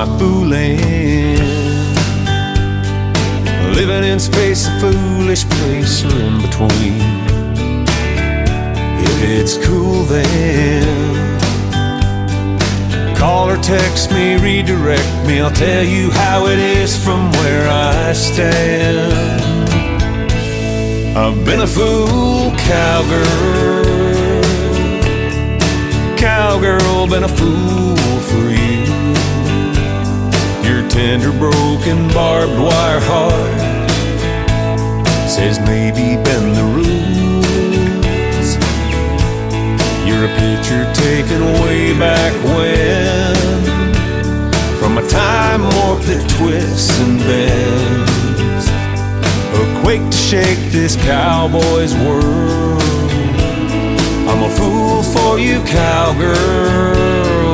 I fooling? Living in space, a foolish place, or in between? If it's cool, then call or text me, redirect me. I'll tell you how it is from where I stand. I've been a fool, cowgirl. Cowgirl, been a fool for you. Your tender, broken, barbed wire heart says maybe bend the rules. You're a picture taken way back when, from a time warp that twists and bends, a quake to shake this cowboy's world. I'm a fool for you, cowgirl.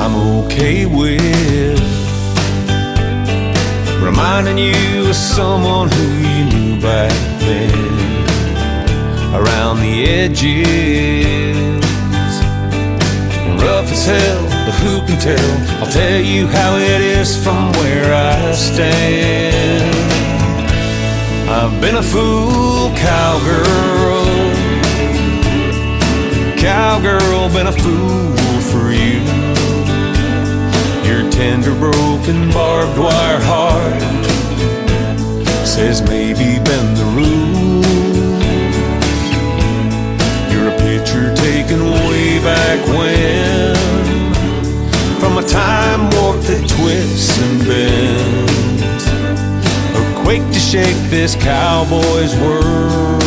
I'm okay with reminding you of someone who you knew back then. Around the edges, rough as hell, but who can tell? I'll tell you how it is from where I stand. I've been a fool, cowgirl. Cowgirl, been a fool for you. Your tender, broken, barbed wire heart says maybe bend the rules. You're a picture taken way back when, from a time warp that twists and bends, a quake to shake this cowboy's world.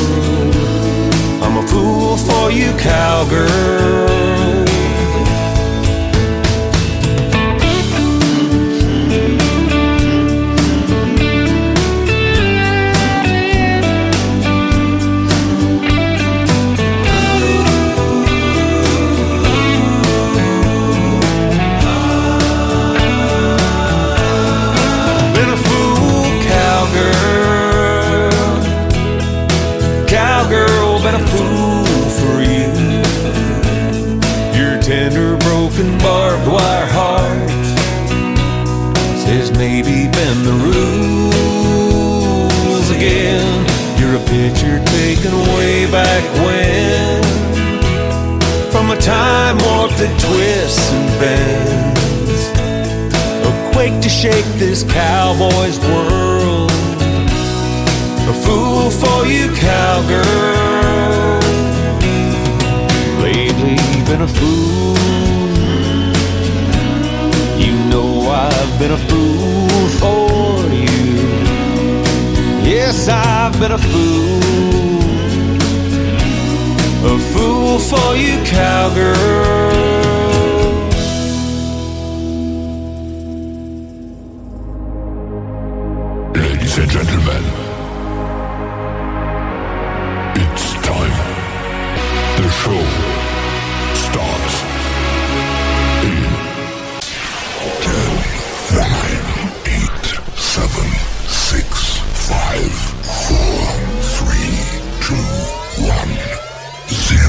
I'm a fool for you, cowgirl. Been a fool, cowgirl. Cowgirl, been a fool for you. Your tender, broken, barbed wire heart says maybe bend the rules again. You're a picture taken way back when, from a time warp that twists and bends, a quake to shake this cowboy's world. A fool for you, cowgirl. Lately been a fool. You know I've been a fool for you. Yes, I've been a fool. A fool for you, cowgirl. Ladies and gentlemen, it's time. The show starts in 10, 9, 8, 7, 6, 5, 4, 3, 2, 1, 0.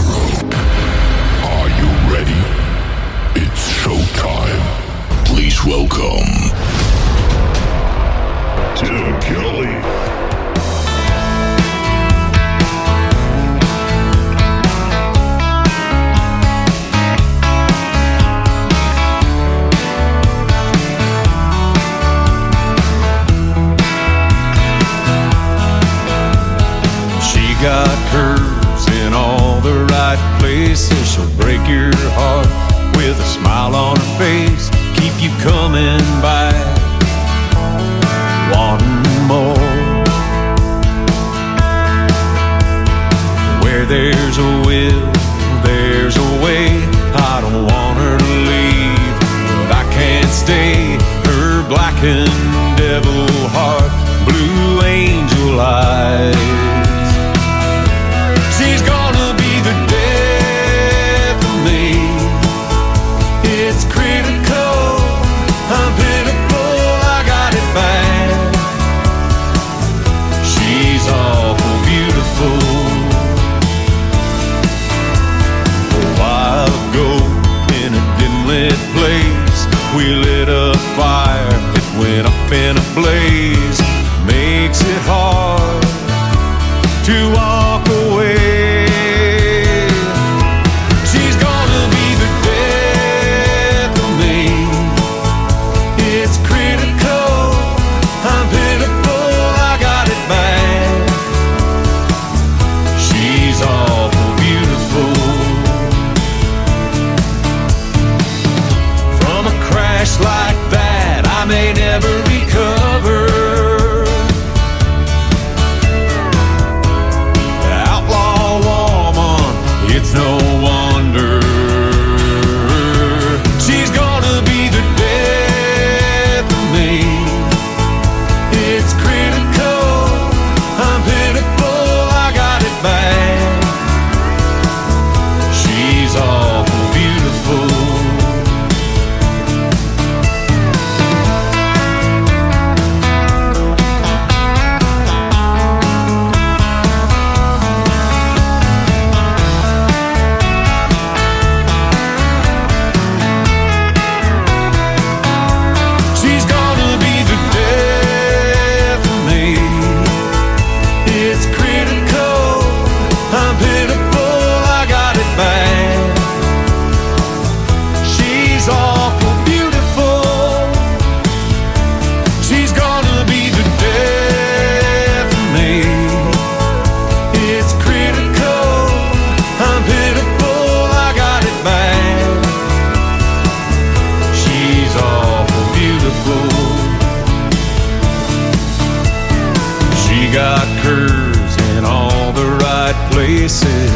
Are you ready? It's showtime. Please welcome Tim Kelly. Got curves in all the right places. She'll break your heart with a smile on her face, keep you coming back, wanting more. Where there's a will, there's a way. I don't want her to leave, but I can't stay. Her blackened devil heart, blue angel eyes. She's gonna be the death of me. It's critical, I'm pitiful, I got it bad. She's awful beautiful. A while ago, in a dim lit place, we lit up hard to walk away. She's gonna be the death of me. It's critical, I'm pitiful, I got it bad. She's awful beautiful. From a crash like that, I may never recover. Outlaw woman, it's no wonder. She's gonna be the death of me. It's critical, I'm pitiful, I got it bad. She's awful beautiful. She's gonna be the death of me. It's critical, I'm pitiful, I got it bad. She's awful beautiful. She's gonna be the death of me. It's critical, I'm pitiful, I got it bad. She's awful beautiful. She got curves in all the right places.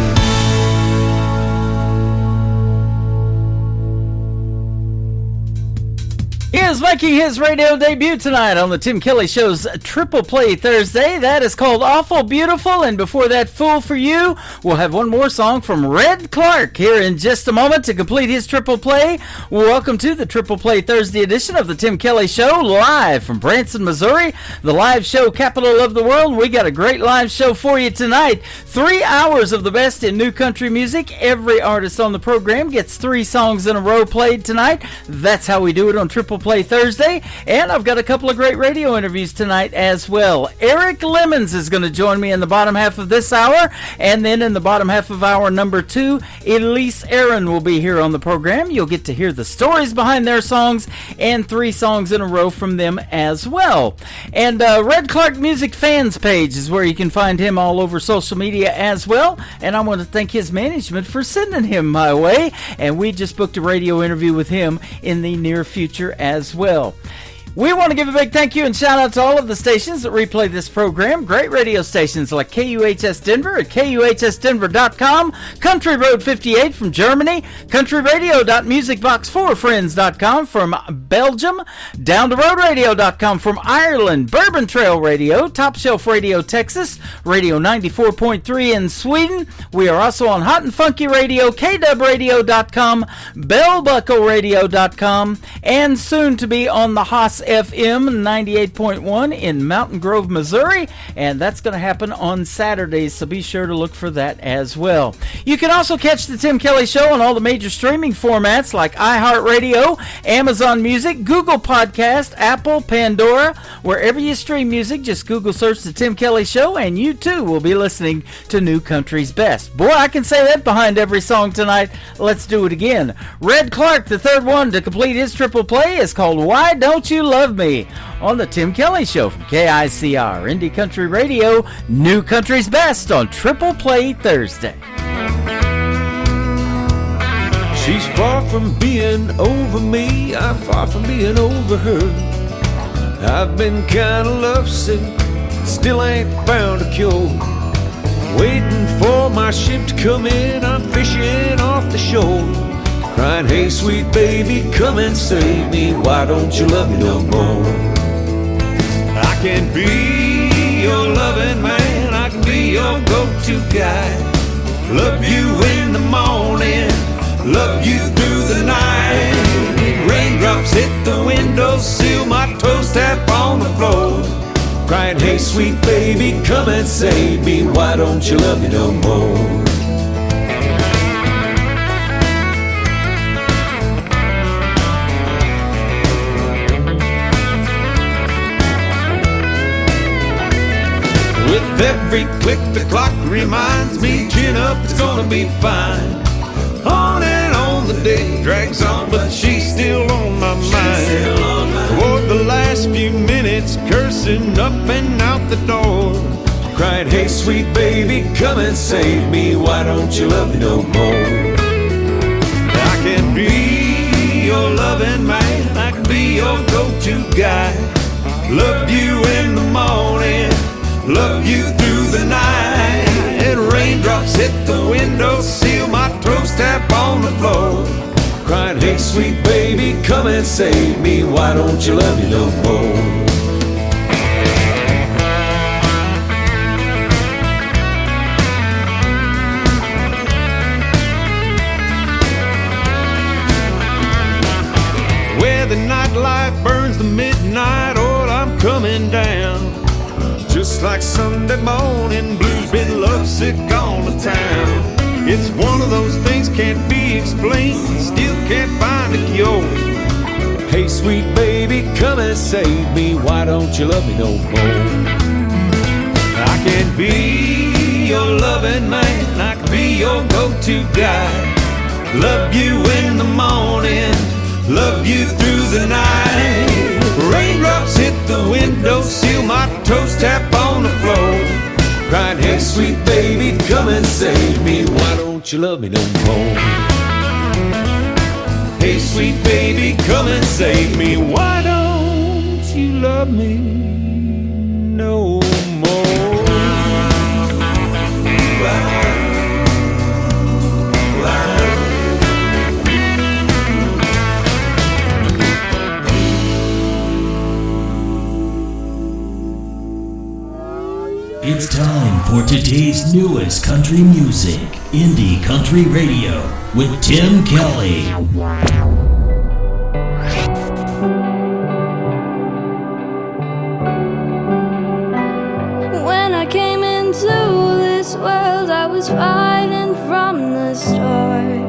He is making his radio debut tonight on the Tim Kelly Show's Triple Play Thursday. That is called Awful Beautiful, and before that, Fool for You. We'll have one more song from Red Clark here in just a moment to complete his Triple Play. Welcome to the Triple Play Thursday edition of the Tim Kelly Show, live from Branson, Missouri, the live show capital of the world. We got a great live show for you tonight. 3 hours of the best in new country music. Every artist on the program gets 3 songs in a row played tonight. That's how we do it on Triple Play Thursday, and I've got a couple of great radio interviews tonight as well. Eric Lemons is going to join me in the bottom half of this hour, and then in the bottom half of hour number 2, Elise Aaron will be here on the program. You'll get to hear the stories behind their songs and 3 songs in a row from them as well. And Red Clark Music Fans page is where you can find him all over social media as well, and I want to thank his management for sending him my way, and we just booked a radio interview with him in the near future as well. We want to give a big thank you and shout out to all of the stations that replay this program. Great radio stations like KUHS Denver at KUHSdenver.com, Country Road 58 from Germany, countryradio.musicbox4friends.com from Belgium, downtheroadradio.com from Ireland, Bourbon Trail Radio, Top Shelf Radio Texas, Radio 94.3 in Sweden. We are also on Hot and Funky Radio, KWradio.com, BellBuckleRadio.com, and soon to be on the Haas FM 98.1 in Mountain Grove, Missouri, and that's going to happen on Saturdays, so be sure to look for that as well. You can also catch the Tim Kelly Show on all the major streaming formats like iHeartRadio, Amazon Music, Google Podcast, Apple, Pandora. Wherever you stream music, just Google search the Tim Kelly Show, and you too will be listening to New Country's Best. Boy, I can say that behind every song tonight. Let's do it again. Red Clark, the third one to complete his triple play, is called Why Don't You Love Me on the Tim Kelly Show from KICR, Indie Country Radio, New Country's Best on Triple Play Thursday. She's far from being over me, I'm far from being over her. I've been kinda lovesick, still ain't found a cure. Waiting for my ship to come in, I'm fishing off the shore. Crying, hey sweet baby, come and save me, why don't you love me no more? I can be your loving man, I can be your go-to guy. Love you in the morning, love you through the night. Raindrops hit the windowsill, my toes tap on the floor. Crying, hey sweet baby, come and save me, why don't you love me no more? With every click the clock reminds me, chin up, it's gonna be fine. On and on the day drags on, but she's still on my mind. Toward the last few minutes, cursing up and out the door, cried, hey sweet baby, come and save me, why don't you love me no more? I can be your loving man, I can be your go-to guy. Love you in the morning, love you through the night. And raindrops hit the window, seal my toes tap on the floor, crying, hey sweet baby, come and save me, why don't you love me no more? Where the nightlife burns the midnight oil, I'm coming down. Just like Sunday morning blues, been lovesick all the time. It's one of those things can't be explained, still can't find a cure. Hey sweet baby, come and save me, why don't you love me no more? I can be your loving man, I can be your go-to guy. Love you in the morning, love you through the night. Raindrops hit the window, seal my toes tap on the floor, crying, hey sweet baby, come and save me, why don't you love me no more? Hey sweet baby, come and save me, why don't you love me no more? It's time for today's newest country music, Indie Country Radio, with Tim Kelly. When I came into this world, I was fighting from the start.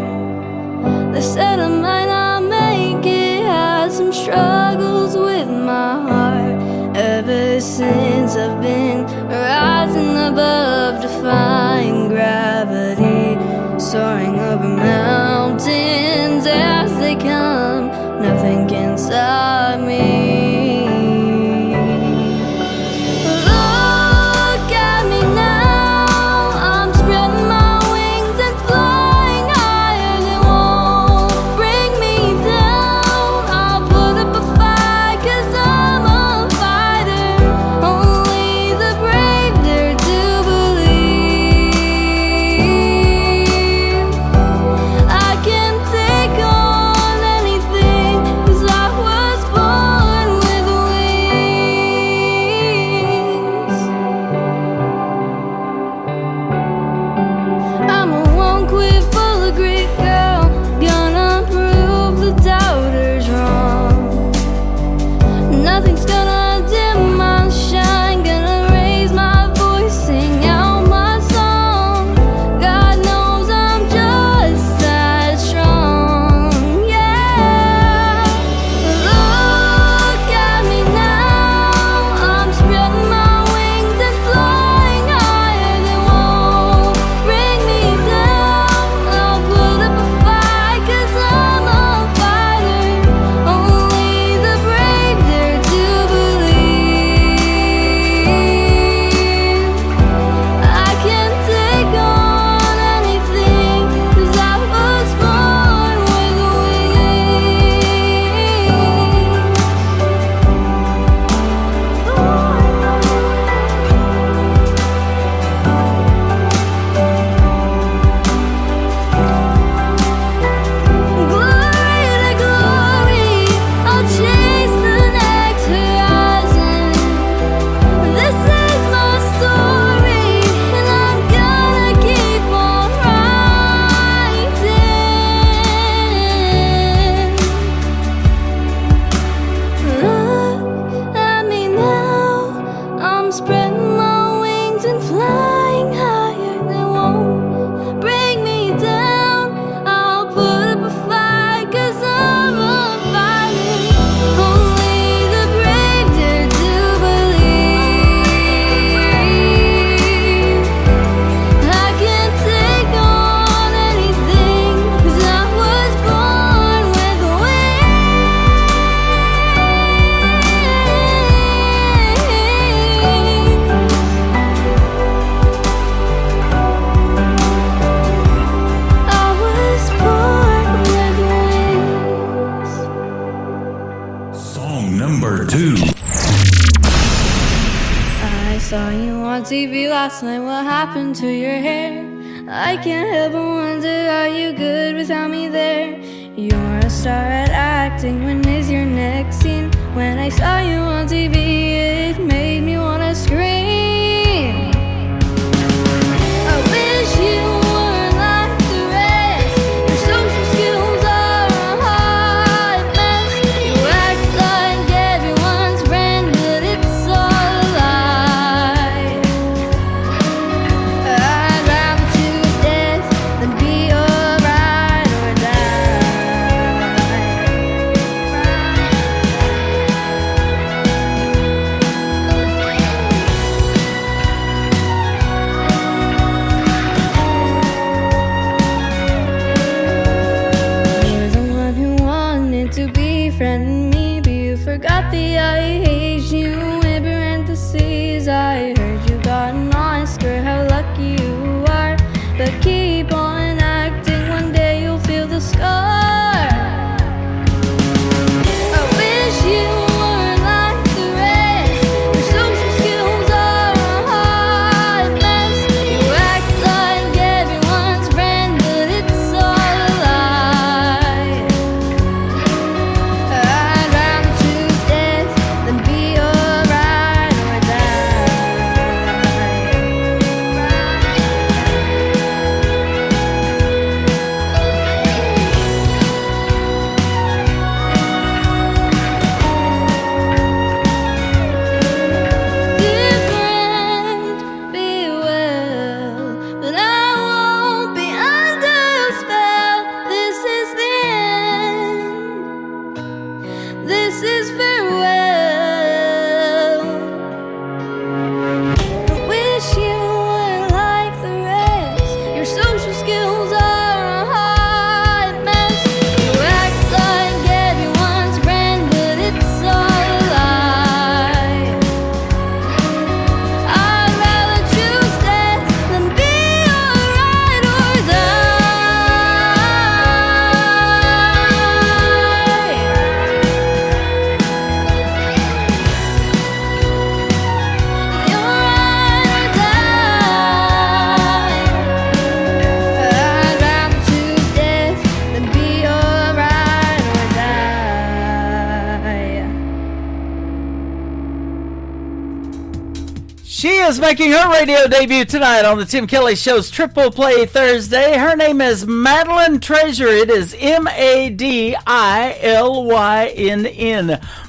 They said I might not make it, had some struggles with my heart. Ever since I've been rising above, defying gravity, soaring over mountains as they come, nothing can stop me. Look at me now, I'm spreading my wings and flying higher. They won't bring me down, I'll put up a fight 'cause I'm a fighter. Only the brave dare to believe. last night, what happened to your hair? I can't help but wonder, are you good without me there? You're a star at acting, when is your next scene? When I saw you on TV, it made me wanna scream. I wish you were like the rest. Your social skills are a hot mess. You act like everyone's friend, but it's all a lie. I'd rather choose death than be your ride or die. You're the one who wanted to befriend me, but you forgot the I hate you in parentheses. I heard you got an Oscar, how lucky you are. But keep on acting, one day you'll feel the scar. I wish you were like the rest. Your social skills are a hot mess. You act like everyone's friend, but it's all a lie. I'd rather choose death than be your ride or different, be well, but I won't be under your spell. This is the end. This is farewell. I wish you were like the rest. Your social skills are a hot mess. You act like everyone's friend, but it's all a lie. I'd rather choose death than be your ride or die. Your ride or die. I'd rather choose death than be your ride or die. She is making her radio debut tonight on the Tim Kelly Show's Triple Play Thursday. Her name is Madeline Treasure. It is Madilynn.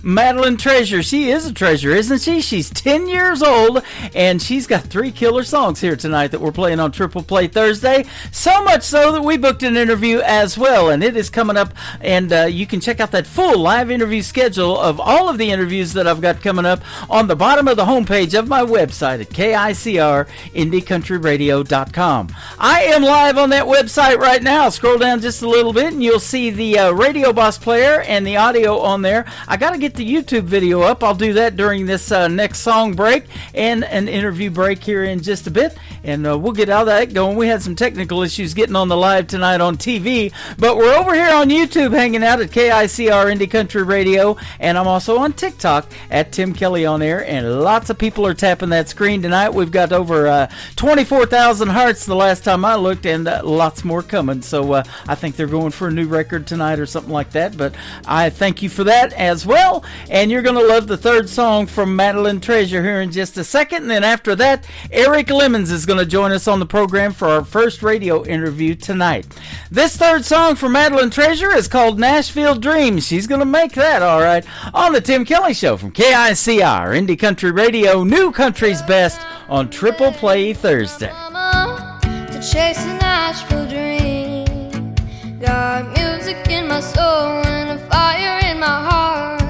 Madeline Treasure. She is a treasure, isn't she? She's 10 years old, and she's got 3 killer songs here tonight that we're playing on Triple Play Thursday. So much so that we booked an interview as well, and it is coming up, and you can check out that full live interview schedule of all of the interviews that I've got coming up on the bottom of the homepage of my website at KICRIndieCountryRadio.com. I am live on that website right now. Scroll down just a little bit and you'll see the Radio Boss player and the audio on there. I got to get the YouTube video up. I'll do that during this next song break and an interview break here in just a bit, and we'll get all that going. We had some technical issues getting on the live tonight on TV, but we're over here on YouTube hanging out at KICR Indie Country Radio, and I'm also on TikTok at Tim Kelly on Air, and lots of people are tapping that screen tonight. We've got over 24,000 hearts the last time I looked, and lots more coming. So I think they're going for a new record tonight or something like that. But I thank you for that as well. And you're going to love the third song from Madeline Treasure here in just a second. And then after that, Eric Lemons is going to join us on the program for our first radio interview tonight. This third song from Madeline Treasure is called Nashville Dreams. She's going to make that all right on the Tim Kelly Show from KICR Indie Country Radio, New Country's Best on Triple Play Thursday. To chase a Nashville dream, got music in my soul and a fire in my heart.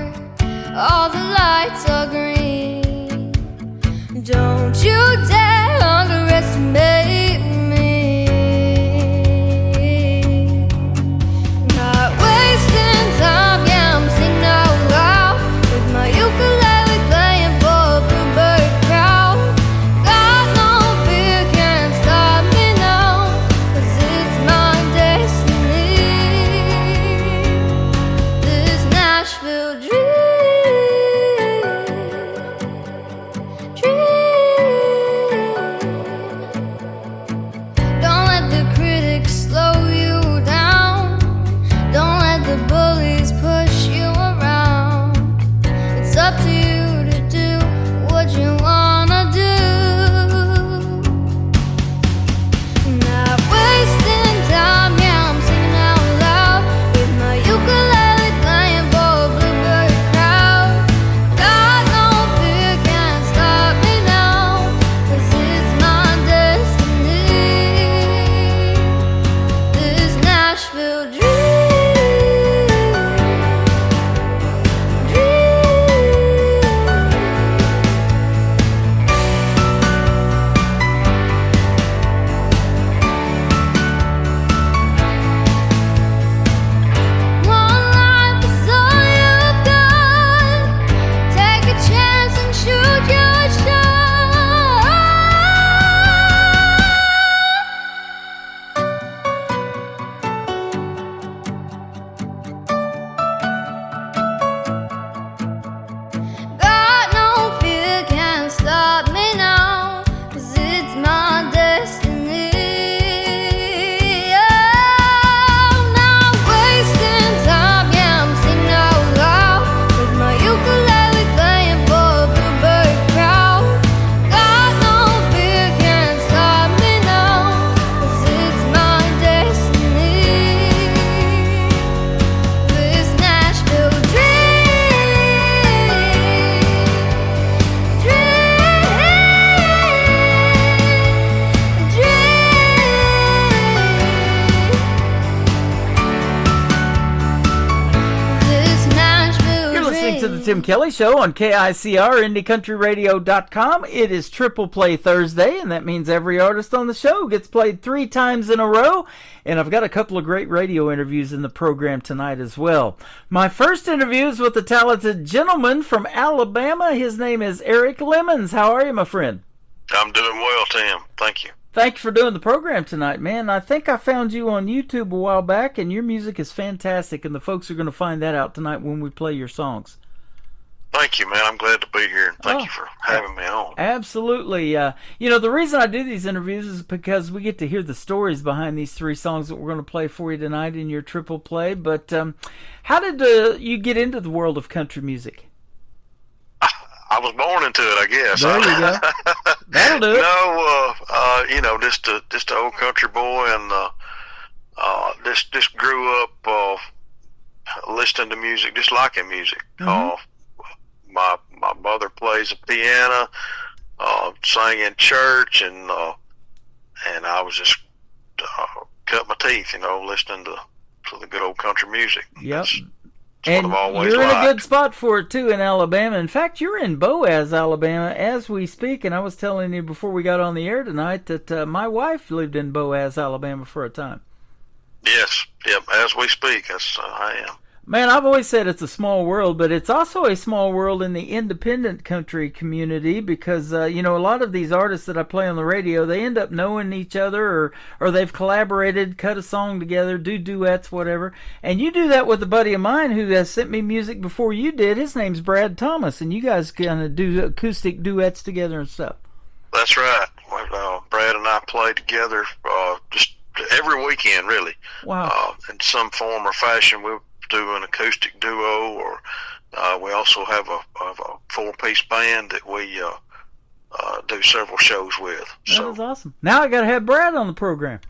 All the lights are green. Don't you dare underestimate me. Not wasting time, yeah, I'm singing out loud with my ukulele playing for a bluebird crowd. Got no fear, can't stop me now, 'cause it's my destiny. This Nashville dream. Tim Kelly Show on KICR, IndieCountryRadio.com. It is Triple Play Thursday, and that means every artist on the show gets played 3 times in a row. And I've got a couple of great radio interviews in the program tonight as well. My first interview is with a talented gentleman from Alabama. His name is Eric Lemons. How are you, my friend? I'm doing well, Tim. Thank you. Thank you for doing the program tonight, man. I think I found you on YouTube a while back, and your music is fantastic, and the folks are going to find that out tonight when we play your songs. Thank you, man. I'm glad to be here, and thank you for having me on. Absolutely. The reason I do these interviews is because we get to hear the stories behind these 3 songs that we're going to play for you tonight in your Triple Play. But how did you get into the world of country music? I was born into it, I guess. There you go. That'll do it. No, just an old country boy, and just grew up listening to music, just liking music. Mm-hmm. My mother plays the piano, sang in church, and I was just cut my teeth, listening to the good old country music. Yep. And you're in a good spot for it, too, in Alabama. In fact, you're in Boaz, Alabama, as we speak. And I was telling you before we got on the air tonight that my wife lived in Boaz, Alabama for a time. Yes. Yep. As we speak, I am. Man, I've always said it's a small world, but it's also a small world in the independent country community because, a lot of these artists that I play on the radio, they end up knowing each other or they've collaborated, cut a song together, do duets, whatever. And you do that with a buddy of mine who has sent me music before you did. His name's Brad Thomas, and you guys kind of do acoustic duets together and stuff. That's right. Brad and I play together just every weekend, really. Wow. In some form or fashion, we'll do an acoustic duo, or we also have a 4-piece band that we do several shows with. That was awesome. Now I got to have Brad on the program.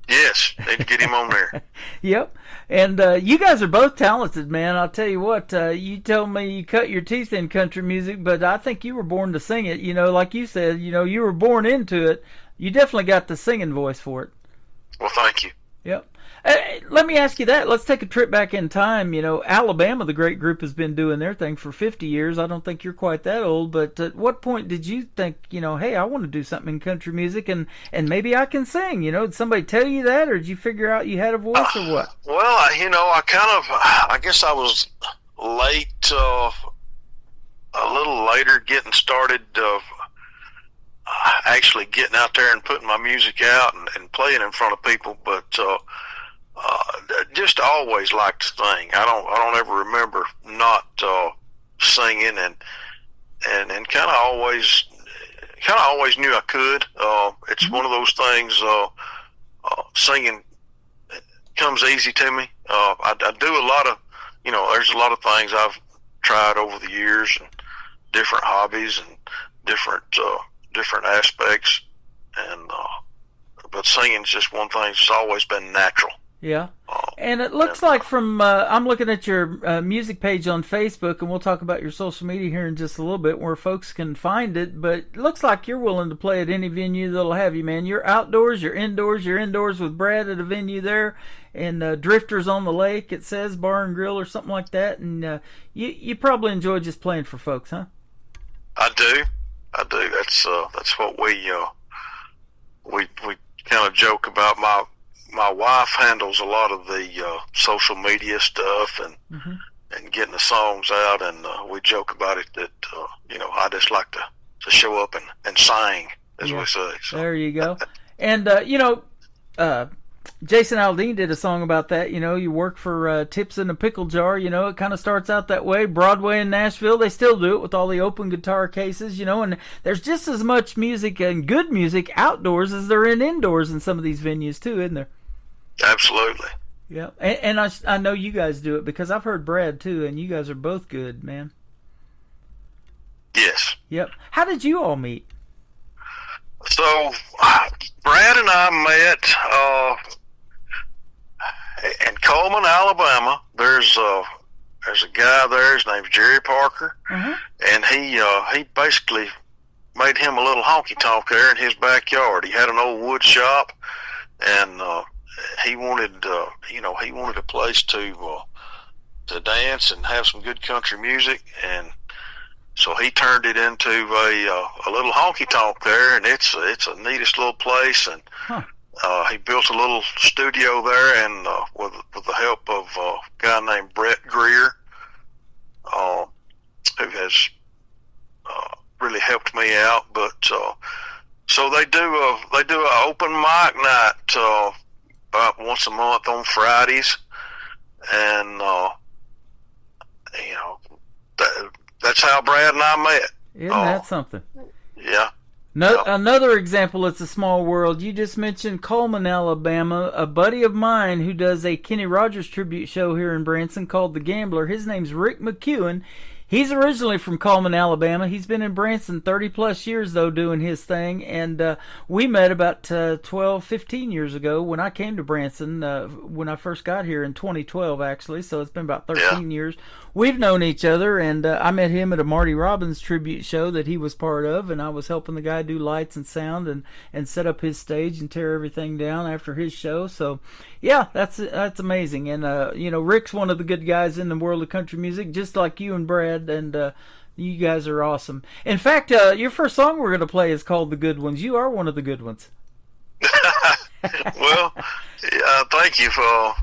Yes, need to get him on there. Yep. And you guys are both talented, man. I'll tell you what, you told me you cut your teeth in country music, but I think you were born to sing it. Like you said, you were born into it. You definitely got the singing voice for it. Well, thank you. Yep. Let me ask you that. Let's take a trip back in time. Alabama, the great group, has been doing their thing for 50 years. I don't think you're quite that old, but at what point did you think, hey, I want to do something in country music and maybe I can sing? Did somebody tell you that, or did you figure out you had a voice or what? Well, I guess I was late, a little later getting started, actually getting out there and putting my music out and playing in front of people, but just always liked to sing. I don't ever remember not singing, and kind of always knew I could. It's one of those things. Singing comes easy to me. I do a lot of, there's a lot of things I've tried over the years, and different hobbies and different aspects, and but singing's just one thing that's always been natural. Yeah. And it looks like from, I'm looking at your music page on Facebook, and we'll talk about your social media here in just a little bit where folks can find it, but it looks like you're willing to play at any venue that'll have you, man. You're outdoors, you're indoors with Brad at a venue there, and Drifters on the Lake, it says, Bar and Grill or something like that, and you probably enjoy just playing for folks, huh? I do. That's what we kind of joke about. My wife handles a lot of the social media stuff and getting the songs out, and we joke about it that I just like to show up and sing, as we say. So. There you go. And Jason Aldean did a song about that. You work for Tips in a Pickle Jar. It kind of starts out that way. Broadway in Nashville, they still do it with all the open guitar cases, and there's just as much music and good music outdoors as there in indoors in some of these venues too, isn't there? Absolutely. Yeah, and I know you guys do it because I've heard Brad too, and you guys are both good, man. Yes. Yep. How did you all meet? So, Brad and I met in Coleman, Alabama. There's a guy there. His name's Jerry Parker, and he basically made him a little honky tonk there in his backyard. He had an old wood shop, and he wanted a place to to dance and have some good country music, and so he turned it into a little honky tonk there, and it's a neatest little place, and he built a little studio there, and with the help of a guy named Brett Greer, who has really helped me out. But so they do a open mic night about once a month on Fridays, and that's how Brad and I met. Isn't that something? Yeah. Another example, it's a small world. You just mentioned Coleman, Alabama. A buddy of mine who does a Kenny Rogers tribute show here in Branson called The Gambler. His name's Rick McEwen. He's originally from Coleman, Alabama. He's been in Branson 30-plus years, though, doing his thing. And we met about 12, 15 years ago when I came to Branson, when I first got here in 2012, actually. So it's been about 13 years. We've known each other, and I met him at a Marty Robbins tribute show that he was part of, and I was helping the guy do lights and sound and set up his stage and tear everything down after his show. So, yeah, that's amazing. And, Rick's one of the good guys in the world of country music, just like you and Brad, and you guys are awesome. In fact, your first song we're going to play is called The Good Ones. You are one of the good ones. Well, thank you for,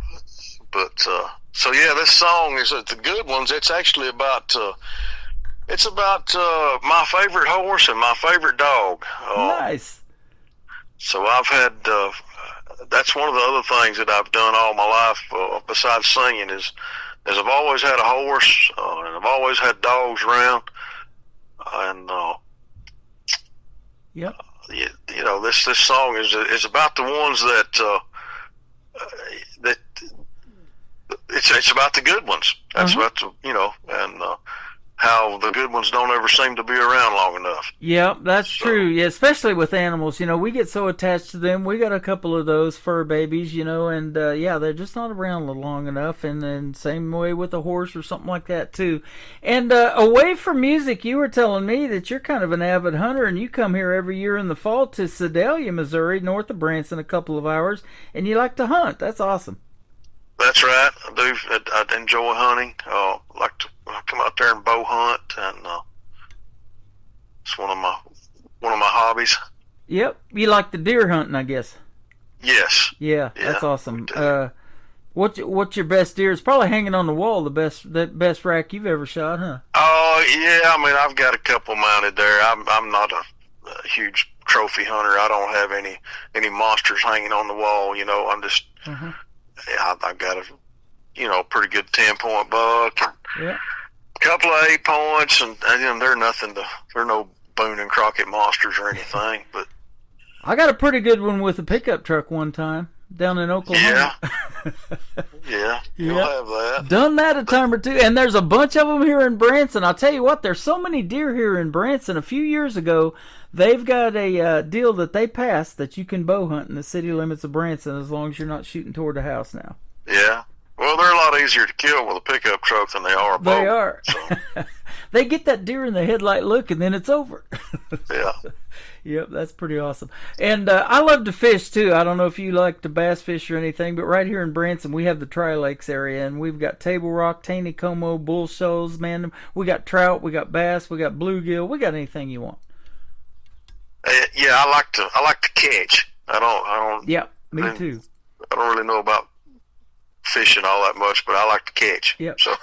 so yeah, this song is The Good Ones. It's actually about my favorite horse and my favorite dog. Nice. So I've had, that's one of the other things that I've done all my life, besides singing, is I've always had a horse, and I've always had dogs around, and this song is about the ones that it's about the good ones. That's about and how the good ones don't ever seem to be around long enough. Yeah, that's true. Yeah, especially with animals. We get so attached to them. We got a couple of those fur babies, and they're just not around long enough. And then same way with a horse or something like that too. And away from music, you were telling me that you're kind of an avid hunter, and you come here every year in the fall to Sedalia, Missouri, north of Branson, a couple of hours, and you like to hunt. That's awesome. That's right. I do. I enjoy hunting. Like to come out there and bow hunt, and it's one of my hobbies. Yep. You like the deer hunting, I guess. Yes. Yeah, that's awesome. What's your best deer? It's probably hanging on the wall. The best rack you've ever shot, huh? Oh yeah. I mean, I've got a couple mounted there. I'm not a huge trophy hunter. I don't have any monsters hanging on the wall. I'm just. I've got a pretty good 10-point buck, and a couple of 8 points, and they're no Boone and Crockett monsters or anything. But I got a pretty good one with a pickup truck one time down in Oklahoma. Yeah, you'll have that. Done that a time or two, and there's a bunch of them here in Branson. I'll tell you what, there's so many deer here in Branson. A few years ago, they've got a deal that they passed that you can bow hunt in the city limits of Branson as long as you're not shooting toward the house now. Yeah. Well, they're a lot easier to kill with a pickup truck than they are a bow. They are. So. They get that deer in the headlight look, and then it's over. Yeah. Yep, that's pretty awesome. And I love to fish, too. I don't know if you like to bass fish or anything, but right here in Branson, we have the Tri-Lakes area, and we've got Table Rock, Taneycomo, Bull Shoals, man. We got trout, we got bass, we got bluegill. We got anything you want. Yeah, I like to catch. I don't. Yeah, me too. I don't really know about fishing all that much, but I like to catch. Yep. So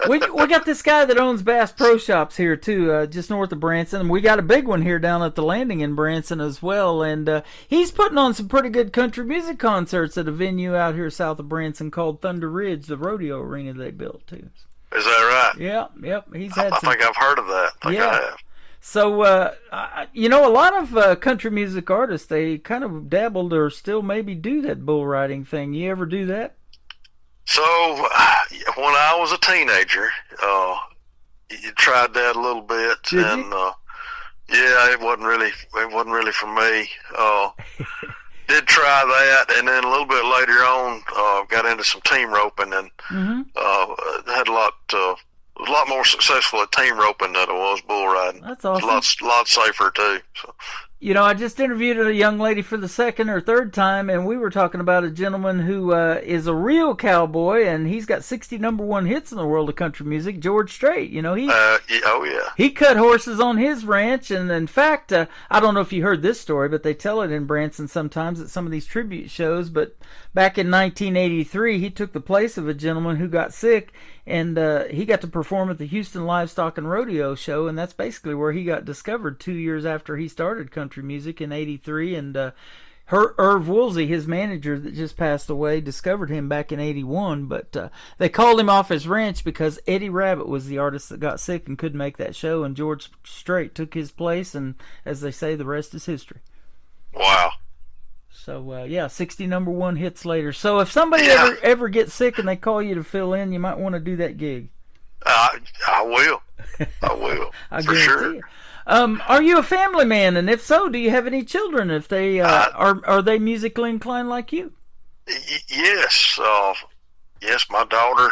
we got this guy that owns Bass Pro Shops here too, just north of Branson. And we got a big one here down at the Landing in Branson as well. And he's putting on some pretty good country music concerts at a venue out here south of Branson called Thunder Ridge, the rodeo arena they built too. Is that right? Yeah, yep. He's I think I've heard of that. I have. So, a lot of country music artists, they kind of dabbled or still maybe do that bull riding thing. You ever do that? So, when I was a teenager, you tried that a little bit, and it wasn't really for me. Did try that, and then a little bit later on, got into some team roping, and had a lot more successful at team roping than it was bull riding. That's awesome. It's a lot safer too. So. You know, I just interviewed a young lady for the second or third time, and we were talking about a gentleman who is a real cowboy, and he's got 60 number one hits in the world of country music, George Strait. You know, he cut horses on his ranch, and in fact, I don't know if you heard this story, but they tell it in Branson sometimes at some of these tribute shows, but back in 1983, he took the place of a gentleman who got sick, and he got to perform at the Houston Livestock and Rodeo Show, and that's basically where he got discovered 2 years after he started country music in '83. And Irv Woolsey, his manager that just passed away, discovered him back in '81. But they called him off his ranch because Eddie Rabbitt was the artist that got sick and couldn't make that show, and George Strait took his place, and as they say, the rest is history. Wow. So, 60 number one hits later. So if somebody ever gets sick and they call you to fill in, you might want to do that gig. I will. I will. I for guarantee sure. you. Are you a family man? And if so, do you have any children? If they are they musically inclined like you? Yes. Yes, my daughter.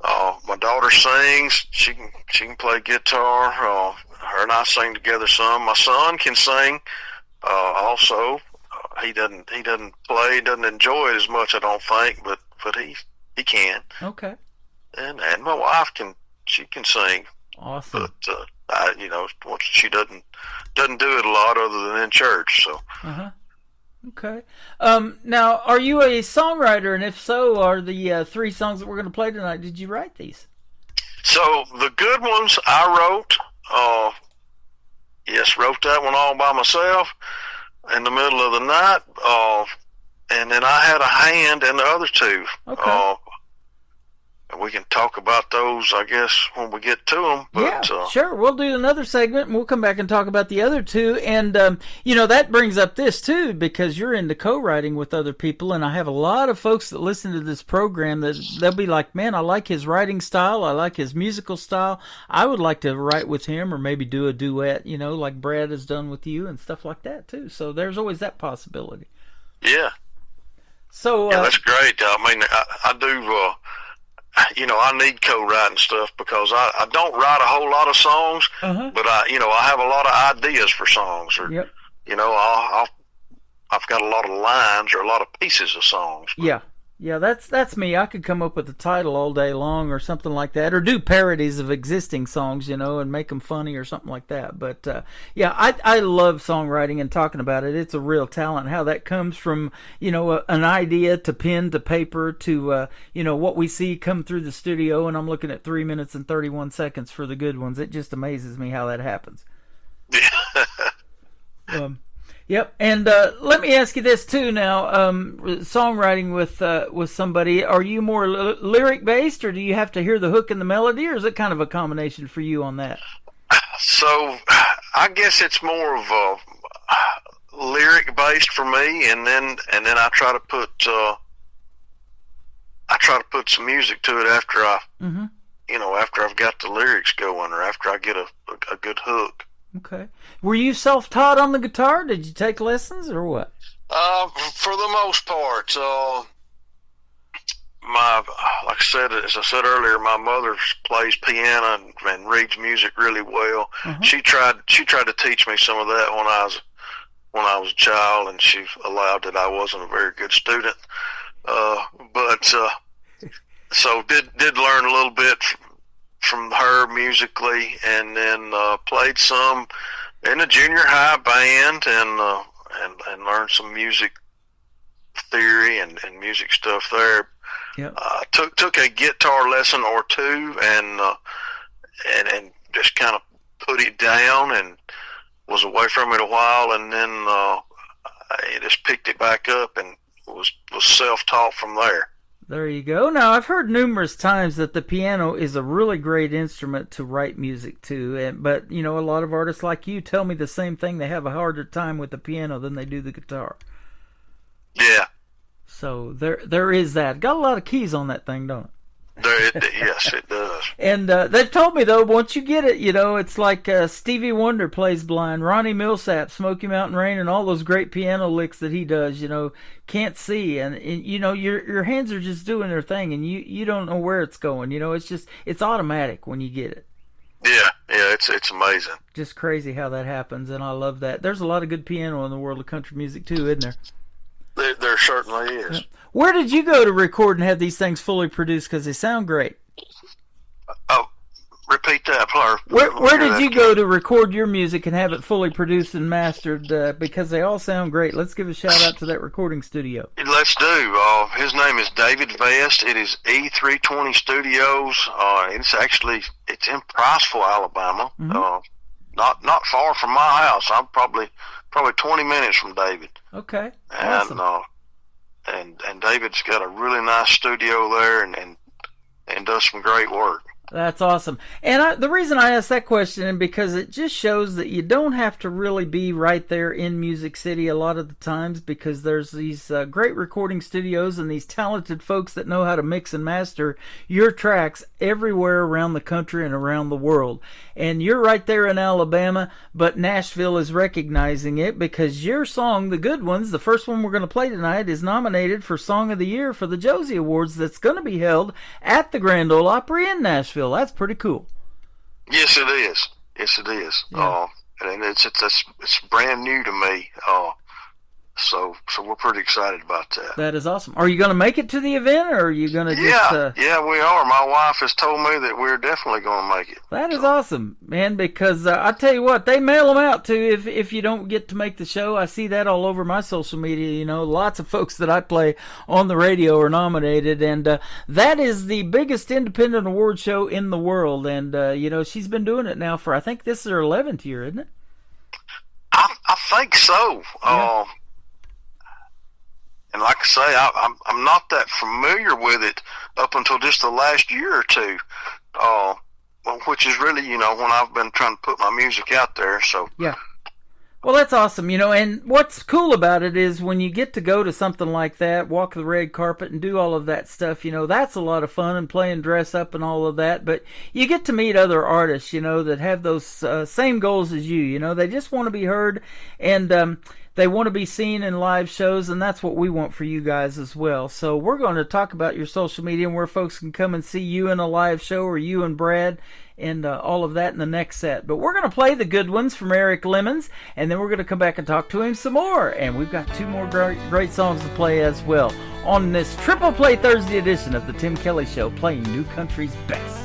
My daughter sings. She can play guitar. Her and I sing together some. My son can sing. Also. He doesn't play, doesn't enjoy it as much, I don't think, but he can. Okay. And my wife can sing. Awesome. But she doesn't do it a lot other than in church. So. Okay. Now, are you a songwriter? And if so, are the 3 songs that we're going to play tonight? Did you write these? So the good ones I wrote. Wrote that one all by myself in the middle of the night, and then I had a hand in the other 2. Okay. We can talk about those, I guess, when we get to them. But, sure. We'll do another segment, and we'll come back and talk about the other 2. And, that brings up this, too, because you're into co-writing with other people, and I have a lot of folks that listen to this program that they'll be like, man, I like his writing style. I like his musical style. I would like to write with him or maybe do a duet, like Brad has done with you and stuff like that, too. So there's always that possibility. Yeah. So that's great. I mean, I do... I need co-writing stuff because I don't write a whole lot of songs, but I have a lot of ideas for songs, or I've got a lot of lines or a lot of pieces of songs. Yeah, that's me. I could come up with a title all day long or something like that, or do parodies of existing songs, and make them funny or something like that. But I love songwriting and talking about it. It's a real talent. How that comes from an idea to pen to paper to what we see come through the studio, and I'm looking at 3 minutes and 31 seconds for the good ones. It just amazes me how that happens. Yep, and let me ask you this too. Now, songwriting with somebody, are you more lyric based, or do you have to hear the hook and the melody, or is it kind of a combination for you on that? So, I guess it's more of a lyric based for me, and then I try to put some music to it after after I've got the lyrics going, or after I get a good hook. Okay. Were you self-taught on the guitar? Did you take lessons or what? For the most part, as I said earlier, my mother plays piano and reads music really well. She tried to teach me some of that when I was a child, and she allowed that I wasn't a very good student. So did learn a little bit from her musically, and then played some in a junior high band, and learned some music theory and music stuff there. Yep. Took a guitar lesson or 2, and just kind of put it down, and was away from it a while, and then I just picked it back up and was self-taught from there. There you go. Now, I've heard numerous times that the piano is a really great instrument to write music to, but a lot of artists like you tell me the same thing. They have a harder time with the piano than they do the guitar. Yeah. So there is that. Got a lot of keys on that thing, don't it? Yes, it does. And they've told me, though, once you get it, it's like Stevie Wonder plays blind, Ronnie Millsap, Smoky Mountain Rain, and all those great piano licks that he does, can't see. And your hands are just doing their thing, and you don't know where it's going. It's automatic when you get it. Yeah, Yeah, it's amazing. Just crazy how that happens, and I love that. There's a lot of good piano in the world of country music too, isn't there? There certainly is. Where did you go to record and have these things fully produced? Because they sound great. Oh, repeat that, Fleur. Where did you go to record your music and have it fully produced and mastered? Because they all sound great. Let's give a shout out to that recording studio. Let's do. His name is David Vest. It is E320 Studios. It's in Priceville, Alabama. Not far from my house. I'm probably 20 minutes from David. Okay. And Awesome. and David's got a really nice studio there and does some great work. That's awesome. And the reason I asked that question is because it just shows that you don't have to really be right there in Music City a lot of the times, because there's these great recording studios and these talented folks that know how to mix and master your tracks everywhere around the country and around the world. And you're right there in Alabama, but Nashville is recognizing it because your song, The Good Ones, the first one we're going to play tonight, is nominated for Song of the Year for the Josie Awards that's going to be held at the Grand Ole Opry in Nashville. That's pretty cool. Yes, it is. Yes, it is. Yeah. And it's brand new to me. So we're pretty excited about that. That is awesome. Are you going to make it to the event, or are you going to just... Yeah, we are. My wife has told me that we're definitely going to make it. That is awesome, man, because I tell you what, they mail them out too if you don't get to make the show. I see that all over my social media. You know, lots of folks that I play on the radio are nominated, and that is the biggest independent award show in the world. And, you know, she's been doing it now for, I think this is her 11th year, isn't it? I think so. Yeah. And like I say, I'm not that familiar with it up until just the last year or two, which is really, you know, when I've been trying to put my music out there. So yeah. Well, that's awesome, you know, and what's cool about it is when you get to go to something like that, walk the red carpet and do all of that stuff, you know, that's a lot of fun, and playing dress up and all of that, but you get to meet other artists, you know, that have those same goals as you know, they just want to be heard, and they want to be seen in live shows, and that's what we want for you guys as well. So we're going to talk about your social media and where folks can come and see you in a live show, or you and Brad, and all of that in the next set. But we're going to play The Good Ones from Eric Lemons, and then we're going to come back and talk to him some more. And we've got two more great songs to play as well on this Triple Play Thursday edition of the Tim Kelly Show, playing New Country's best.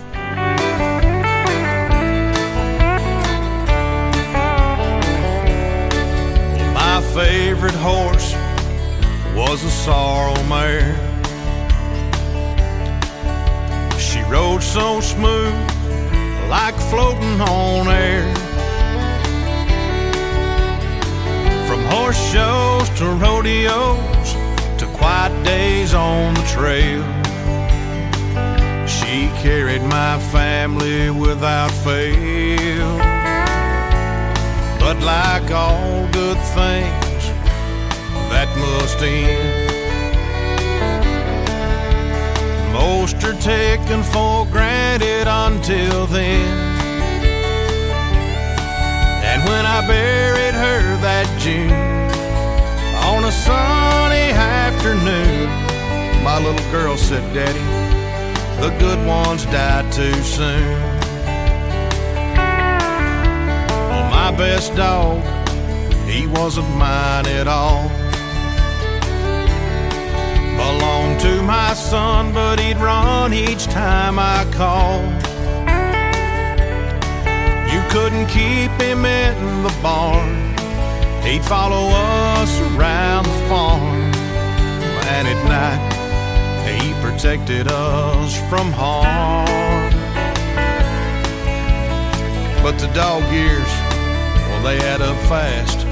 My favorite horse was a sorrel mare. She rode so smooth, like floating on air. From horse shows to rodeos to quiet days on the trail, she carried my family without fail. But like all good things, that must end. Most are taken for granted until then. And when I buried her that June, on a sunny afternoon, my little girl said, "Daddy, the good ones died too soon." Well, my best dog, he wasn't mine at all. Belonged to my son, but he'd run each time I called. You couldn't keep him in the barn, he'd follow us around the farm. And at night, he protected us from harm. But the dog years, well, they add up fast.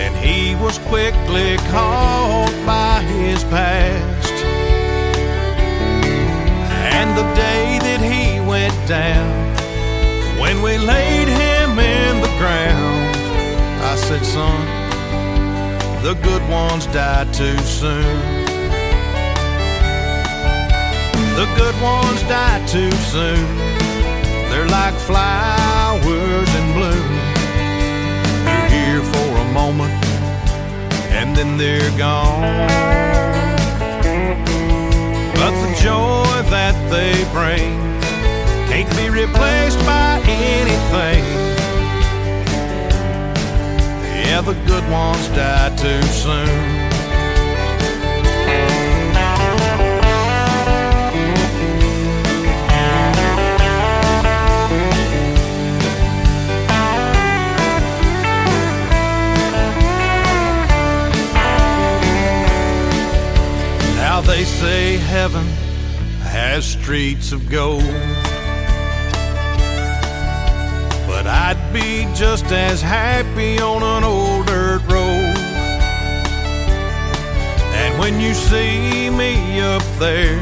And he was quickly caught by his past. And the day that he went down, when we laid him in the ground, I said, "Son, the good ones died too soon. The good ones died too soon. They're like flowers in bloom. They're here for a moment, and then they're gone. But the joy that they bring replaced by anything. Yeah, the good ones die too soon. Now they say heaven has streets of gold, but I'd be just as happy on an old dirt road. And when you see me up there,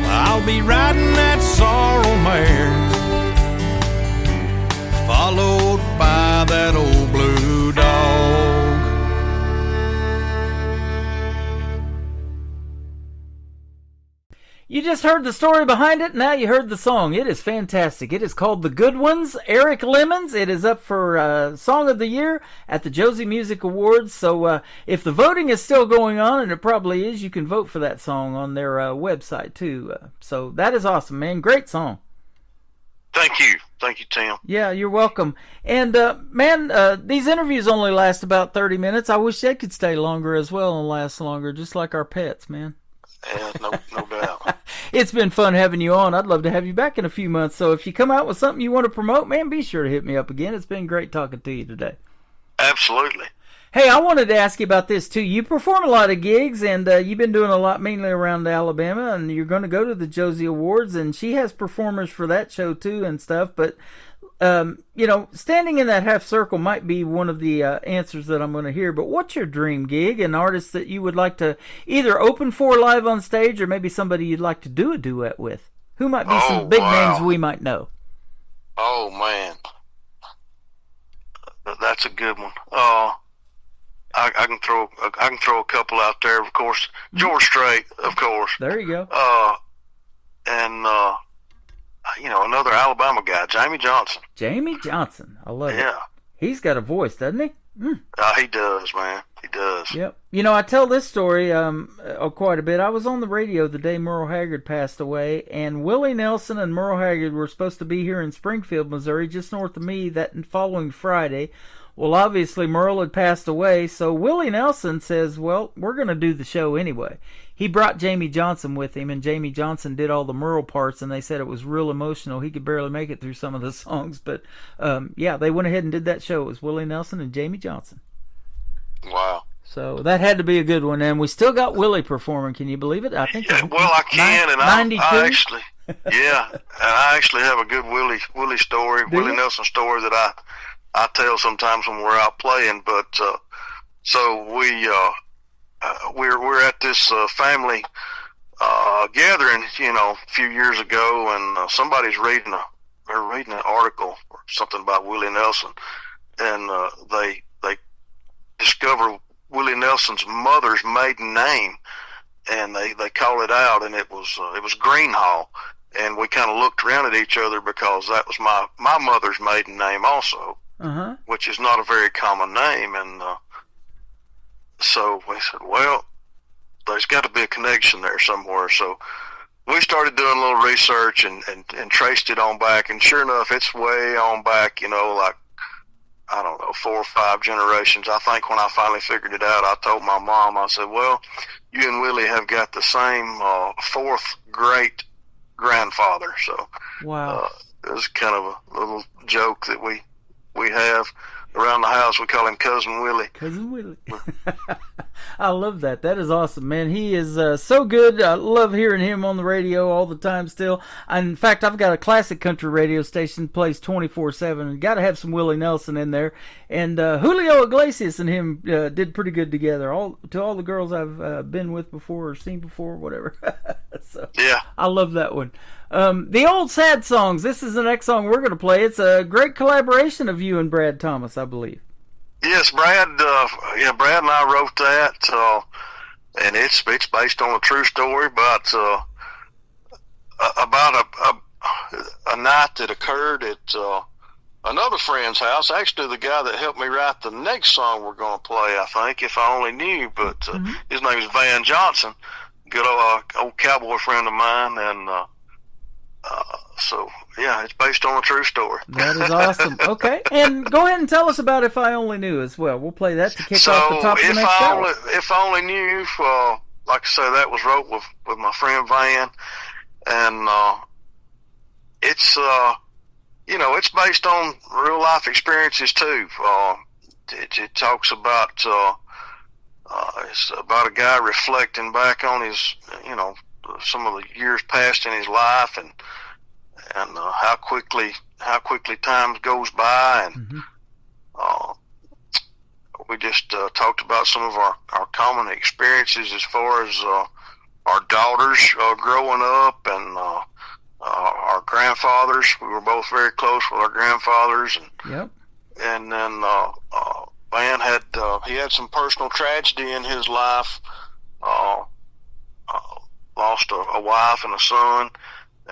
I'll be riding that sorrel mare, followed by that old blue dog. You just heard the story behind it, now you heard the song. It is fantastic. It is called The Good Ones, Eric Lemons. It is up for Song of the Year at the Josie Music Awards. So if the voting is still going on, and it probably is, you can vote for that song on their website too. So that is awesome, man. Great song. Thank you. Thank you, Tim. Yeah, you're welcome. And, these interviews only last about 30 minutes. I wish they could stay longer as well and last longer, just like our pets, man. Yeah, no doubt. It's been fun having you on. I'd love to have you back in a few months. So if you come out with something you want to promote, man, be sure to hit me up again. It's been great talking to you today. Absolutely. Hey, I wanted to ask you about this, too. You perform a lot of gigs, and you've been doing a lot mainly around Alabama, and you're going to go to the Josie Awards, and she has performers for that show, too, and stuff. But, standing in that half circle might be one of the answers that I'm going to hear. But what's your dream gig, an artist that you would like to either open for live on stage or maybe somebody you'd like to do a duet with? Who might be some big names we might know? Oh, man. That's a good one. I can throw a couple out there, of course. George Strait, of course. There you go. Another Alabama guy, Jamie Johnson. Jamie Johnson. I love it. Yeah. He's got a voice, doesn't he? He does, man. He does. Yep. I tell this story quite a bit. I was on the radio the day Merle Haggard passed away, and Willie Nelson and Merle Haggard were supposed to be here in Springfield, Missouri, just north of me, that following Friday. Well, obviously, Merle had passed away, so Willie Nelson says, well, we're going to do the show anyway. He brought Jamie Johnson with him, and Jamie Johnson did all the Merle parts, and they said it was real emotional. He could barely make it through some of the songs, but, they went ahead and did that show. It was Willie Nelson and Jamie Johnson. Wow. So that had to be a good one, and we still got Willie performing. Can you believe it? I think. Yeah, well, I can, and 92? I actually, and I actually have a good Willie story, Willie Nelson story that I tell sometimes when we're out playing. But so we're at this family gathering, a few years ago, and somebody's reading an article or something about Willie Nelson, and they discover Willie Nelson's mother's maiden name, and they call it out, and it was Greenhall, and we kind of looked around at each other because that was my mother's maiden name also, which is not a very common name, and so we said, well, there's got to be a connection there somewhere. So we started doing a little research and traced it on back, and sure enough, it's way on back, like, I don't know, 4 or 5 generations. I think when I finally figured it out, I told my mom, I said, well, you and Willie have got the same 4th great grandfather. So wow. It was kind of a little joke that we have around the house. We call him Cousin Willie. Cousin Willie. I love that. That is awesome, man. He is so good. I love hearing him on the radio all the time still. In fact, I've got a classic country radio station that plays 24/7. Got to have some Willie Nelson in there. And Julio Iglesias and him did pretty good together. To all the girls I've been with before or seen before, whatever. So, yeah. I love that one. The Old Sad Songs. This is the next song we're going to play. It's a great collaboration of you and Brad Thomas, I believe. Yes, Brad. Brad and I wrote that, and it's based on a true story about a night that occurred at another friend's house. Actually, the guy that helped me write the next song we're going to play, I think, if I only knew. But his name is Van Johnson, good old cowboy friend of mine, and So yeah, it's based on a true story. That is awesome. Okay, and go ahead and tell us about If I Only Knew as well. We'll play that to kick off the top of the next hour. If I Only Knew, like I say, that was wrote with my friend Van, and it's it's based on real life experiences too. It talks about it's about a guy reflecting back on his some of the years past in his life, and how quickly time goes by, and we just talked about some of our common experiences as far as our daughters growing up, and our grandfathers. We were both very close with our grandfathers, and then Van had some personal tragedy in his life. Lost a wife and a son,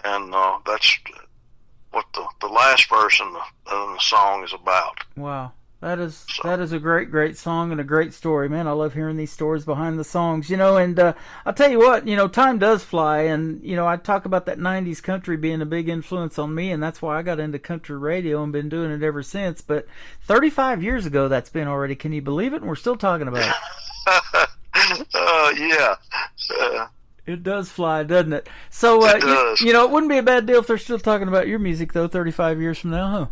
and that's what the last verse in the song is about. Wow. That is a great song and a great story, man. I love hearing these stories behind the songs, and I'll tell you what, time does fly, and, I talk about that 90s country being a big influence on me, and that's why I got into country radio and been doing it ever since, but 35 years ago that's been already. Can you believe it? And we're still talking about it. Yeah. It does fly, doesn't it? So, it does. It wouldn't be a bad deal if they're still talking about your music, though, 35 years from now, huh?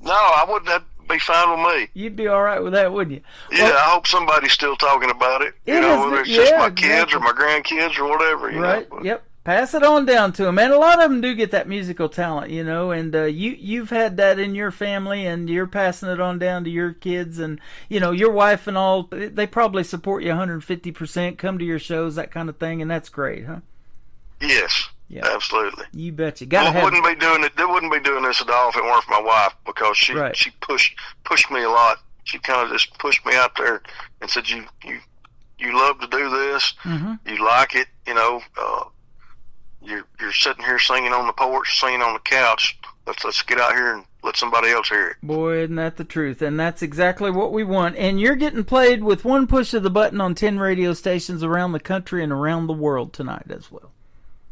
No, I wouldn't. That'd be fine with me. You'd be all right with that, wouldn't you? Yeah, I hope somebody's still talking about it. Whether it's just my kids or my grandkids or whatever. Right, yep. Pass it on down to them. And a lot of them do get that musical talent, and you've had that in your family, and you're passing it on down to your kids, and, your wife and all, they probably support you 150%, come to your shows, that kind of thing, and that's great, huh? Yes, absolutely. You betcha. Wouldn't be doing it. They wouldn't be doing this at all if it weren't for my wife, because she pushed me a lot. She kind of just pushed me out there and said, "You love to do this. Mm-hmm. You like it. You're sitting here singing on the porch, singing on the couch. Let's get out here and let somebody else hear it." Boy, isn't that the truth? And that's exactly what we want. And you're getting played with one push of the button on 10 radio stations around the country and around the world tonight as well.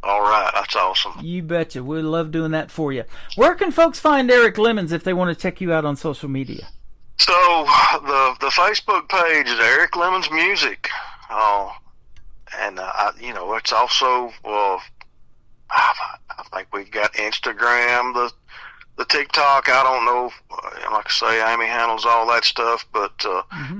All right, that's awesome. You betcha. We love doing that for you. Where can folks find Eric Lemons if they want to check you out on social media? So the Facebook page is Eric Lemons Music, and it's also I think we've got Instagram, the TikTok. I don't know, like I say, Amy handles all that stuff, but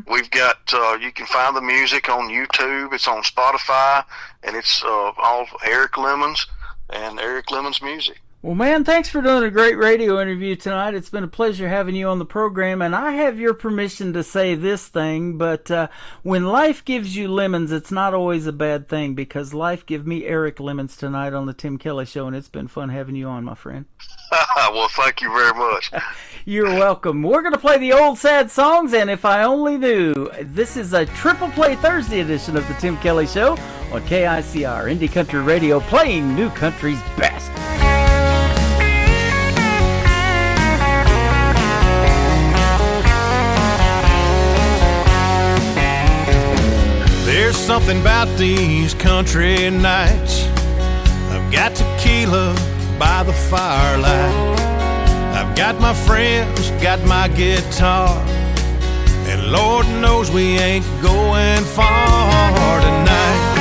we've got, you can find the music on YouTube. It's on Spotify, and it's all Eric Lemons and Eric Lemons Music. Well, man, thanks for doing a great radio interview tonight. It's been a pleasure having you on the program, and I have your permission to say this thing, but when life gives you lemons, it's not always a bad thing, because life gave me Eric Lemons tonight on the Tim Kelly Show, and it's been fun having you on, my friend. Well, thank you very much. You're welcome. We're going to play the old sad songs, and If I Only Knew. This is a Triple Play Thursday edition of the Tim Kelly Show on KICR, Indie Country Radio, playing new country's best. There's something about these country nights. I've got tequila by the firelight. I've got my friends, got my guitar, and Lord knows we ain't going far tonight.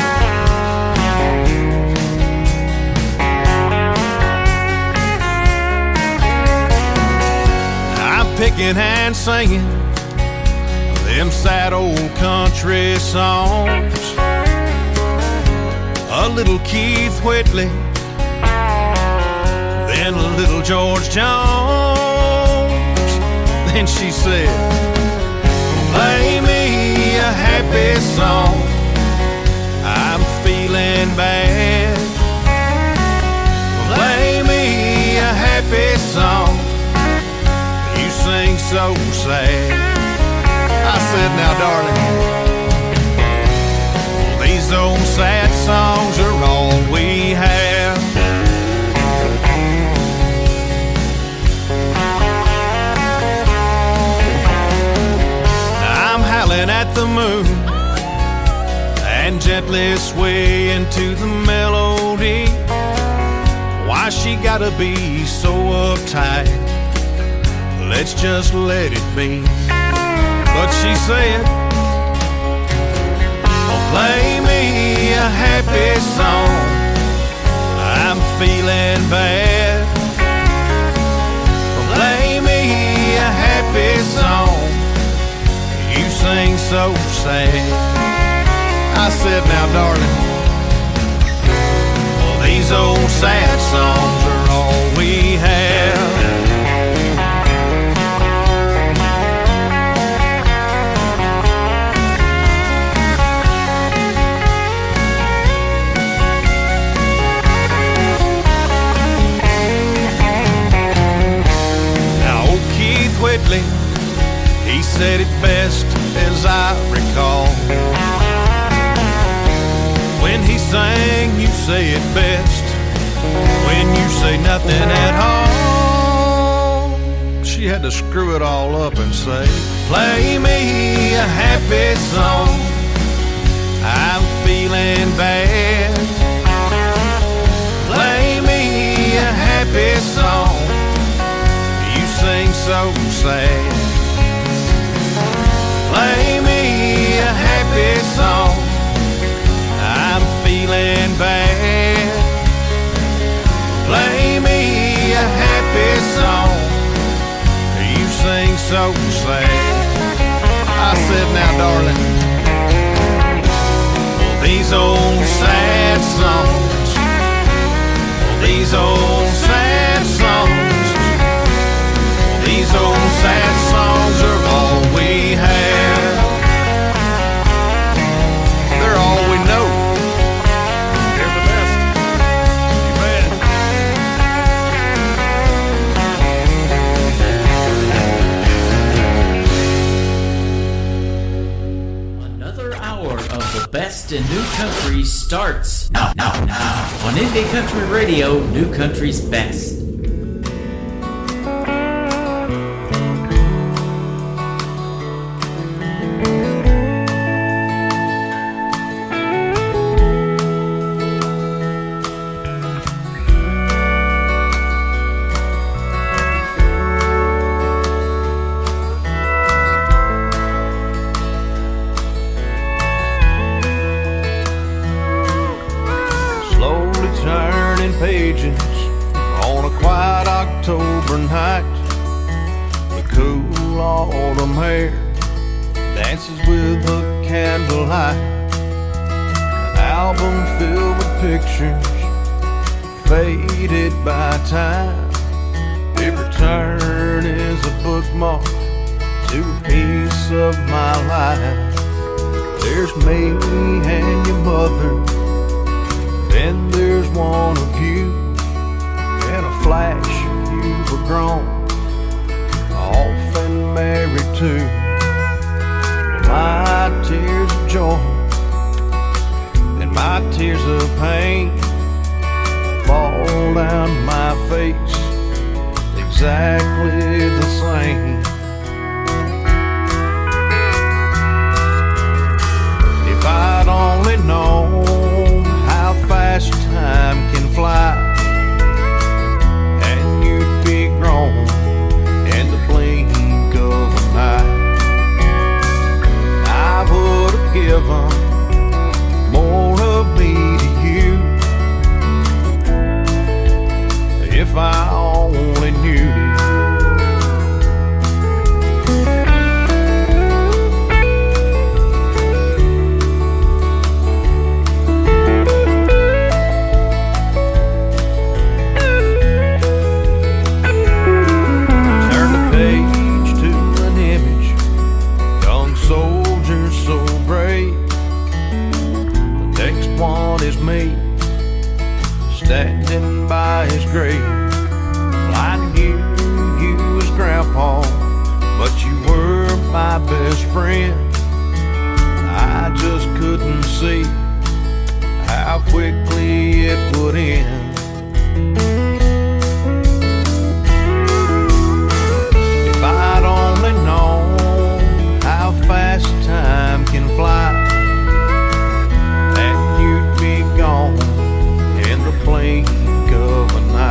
I'm picking and singing them sad old country songs. A little Keith Whitley, then a little George Jones. Then she said, play me a happy song, I'm feeling bad. Play me a happy song, you sing so sad. I said, now darling, these old sad songs are all we have. Now I'm howling at the moon and gently swaying to the melody, Why she gotta be so uptight? Let's just let it be. But she said, oh, play me a happy song, I'm feeling bad. Play me a happy song, you sing so sad. I said, now darling, well, these old sad songs are all we have. Whitley, he said it best as I recall. When he sang, you say it best when you say nothing at all. She had to screw it all up and say, play me a happy song, I'm feeling bad. Play me a happy song, sing so sad. Play me a happy song, I'm feeling bad. Play me a happy song, you sing so sad. I said, now darling, well, these old sad songs, well, these old sad songs, these old sad songs are all we have. They're all we know. They're the best. You bet. Another hour of the best in new country starts now on Indie Country Radio, New Country's Best. On a quiet October night, the cool autumn air dances with a candlelight. An album filled with pictures faded by time. Every turn is a bookmark to a piece of my life. There's me and your mother, then there's one of you. In a flash you were grown, off and married too. My tears of joy and my tears of pain fall down my face exactly the same. If I'd only known how fast time can fly, and you'd be grown in the blink of an eye, I would have given more of me to you if I only knew. Standing by his grave, well, I knew you was Grandpa, but you were my best friend. I just couldn't see how quickly it would end. If I'd only known how fast time can fly, and you'd be gone in the blink of an eye,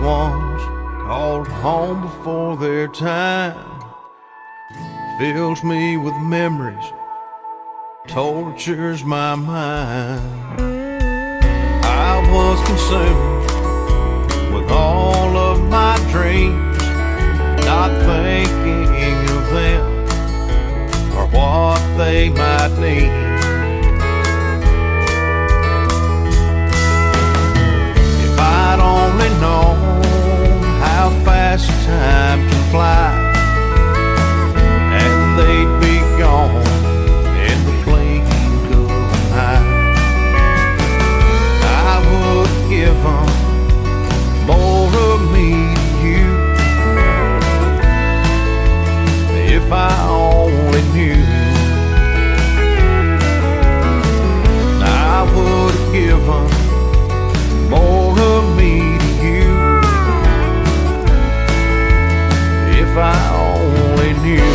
ones called home before their time fills me with memories, tortures my mind. I was consumed with all of my dreams, not thinking of them or what they might need. If I'd only known how fast time can fly, and they'd be gone in the blink of an eye, I would give them more of me to you. If I only knew, I would have given more of me to you. If I only knew.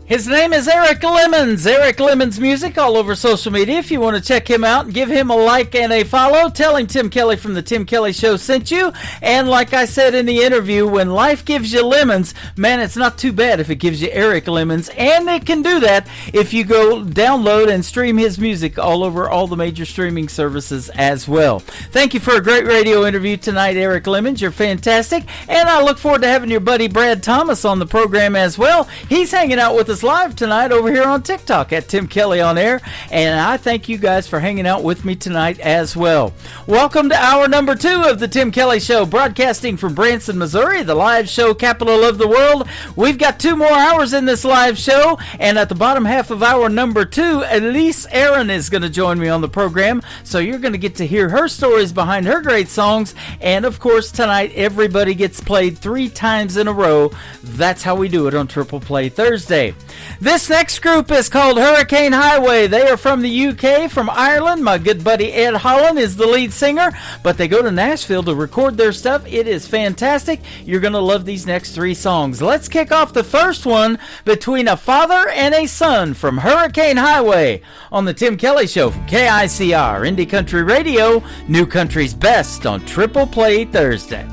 His name is Eric Lemons. Eric Lemons Music all over social media. If you want to check him out and give him a like and a follow, tell him Tim Kelly from the Tim Kelly Show sent you. And like I said in the interview, when life gives you lemons, man, it's not too bad if it gives you Eric Lemons. And it can do that if you go download and stream his music all over all the major streaming services as well. Thank you for a great radio interview tonight, Eric Lemons. You're fantastic. And I look forward to having your buddy Brad Thomas on the program as well. He's hanging out with us live tonight over here on TikTok at Tim Kelly on Air, and I thank you guys for hanging out with me tonight as well. Welcome to hour number 2 of the Tim Kelly Show, broadcasting from Branson, Missouri, the live show capital of the world. We've got 2 more hours in this live show, and at the bottom half of hour number 2, Elise Aaron is going to join me on the program, so you're going to get to hear her stories behind her great songs, and of course tonight everybody gets played 3 times in a row. That's how we do it on Triple Play Thursday. This next group is called Hurricane Highway. They are from the UK, from Ireland. My good buddy Ed Holland is the lead singer, but they go to Nashville to record their stuff. It is fantastic. You're going to love these next 3 songs. Let's kick off the first one, Between a Father and a Son, from Hurricane Highway on the Tim Kelly Show from KICR, Indie Country Radio, New Country's Best on Triple Play Thursday.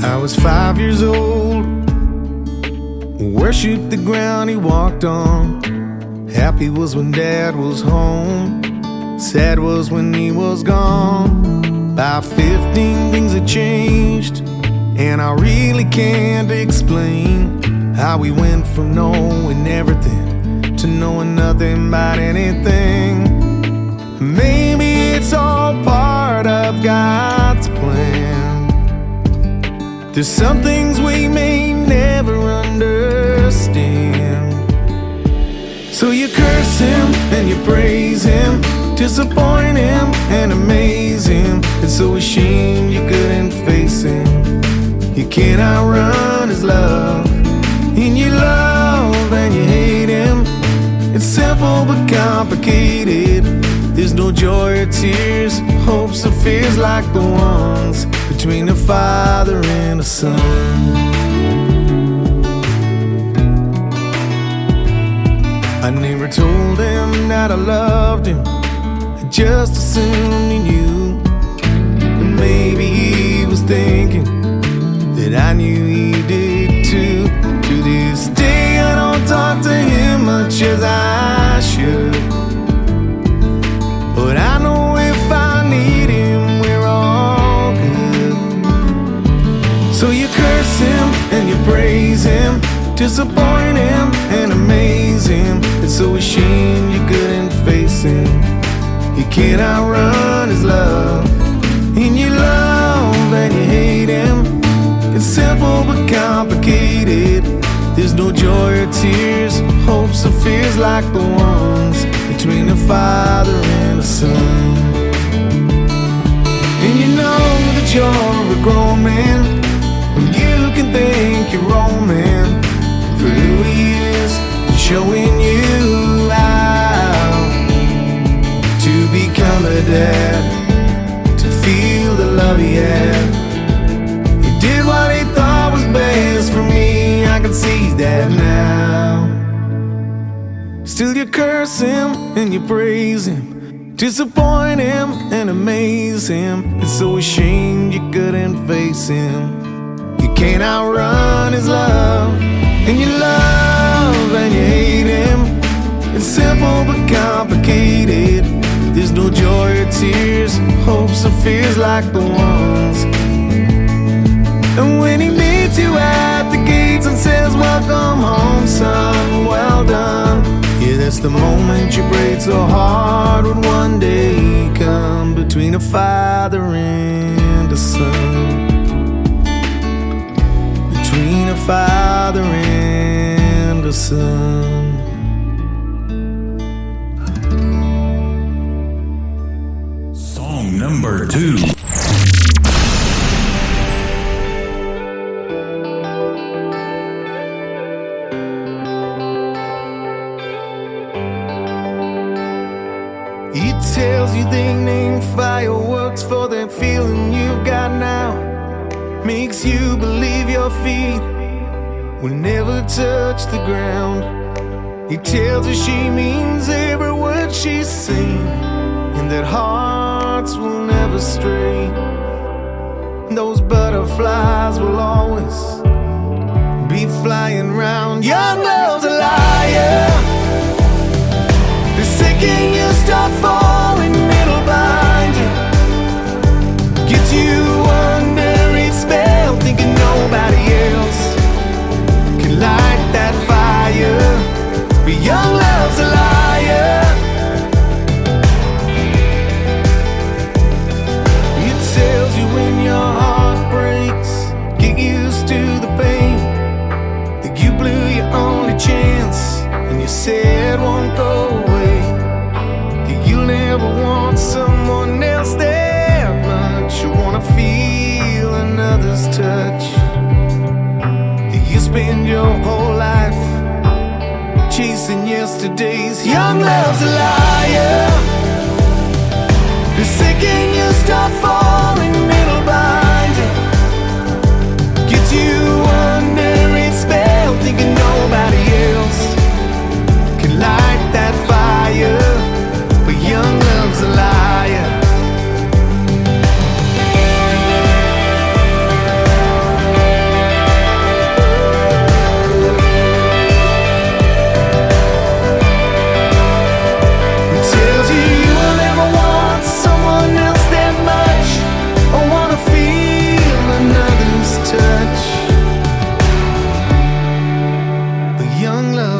I was 5 years old. Worshipped the ground he walked on. Happy was when Dad was home. Sad was when he was gone. By 15 things had changed, and I really can't explain how we went from knowing everything to knowing nothing about anything. Maybe it's all part of God's plan. There's some things we may never understand. So you curse him and you praise him, disappoint him and amaze him, and so ashamed you couldn't face him. You can't outrun his love. And you love and you hate him. It's simple but complicated. There's no joy or tears, hopes or fears like the ones between a father and a son. I never told him that I loved him, I just assumed he knew. And maybe he was thinking that I knew he did too. To this day I don't talk to him much as I should, but I know if I need him, we're all good. So you curse him and you praise him, disappoint him and amaze him, and so ashamed you couldn't face him. You can't outrun his love. And you love and you hate him. It's simple but complicated. There's no joy or tears, hopes or fears like the ones between a father and a son. And you know that you're a grown man when you can think you're roaming for who he is, and showing you how to become a dad, to feel the love he had. He did what he thought was best for me, I can see that now. Still you curse him and you praise him, disappoint him and amaze him. It's so ashamed you couldn't face him. You can't outrun his love, and you love and you hate him. It's simple but complicated. There's no joy or tears, hopes or fears like the ones. And when he meets you at the gates and says, welcome home, son, well done. Yeah, that's the moment you prayed so hard would one day come, between a father and a son. Between a father and a son. Song number 2. He tells you they name fireworks for that feeling you've got now. Makes you believe your feet will never touch the ground. He tells her she means every word she's saying, and that hearts will never stray. Those butterflies will always be flying round. Young love's a liar. The second you start falling, it'll blind you. Gets you under its spell, thinking nobody else can light that fire. But young love's a liar. It tells you when your heart breaks, get used to the pain, that you blew your only chance, and you said won't go away. That you'll never want someone else that much. You wanna feel another's touch. That you spend your whole life chasing yesterday's. Young love's a liar. The second you start falling, it'll blind you. Gets you under its spell, thinking nobody else can light that fire. But young love's a liar.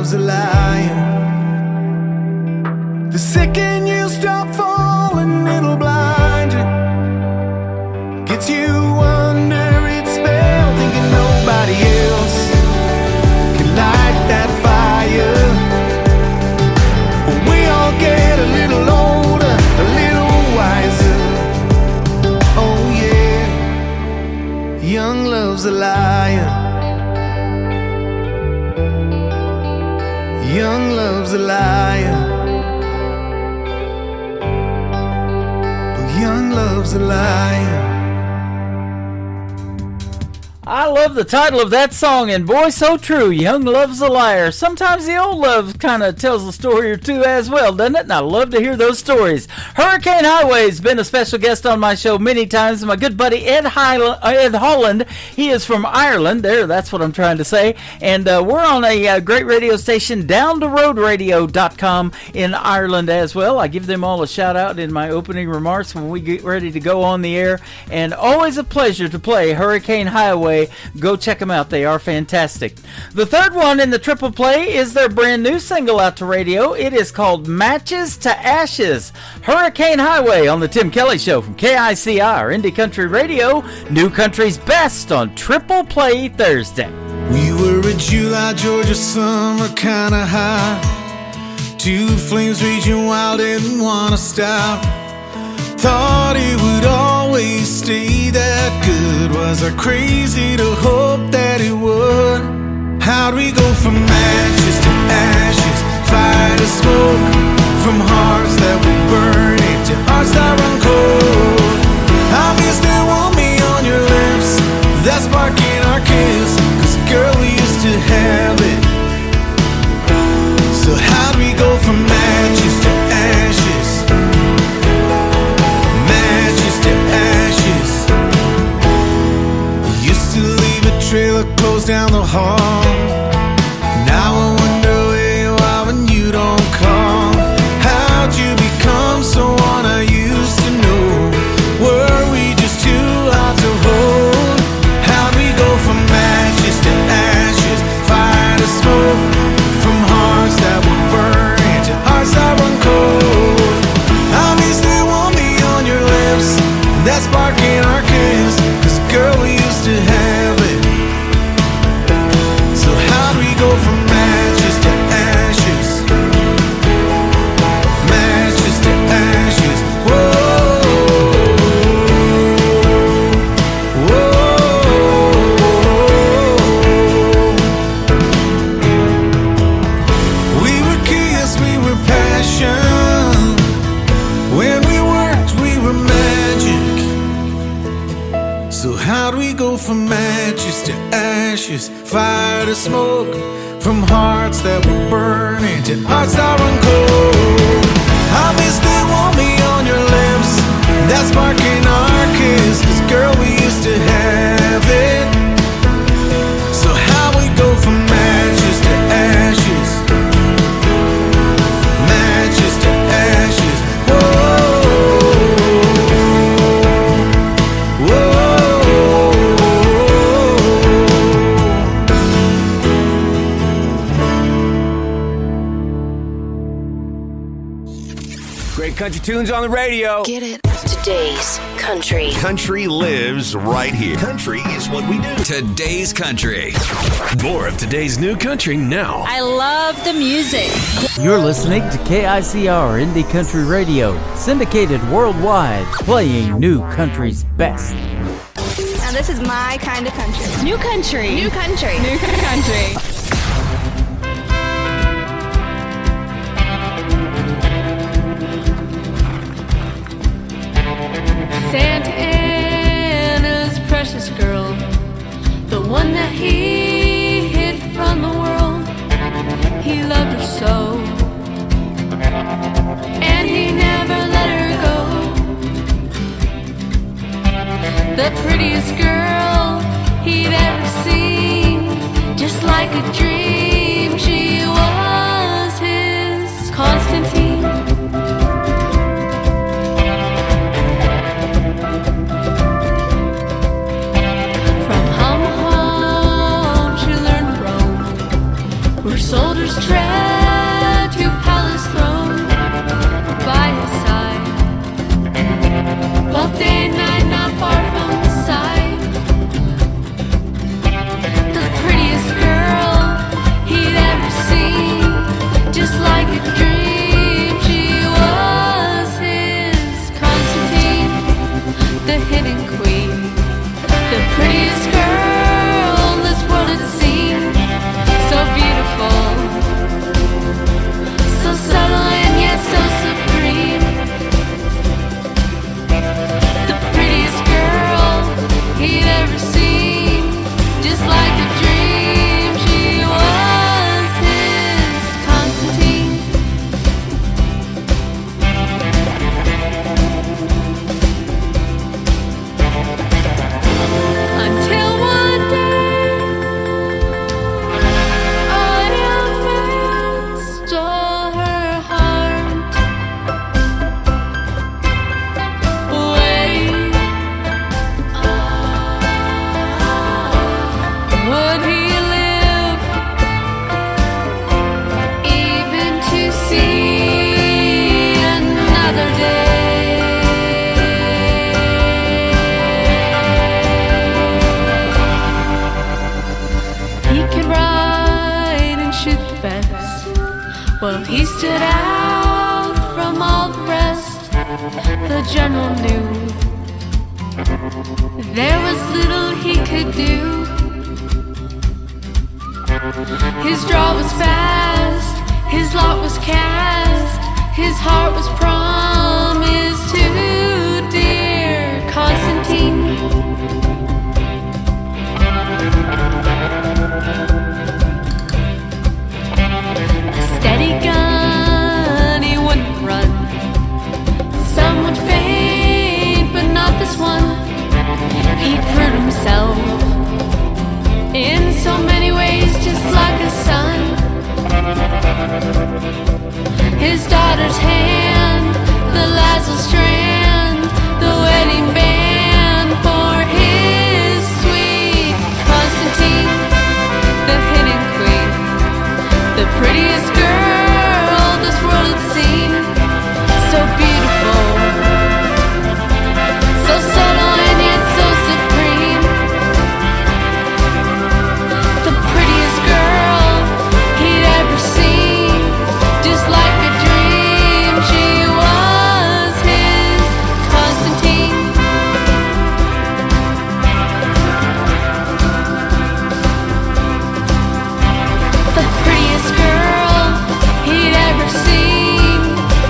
A liar. The second you stop falling, it'll blind you. Gets you under its spell, thinking nobody else can light that fire. But we all get a little older, a little wiser. Oh yeah, young love's a liar. Young love's a liar. But young love's a liar. I love the title of that song, and boy, so true. Young love's a liar. Sometimes the old love kind of tells a story or two as well, doesn't it? And I love to hear those stories. Hurricane Highway's been a special guest on my show many times. My good buddy Ed Holland, he is from Ireland. There, that's what I'm trying to say. And we're on a great radio station, downtheroadradio.com in Ireland as well. I give them all a shout out in my opening remarks when we get ready to go on the air. And always a pleasure to play Hurricane Highway. Go check them out. They are fantastic. The third one in the triple play is their brand new single out to radio. It is called Matches to Ashes. Hurricane Highway on the Tim Kelly Show from KICR, Indie Country Radio, New Country's Best on Triple Play Thursday. We were a July, Georgia summer, kinda high. Two flames raging wild, didn't wanna stop. Thought it would always stay that good. Was I crazy to hope that it would? How'd we go from matches to ashes, fire to smoke? From hearts that were burning to hearts that run cold. I miss that warm me on your lips, that spark in our kiss. 'Cause girl, we used to have it. So how'd we go trailer closed down the hall. Now I wonder why when you don't call. How'd you become someone I used to know? Were we just too hard to hold? How'd we go from matches to ashes, fire to smoke, from hearts that would burn into hearts that run cold? Obviously you want me on your lips, that spark in our kiss, 'cause girl we used to have it. So how'd we go from matches to ashes, matches to ashes? Whoa, we were kiss, we were passion. When we worked, we were magic. So how'd we go from matches to ashes, fire to smoke, from hearts that were burning to hearts that run cold? Obviously you want me on your lips, that spark in our kiss, 'cause girl we used to have it. So how we go from matches to ashes, matches to ashes? Great country tunes on the radio. Get it? Today's country. Country lives right here. Country is what we do. Today's country. More of today's new country now. I love the music. You're listening to KICR Indie Country Radio, syndicated worldwide, playing new country's best. Now this is my kind of country. New country. New country. New country. Santa Anna's precious girl, the one that he hid from the world. He loved her so, and he never let her go. The prettiest girl he'd ever seen, just like a dream, she was his Constantine. Soldiers tread to palace throne by his side, both day and night, not far from the side. The prettiest girl he'd ever seen, just like a dream, she was his Constantine, the hidden queen, the prettiest girl this world had seen. So beautiful, so subtle and yet so supreme. The prettiest girl he'd ever seen, just like a dream, she was his Constantine. Until one day stole her heart away. Would he live even to see another day? He could ride and shoot the best. Well, he stood out from all the rest. The general knew there was little he could do. His draw was fast, his lot was cast, his heart was promised to dear Constantine. A steady gun, he wouldn't run. Some would faint, but not this one. He proved himself daughter's hand, the lads will strand the wedding band for his sweet Constantine, the hidden queen, the prettiest girl this world had seen. So beautiful, so subtle and yet so supreme. The prettiest girl he'd ever seen, just like a dream. She was his Constantine. The prettiest girl he'd ever seen,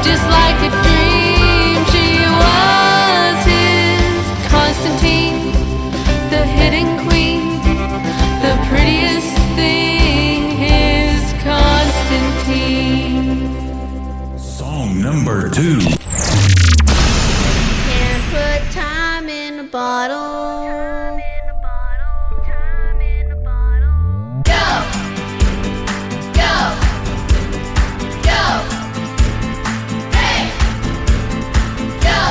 just like a dream. She was his Constantine, the hidden queen, the prettiest thing, his Constantine. Song number 2. Can't put time in a bottle. Go, go, go, hey, go,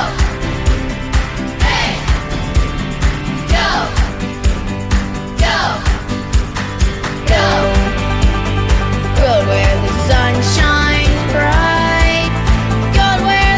hey, go, go, go. Road where the sun shines bright, go where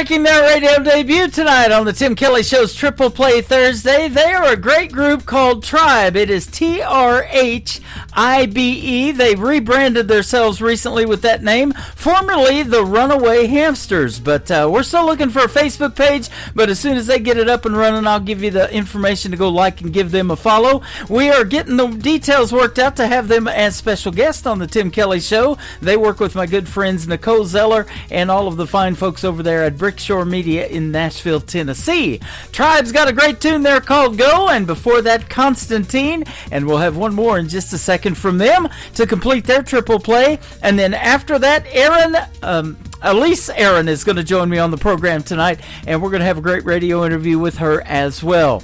making their radio debut tonight on the Tim Kelly Show's Triple Play Thursday. They are a great group called Tribe. It is TRHIBE. They've rebranded themselves recently with that name, formerly the Runaway Hamsters. But we're still looking for a Facebook page, but as soon as they get it up and running, I'll give you the information to go like and give them a follow. We are getting the details worked out to have them as special guests on the Tim Kelly Show. They work with my good friends Nicole Zeller and all of the fine folks over there at Brickshore Media in Nashville, Tennessee. Tribe's got a great tune there called Go, and before that, Constantine, and we'll have one more in just a second from them to complete their triple play. And then after that, Elise Aaron is going to join me on the program tonight, and we're going to have a great radio interview with her as well.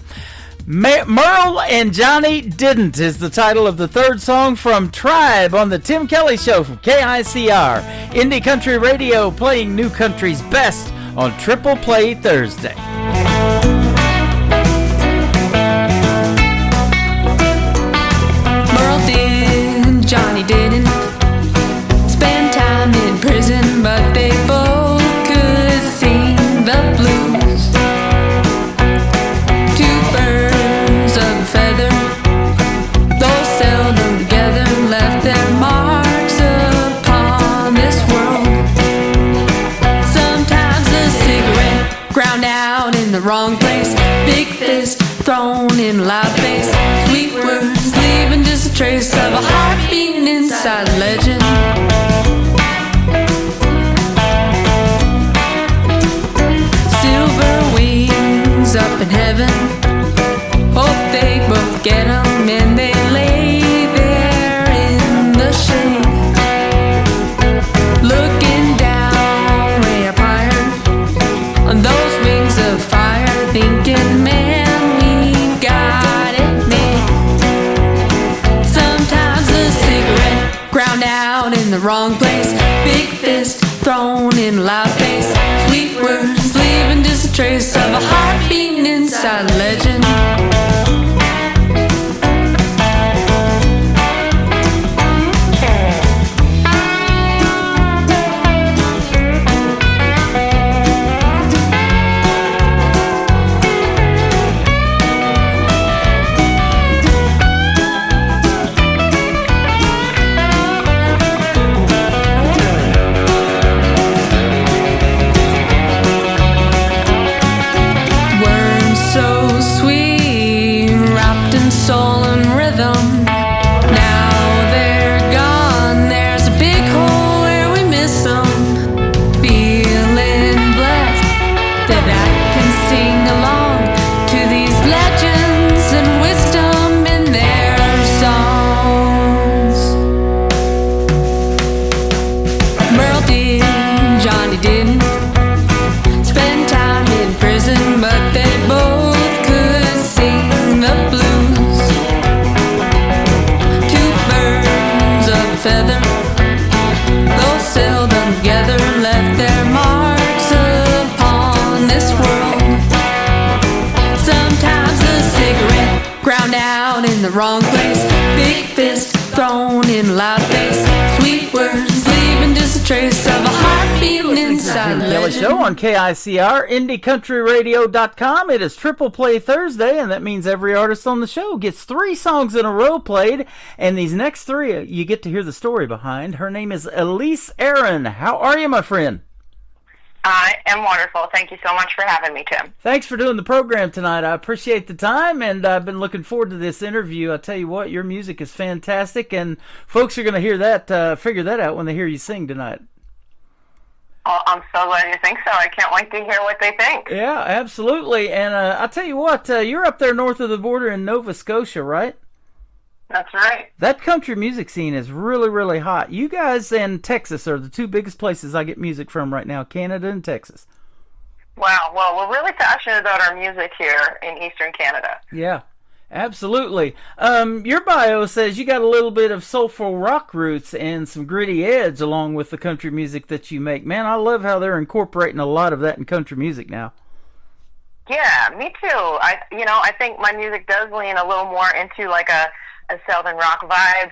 Merle and Johnny Didn't is the title of the third song from Tribe on the Tim Kelly Show from KICR. Indie Country Radio, playing new country's best on Triple Play Thursday. Merle did, Johnny didn't. Spend time in prison, but they both could sing the blues. Two birds of a feather, though seldom together, left their marks upon this world. Sometimes a cigarette ground out in the wrong place, big fist thrown in a loud face, sweet words leaving just a trace of a heart beating inside a legend. Silver wings up in heaven, hope they both get 'em, and they lay there in the shade, looking down way up higher on those wings of fire, thinking, man, we got it made. Sometimes a cigarette ground out in the wrong place, big fist thrown in a loud face, sweet words leaving just a trace of a heart beating inside a legend. Soul and rhythm. Now they're gone. There's a big hole where we miss them. Feeling blessed that I can sing along to these legends and wisdom in their songs. Merle did, Johnny didn't. Spend time in prison, but they both could sing the blues. Feather, though seldom together, left their marks upon this world. Sometimes a cigarette ground out in the wrong place, big fist thrown in a loud face, sweet words leaving just a trace of a heart beating inside a Kelly legend. Show on KICR, IndieCountryRadio.com. It is Triple Play Thursday, and that means every artist on the show gets 3 songs in a row played, and these next 3 you get to hear the story behind. Her name is Elise Aaron. How are you, my friend? I am wonderful. Thank you so much for having me, Tim. Thanks for doing the program tonight. I appreciate the time, and I've been looking forward to this interview. I tell you what, your music is fantastic, and folks are going to hear that, figure that out when they hear you sing tonight. Oh, I'm so glad you think so. I can't wait to hear what they think. Yeah, absolutely. And I'll tell you what, you're up there north of the border in Nova Scotia, right? That's right. That country music scene is really, really hot. You guys and Texas are the 2 biggest places I get music from right now, Canada and Texas. Wow. Well, we're really passionate about our music here in Eastern Canada. Yeah, absolutely. Your bio says you got a little bit of soulful rock roots and some gritty edge along with the country music that you make. Man, I love how they're incorporating a lot of that in country music now. Yeah, me too. I think my music does lean a little more into like a Southern rock vibe.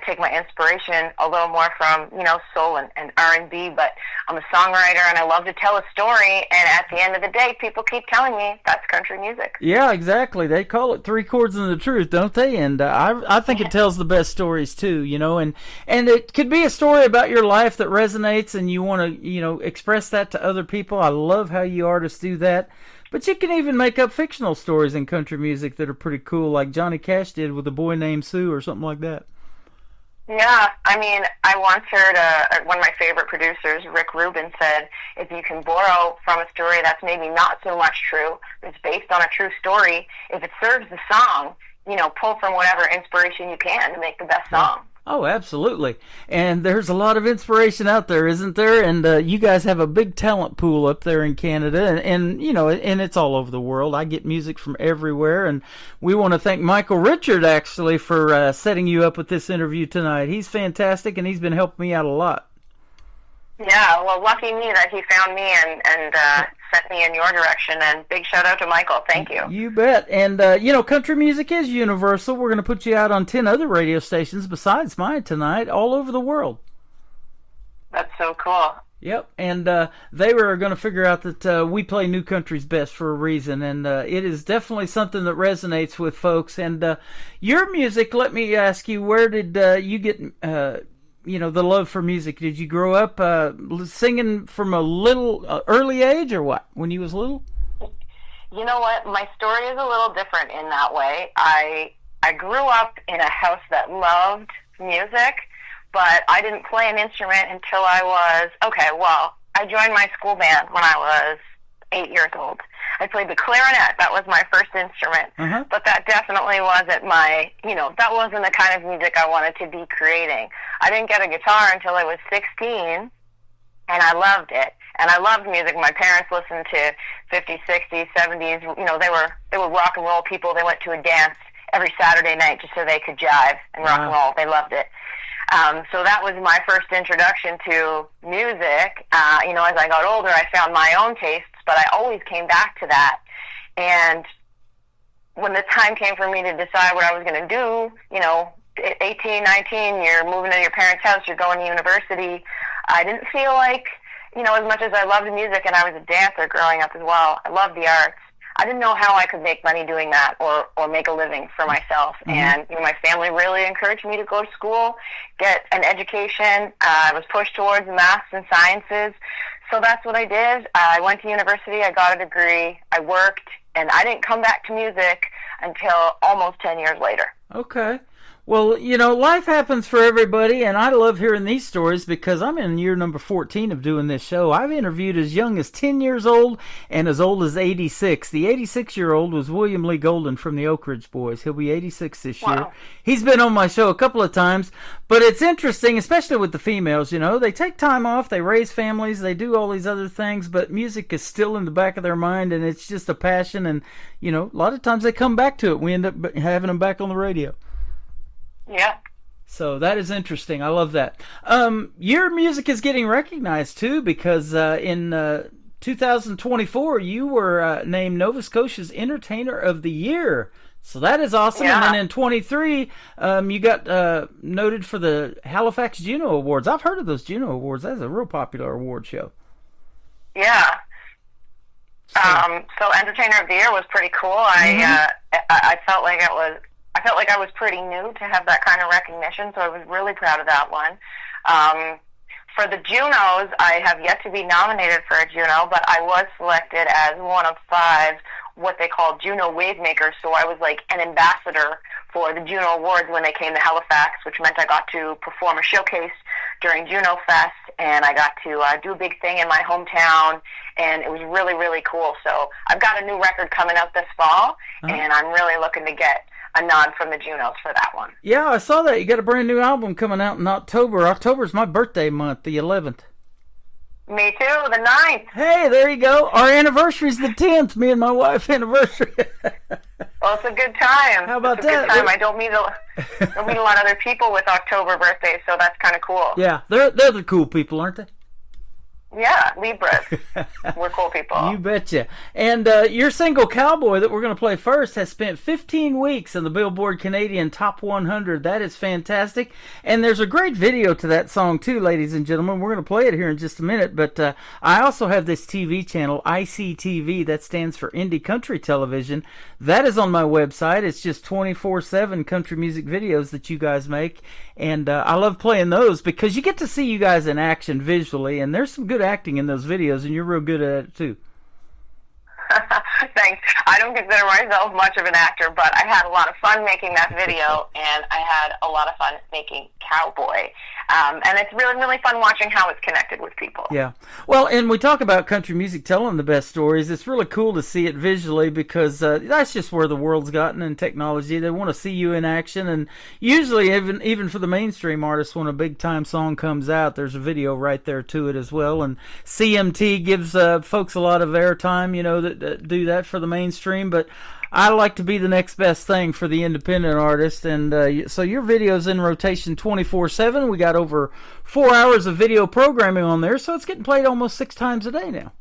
take my inspiration a little more from, soul and R&B, but I'm a songwriter and I love to tell a story, and at the end of the day, people keep telling me that's country music. Yeah, exactly. They call it three chords and the truth, don't they? And I think it tells the best stories too, and it could be a story about your life that resonates and you want to, express that to other people. I love how you artists do that. But you can even make up fictional stories in country music that are pretty cool, like Johnny Cash did with A Boy Named Sue or something like that. Yeah, I mean, I once heard one of my favorite producers, Rick Rubin, said, if you can borrow from a story that's maybe not so much true, but it's based on a true story, if it serves the song, pull from whatever inspiration you can to make the best song. Oh, absolutely. And there's a lot of inspiration out there, isn't there? And you guys have a big talent pool up there in Canada, and it's all over the world. I get music from everywhere, and we want to thank Michael Richard, actually, for setting you up with this interview tonight. He's fantastic, and he's been helping me out a lot. Yeah, well, lucky me that he found me and sent me in your direction, and big shout out to Michael. Thank you. You bet. And, country music is universal. We're going to put you out on 10 other radio stations besides mine tonight, all over the world. That's so cool. Yep, and they were going to figure out that we play New Country's best for a reason, and it is definitely something that resonates with folks. And your music, let me ask you, where did you get... the love for music? Did you grow up singing from a little early age, or what, when you was little? You know what? My story is a little different in that way. I grew up in a house that loved music, but I didn't play an instrument until I joined my school band when I was 8 years old. I played the clarinet. That was my first instrument. Uh-huh. But that definitely wasn't that wasn't the kind of music I wanted to be creating. I didn't get a guitar until I was 16, and I loved it. And I loved music. My parents listened to 50s, 60s, 70s. They were rock and roll people. They went to a dance every Saturday night just so they could jive and rock and roll. They loved it. So that was my first introduction to music. As I got older, I found my own tastes, but I always came back to that. And when the time came for me to decide what I was going to do, 18, 19, you're moving to your parents' house, you're going to university. I didn't feel like, as much as I loved music and I was a dancer growing up as well, I loved the arts. I didn't know how I could make money doing that or make a living for myself. Mm-hmm. And my family really encouraged me to go to school, get an education. I was pushed towards maths and sciences. So that's what I did. I went to university, I got a degree, I worked, and I didn't come back to music until almost 10 years later. Okay. Well, life happens for everybody, and I love hearing these stories because I'm in year number 14 of doing this show. I've interviewed as young as 10 years old and as old as 86. The 86-year-old was William Lee Golden from the Oak Ridge Boys. He'll be 86 this year. He's been on my show a couple of times, but it's interesting, especially with the females, they take time off, they raise families, they do all these other things, but music is still in the back of their mind, and it's just a passion, and, a lot of times they come back to it. We end up having them back on the radio. Yeah. So that is interesting. I love that. Your music is getting recognized too, because in 2024 you were named Nova Scotia's Entertainer of the Year. So that is awesome. Yeah. And then in 23, you got noted for the Halifax Juno Awards. I've heard of those Juno Awards. That's a real popular award show. Yeah. So Entertainer of the Year was pretty cool. I felt like I was pretty new to have that kind of recognition, so I was really proud of that one. For the Junos, I have yet to be nominated for a Juno, but I was selected as one of 5 what they call Juno Wavemakers, so I was like an ambassador for the Juno Awards when they came to Halifax, which meant I got to perform a showcase during Juno Fest, and I got to do a big thing in my hometown, and it was really, really cool. So I've got a new record coming out this fall, and I'm really looking to get a nod from the Junos for that one. Yeah, I saw that. You got a brand new album coming out in October. October's my birthday month, the 11th. Me too, the 9th. Hey, there you go. Our anniversary's the 10th, me and my wife anniversary. Well, it's a good time. How about it's a that? Good time. I don't meet a lot of other people with October birthdays, so that's kind of cool. Yeah, they're the cool people, aren't they? Yeah, Libras. We're cool people. You betcha. And your single Cowboy that we're going to play first has spent 15 weeks in the Billboard Canadian Top 100. That is fantastic. And there's a great video to that song too, ladies and gentlemen. We're going to play it here in just a minute. But I also have this TV channel, ICTV, that stands for Indie Country Television. That is on my website. It's just 24/7 country music videos that you guys make. And I love playing those because you get to see you guys in action visually. And there's some good acting in those videos, and you're real good at it too. Thanks. I don't consider myself much of an actor, but I had a lot of fun making that video, and I had a lot of fun making Cowboy. And it's really, really fun watching how it's connected with people. Yeah. Well, and we talk about country music telling the best stories. It's really cool to see it visually because that's just where the world's gotten in technology. They want to see you in action, and usually even for the mainstream artists, when a big-time song comes out, there's a video right there to it as well. And CMT gives folks a lot of airtime, that do that for the mainstream, but I like to be the next best thing for the independent artist, and so your video's in rotation 24/7. We got over 4 hours of video programming on there, so it's getting played almost 6 times a day now.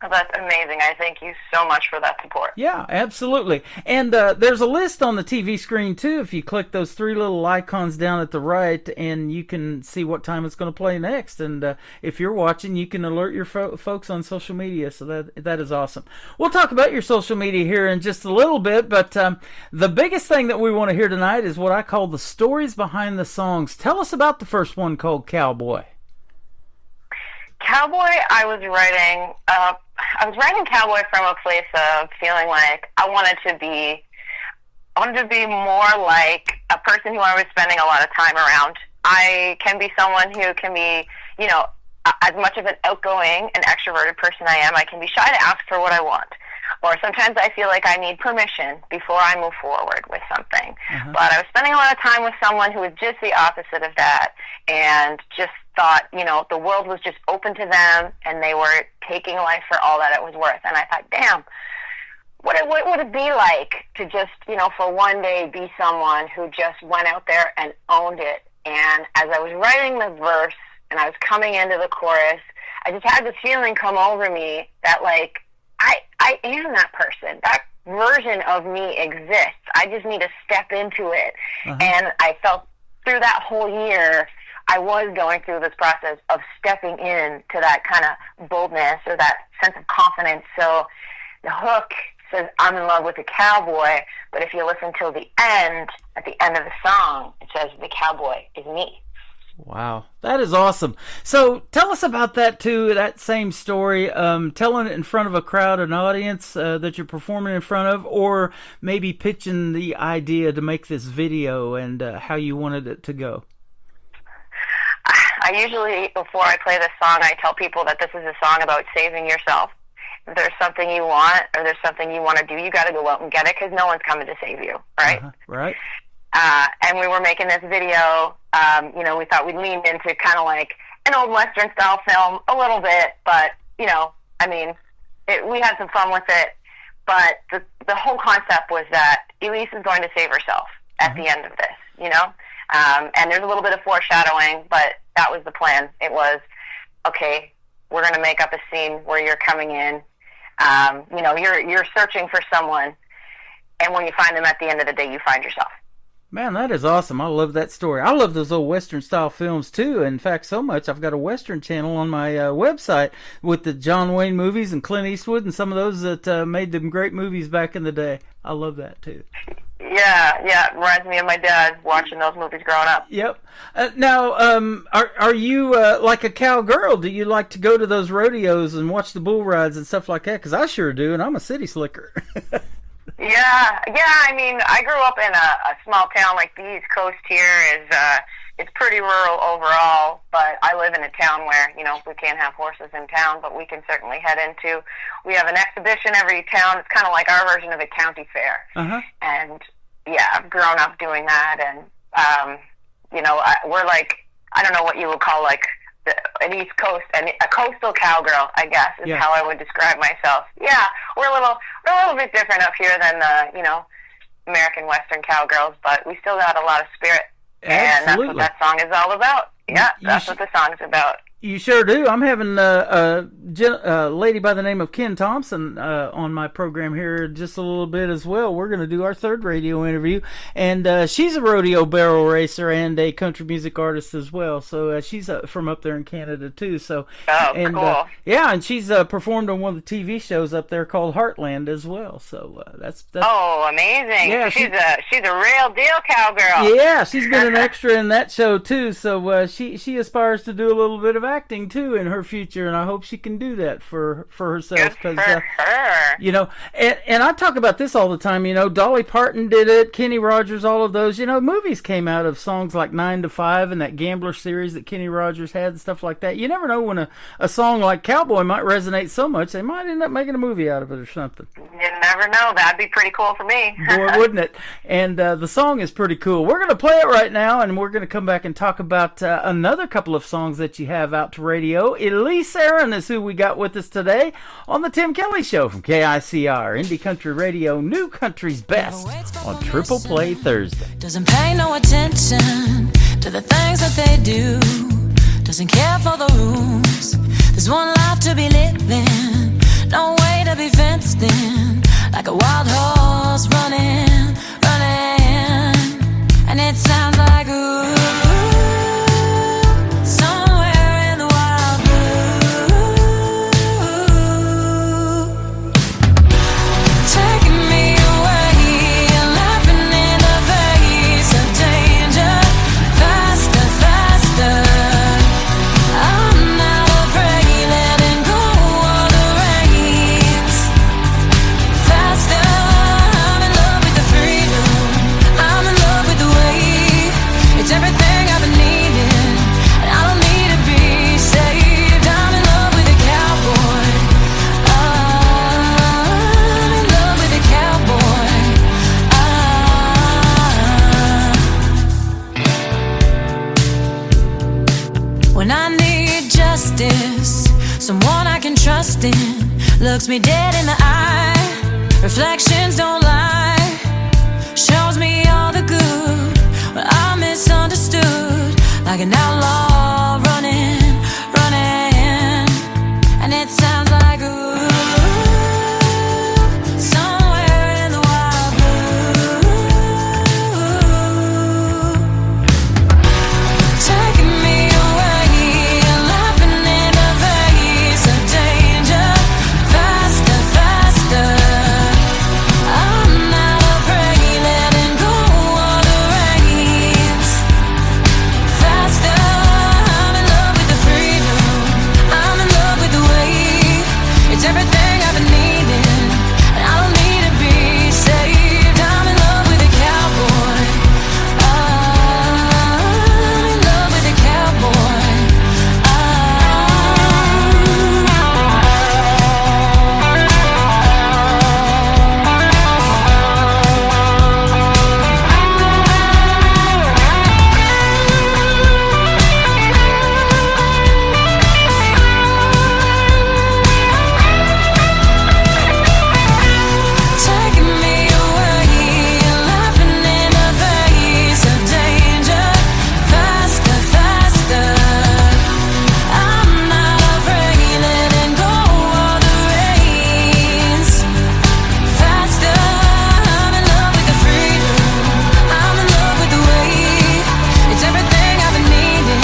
Oh, that's amazing. I thank you so much for that support. Yeah, absolutely. And there's a list on the TV screen, too, if you click those 3 little icons down at the right, and you can see what time it's going to play next. And if you're watching, you can alert your folks on social media, so that is awesome. We'll talk about your social media here in just a little bit, but the biggest thing that we want to hear tonight is what I call the stories behind the songs. Tell us about the first one called Cowboy. Cowboy, I was writing Cowboy from a place of feeling like I wanted to be more like a person who I was spending a lot of time around. I can be someone who can be, as much of an outgoing and extroverted person I am, I can be shy to ask for what I want. Or sometimes I feel like I need permission before I move forward with something. Uh-huh. But I was spending a lot of time with someone who was just the opposite of that, and just thought, the world was just open to them, and they were taking life for all that it was worth. And I thought, damn, what would it be like to just, for one day be someone who just went out there and owned it? And as I was writing the verse and I was coming into the chorus, I just had this feeling come over me that, like, I am that person. That version of me exists. I just need to step into it. Uh-huh. And I felt through that whole year, I was going through this process of stepping in to that kind of boldness or that sense of confidence. So the hook says, I'm in love with a cowboy, but if you listen till the end, at the end of the song, it says, the cowboy is me. Wow, that is awesome. So tell us about that too, that same story, telling it in front of a crowd, an audience that you're performing in front of, or maybe pitching the idea to make this video and how you wanted it to go. I usually, before I play this song, I tell people that this is a song about saving yourself. If there's something you want or there's something you want to do, you got to go out and get it because no one's coming to save you, right? Uh-huh, right. And we were making this video, we thought we'd lean into kind of like an old Western style film a little bit, but, we had some fun with it. But the whole concept was that Elise is going to save herself at the end of this, and there's a little bit of foreshadowing, but that was the plan. It was, okay, we're going to make up a scene where you're coming in, you're searching for someone, and when you find them at the end of the day, you find yourself. Man, that is awesome. I love that story. I love those old Western-style films, too. In fact, so much, I've got a Western channel on my website with the John Wayne movies and Clint Eastwood and some of those that made them great movies back in the day. I love that, too. Yeah, it reminds me of my dad watching those movies growing up. Yep. Now, are you like a cowgirl? Do you like to go to those rodeos and watch the bull rides and stuff like that? Because I sure do, and I'm a city slicker. Yeah. I mean, I grew up in a small town. Like the East Coast here it's pretty rural overall, but I live in a town where, we can't have horses in town, but we can certainly head into. We have an exhibition every town. It's kind of like our version of a county fair. Uh-huh. And yeah, I've grown up doing that, and we're like, I don't know what you would call like an East Coast, and a coastal cowgirl, I guess, is how I would describe myself. Yeah, we're a little bit different up here than the, American Western cowgirls, but we still got a lot of spirit. Absolutely. And that's what that song is all about. Yeah, that's what the song's about. You sure do. I'm having a lady by the name of Ken Thompson on my program here just a little bit as well. We're going to do our third radio interview, and she's a rodeo barrel racer and a country music artist as well. So she's from up there in Canada too. So, cool. Yeah, and she's performed on one of the TV shows up there called Heartland as well. So that's oh, amazing. Yeah, she's a real deal cowgirl. Yeah, she's been an extra in that show too. So she aspires to do a little bit of acting too in her future, and I hope she can do that for herself. Good for her. You know, and I talk about this all the time. You know, Dolly Parton did it, Kenny Rogers, all of those. You know, movies came out of songs like 9 to 5 and that Gambler series that Kenny Rogers had and stuff like that. You never know when a song like Cowboy might resonate so much they might end up making a movie out of it or something. You never know. That'd be pretty cool for me. Boy, wouldn't it? And the song is pretty cool. We're going to play it right now, and we're going to come back and talk about another couple of songs that you have out to radio. Elise Aaron is who we got with us today on the Tim Kelly Show from KICR, Indie Country Radio, New Country's Best on Triple Play Thursday. Doesn't pay no attention to the things that they do. Doesn't care for the rules. There's one life to be living, no way to be fenced in. Like a wild horse running, running. And it sounds like ooh. Someone I can trust in looks me dead in the eye. Reflections don't lie. Shows me all the good when I'm misunderstood. Like an outlaw running, running. And it sounds like ooh. Somewhere in the wild blue. Taking me away. Laughing in the face of danger. Faster, faster. I'm not afraid, letting go of the reins. Faster, I'm in love with the freedom. I'm in love with the way. It's everything I've been needing, and I don't need to be saved. I'm in love with a cowboy. I'm in love with a cowboy. Taking me away, laughing in the face of danger. Faster, faster. I'm not afraid, letting go of the reins. Faster, I'm in love with the freedom. I'm in love with the way. It's everything I've been needing,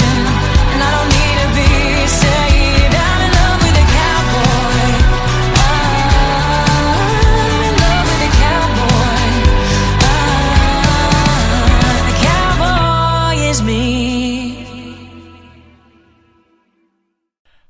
and I don't need to be saved. I'm in love with a cowboy. I'm in love with a cowboy. The cowboy is me.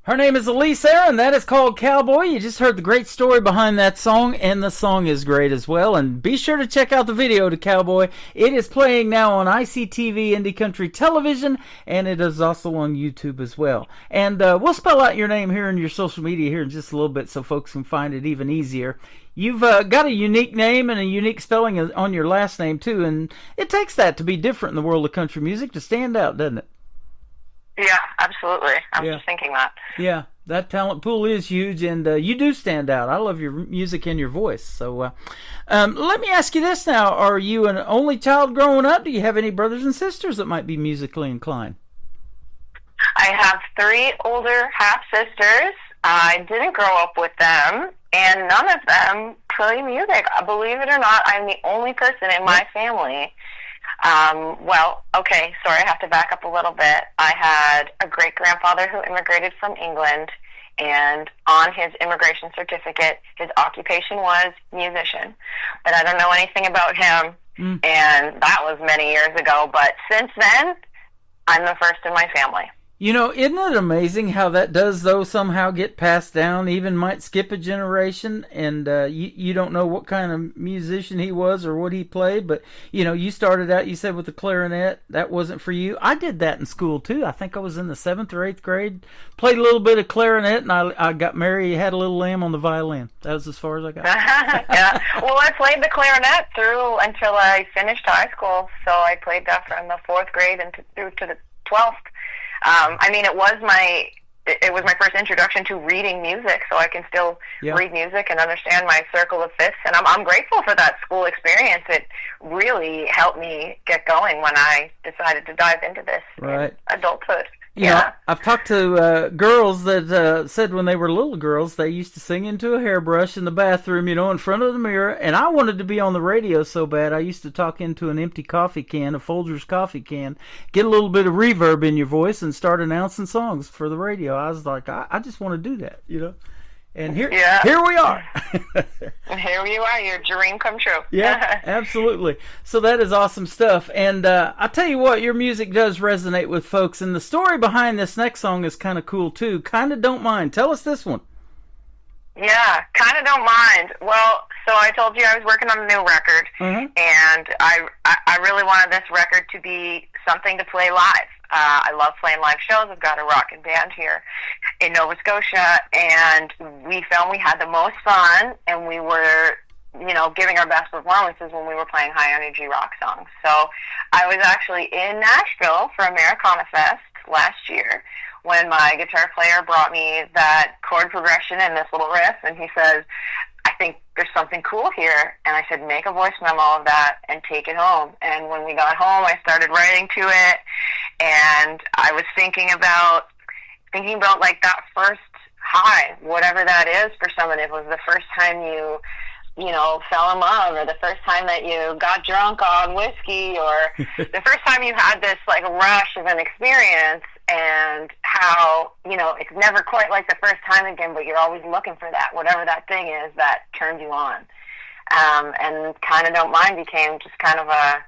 Her name is Elise Aaron. That is called Cowboy. You just heard the great story behind that song, and the song is great as well. And be sure to check out the video to Cowboy. It is playing now on ICTV Indie Country Television, and it is also on YouTube as well. And we'll spell out your name here in your social media here in just a little bit so folks can find it even easier. You've got a unique name and a unique spelling on your last name, too, and it takes that to be different in the world of country music to stand out, doesn't it? Yeah, absolutely. I'm Yeah. just thinking that. Yeah, that talent pool is huge, and you do stand out. I love your music and your voice. So let me ask you this now. Are you an only child growing up? Do you have any brothers and sisters that might be musically inclined? I I have 3 older half-sisters. I didn't grow up with them, and none of them play music. Believe it or not, I'm the only person in my family. Well, okay, sorry, I have to back up a little bit. I had a great-grandfather who immigrated from England, and on his immigration certificate, his occupation was musician. But I don't know anything about him, and that was many years ago. But since then, I'm the first in my family. You know, isn't it amazing how that does, though, somehow get passed down, even might skip a generation, and you don't know what kind of musician he was or what he played, but, you know, you started out, you said, with the clarinet. That wasn't for you. I did that in school, too. I think I was in the 7th or 8th grade, played a little bit of clarinet, and I got married, had a little lamb on the violin. That was as far as I got. Yeah. Well, I played the clarinet through until I finished high school, so I played that from the 4th grade and through to the 12th. I mean, it was my first introduction to reading music, so I can still read music and understand my circle of fifths, and I'm grateful for that school experience. It really helped me get going when I decided to dive into this in adulthood. You know, I've talked to girls that said when they were little girls, they used to sing into a hairbrush in the bathroom, you know, in front of the mirror. And I wanted to be on the radio so bad, I used to talk into an empty coffee can, a Folgers coffee can, get a little bit of reverb in your voice and start announcing songs for the radio. I was like, I just want to do that, you know. And here we are. Here you are, your dream come true. Yeah, absolutely. So that is awesome stuff. And I tell you what, your music does resonate with folks. And the story behind this next song is kind of cool, too. Kinda Don't Mind. Tell us this one. Yeah, Kinda Don't Mind. Well, so I told you I was working on a new record, and I really wanted this record to be something to play live. I love playing live shows. I've got a rockin' band here in Nova Scotia, and we found we had the most fun, and we were, you know, giving our best performances when we were playing high-energy rock songs. So I was actually in Nashville for Americana Fest last year when my guitar player brought me that chord progression and this little riff, and he says, I think there's something cool here. And I said, make a voice memo of that and take it home. And when we got home, I started writing to it, and I was thinking about like that first high, whatever that is for someone. It was the first time you know, fell in love, or the first time that you got drunk on whiskey, or the first time you had this like rush of an experience, and how, you know, it's never quite like the first time again, but you're always looking for that, whatever that thing is that turns you on. And Kinda Don't Mind became just kind of a,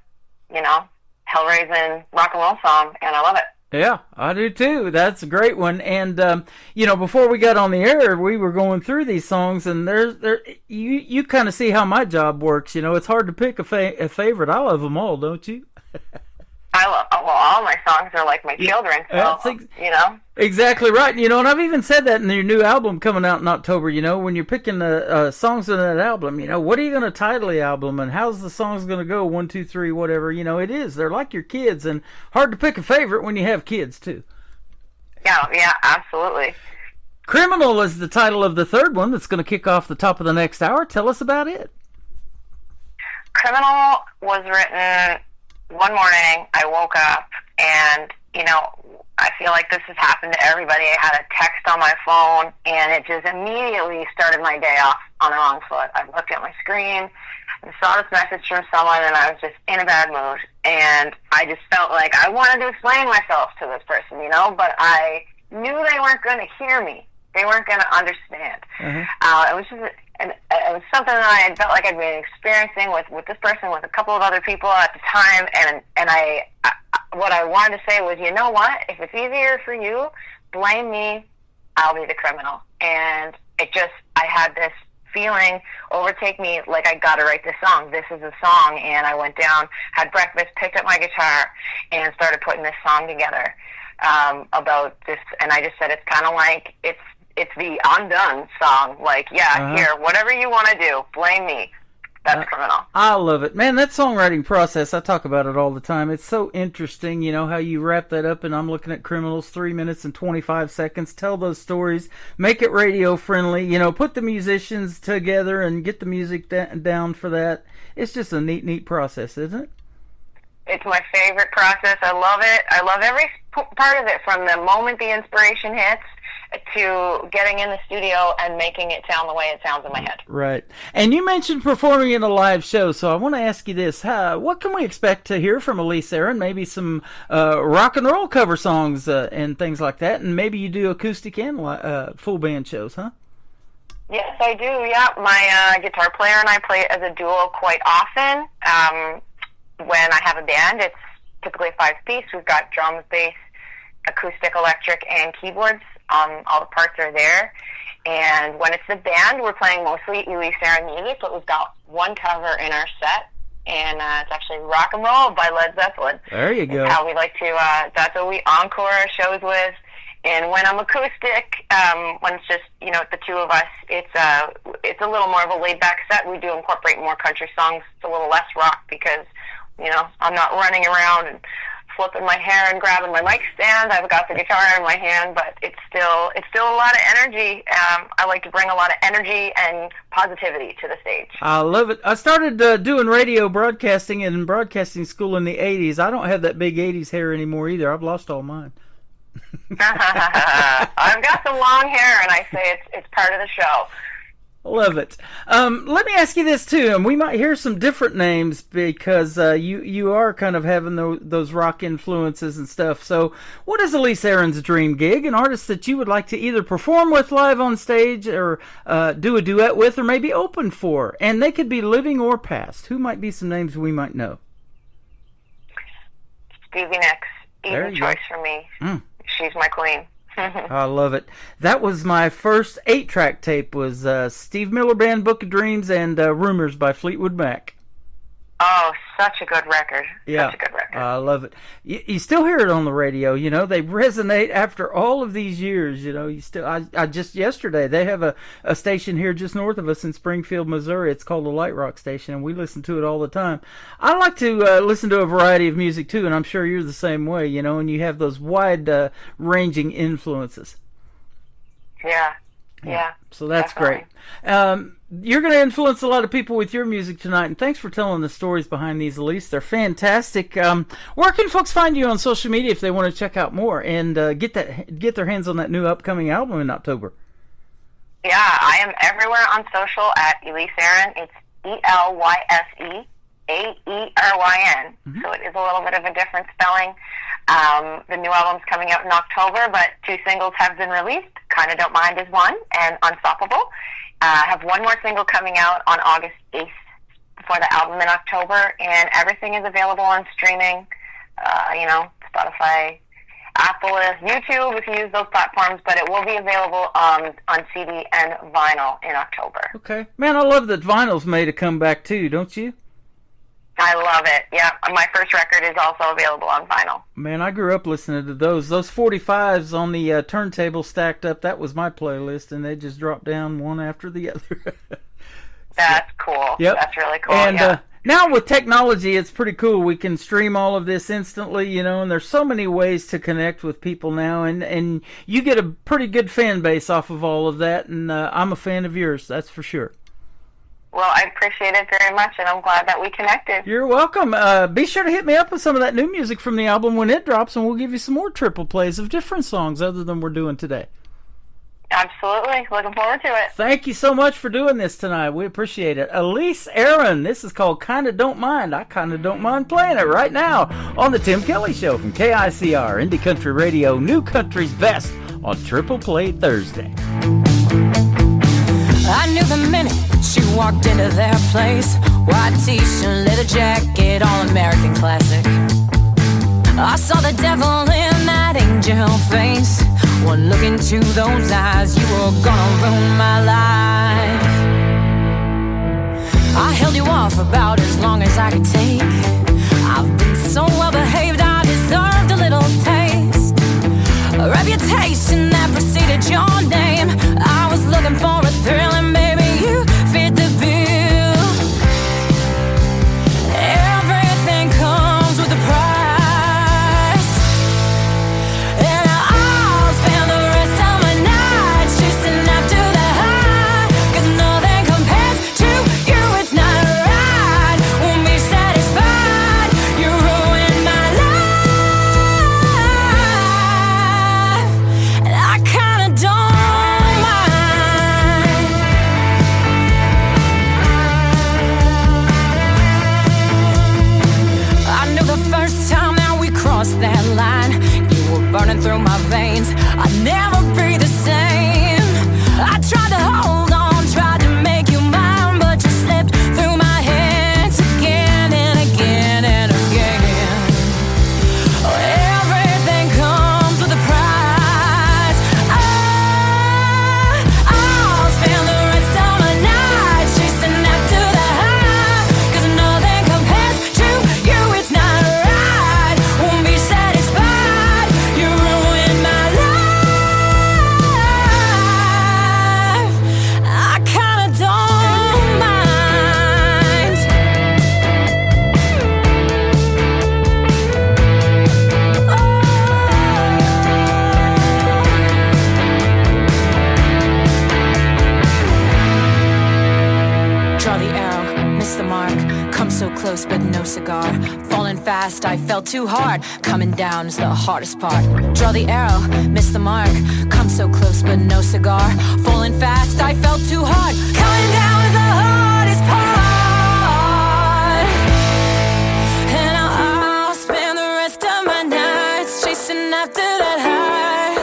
you know, hell-raising rock and roll song, and I love it. Yeah, I do too. That's a great one. And you know, before we got on the air, we were going through these songs, and you kind of see how my job works. You know, it's hard to pick a favorite. I love them all, don't you? All my songs are like my children, so, you know. Exactly right. You know, and I've even said that in your new album coming out in October, you know, when you're picking the songs in that album, you know, what are you going to title the album, and how's the songs going to go, 1, 2, 3, whatever, you know, it is. They're like your kids, and hard to pick a favorite when you have kids, too. Yeah, absolutely. Criminal is the title of the third one that's going to kick off the top of the next hour. Tell us about it. Criminal was written one morning. I woke up, and, you know, I feel like this has happened to everybody. I had a text on my phone, and it just immediately started my day off on the wrong foot. I looked at my screen and saw this message from someone, and I was just in a bad mood. And I just felt like I wanted to explain myself to this person, you know, but I knew they weren't going to hear me. They weren't going to understand. It was just it was something that I felt like I'd been experiencing with this person, with a couple of other people at the time, and I what I wanted to say was, you know what? If it's easier for you, blame me. I'll be the criminal. And I had this feeling overtake me, like I got to write this song. This is a song. And I went down, had breakfast, picked up my guitar, and started putting this song together about this. And I just said, it's kind of like it's the Undone song. Like, here, whatever you want to do, blame me. That's Criminal. I love it. Man, that songwriting process, I talk about it all the time. It's so interesting, you know, how you wrap that up, and I'm looking at Criminals, 3 minutes and 25 seconds. Tell those stories. Make it radio friendly. You know, put the musicians together and get the music down for that. It's just a neat process, isn't it? It's my favorite process. I love it. I love every part of it, from the moment the inspiration hits to getting in the studio and making it sound the way it sounds in my head. Right. And you mentioned performing in a live show, so I want to ask you this. What can we expect to hear from Elise Aaron? Maybe some rock and roll cover songs and things like that, and maybe you do acoustic and full band shows, huh? Yes, I do, yeah. My guitar player and I play as a duo quite often. When I have a band, it's typically a 5-piece. We've got drums, bass, acoustic, electric, and keyboards. All the parts are there. And when it's the band, we're playing mostly Elise Aaron music, but we've got one cover in our set, and it's actually Rock and Roll by Led Zeppelin. There you go. That's how we like to, that's what we encore our shows with. And when I'm acoustic, when it's just, the two of us, it's a little more of a laid-back set. We do incorporate more country songs. It's a little less rock because, I'm not running around and flipping my hair and grabbing my mic stand. I've got the guitar in my hand, but it's still a lot of energy. I like to bring a lot of energy and positivity to the stage. I love it. I started doing radio broadcasting in broadcasting school in the 80s. I don't have that big 80s hair anymore either. I've lost all mine. I've got some long hair, and I say it's part of the show. Love it. Let me ask you this too, and we might hear some different names because you are kind of having those rock influences and stuff. So, what is Elise Aaron's dream gig? An artist that you would like to either perform with live on stage, or do a duet with, or maybe open for? And they could be living or past. Who might be some names we might know? Stevie Nicks, easy choice for me. She's my queen. I love it. That was my first 8-track tape, was Steve Miller Band, Book of Dreams, and Rumors by Fleetwood Mac. Oh, such a good record. Yeah, such a good record. I love it. You still hear it on the radio, they resonate after all of these years, you still, I just yesterday, they have a station here just north of us in Springfield, Missouri. It's called the Light Rock Station, and we listen to it all the time. I like to listen to a variety of music too, and I'm sure you're the same way, and you have those wide ranging influences. Yeah. So that's definitely great. You're going to influence a lot of people with your music tonight, and thanks for telling the stories behind these, Elise. They're fantastic. Where can folks find you on social media if they want to check out more and get their hands on that new upcoming album in October? Yeah, I am everywhere on social at Elise Aaron. It's ELYSEAERYN. Mm-hmm. So it is a little bit of a different spelling. The new album's coming out in October, but 2 singles have been released. Kinda Don't Mind is one, and Unstoppable. I have one more single coming out on August 8th for the album in October, and everything is available on streaming, Spotify, Apple, YouTube, if you use those platforms, but it will be available on CD and vinyl in October. Okay. Man, I love that vinyl's made a comeback too, don't you? I love it. Yeah, my first record is also available on vinyl. Man, I grew up listening to those 45s on the turntable stacked up. That was my playlist, and they just dropped down one after the other. That's cool. Yep. That's really cool. And now with technology, it's pretty cool. We can stream all of this instantly, and there's so many ways to connect with people now, and you get a pretty good fan base off of all of that, and I'm a fan of yours, that's for sure. Well, I appreciate it very much, and I'm glad that we connected. You're welcome. Be sure to hit me up with some of that new music from the album when it drops, and we'll give you some more triple plays of different songs other than we're doing today. Absolutely. Looking forward to it. Thank you so much for doing this tonight. We appreciate it. Elise Aaron, this is called Kinda Don't Mind. I kinda don't mind playing it right now on The Tim Kelly Show from KICR, Indie Country Radio, New Country's Best on Triple Play Thursday. I knew the minute she walked into their place. White t-shirt, leather jacket, all American classic. I saw the devil in that angel face. One look into those eyes, you were gonna ruin my life. I held you off about as long as I could take. I've been so well behaved, I deserved a little taste. A reputation that preceded your name. I was looking for a thrill, and baby, you fit the bill. Everything comes with a price, and I'll spend the rest of my night chasing after the high. 'Cause nothing compares to you, it's not right. Won't be satisfied coursing through my veins. I'd never be the same. I tried to hold on, tried to make you mine, but you slipped through my hands again and again and again. Oh, everything comes with a price. I'll spend the rest of my night chasing after the high, 'cause nothing compares to you, it's not right. Won't be satisfied, you ruined my life. I kinda don't mind. Draw the arrow, miss the mark. Come so close, but no cigar. Falling fast, I fell too hard. Coming down is the hardest part. Draw the arrow, miss the mark. Come so close, but no cigar. Falling fast, I fell too hard. Coming down is the hardest part. And I'll spend the rest of my nights chasing after that high.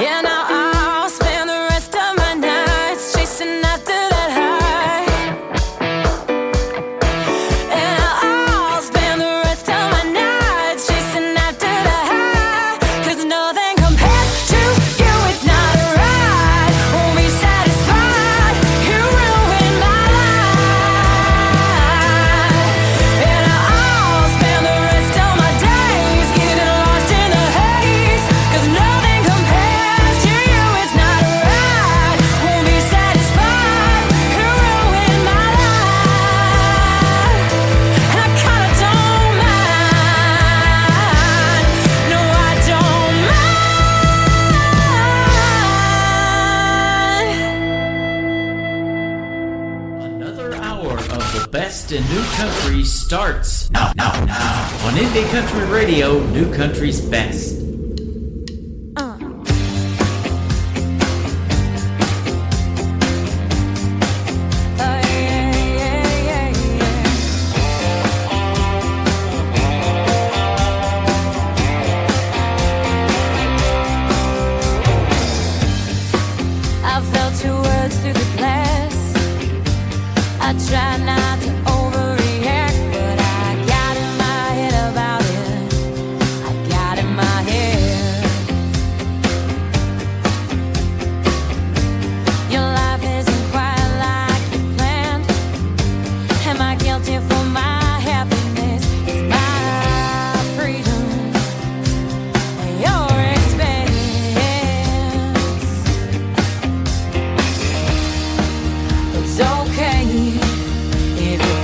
Yeah, now I'll spend the rest of my nights chasing after that high. And I'll spend the rest of my nights chasing after that high, 'cause nothing compares to you, it's not right. Won't be satisfied, you ruined my life. And I'll spend the rest of my days getting lost in the haze, 'cause nothing compares to you, it's not right. Won't be satisfied, you ruined my life. And I kinda don't mind. No, I don't mind. Another hour of the best in new country starts now on Indie Country Radio, New Country's Best. I felt two words through the glass. I try not to overreact, but I got in my head about it. I got in my head. Your life isn't quite like you planned. Am I guilty for my happiness? Is my freedom your expense? It's okay if you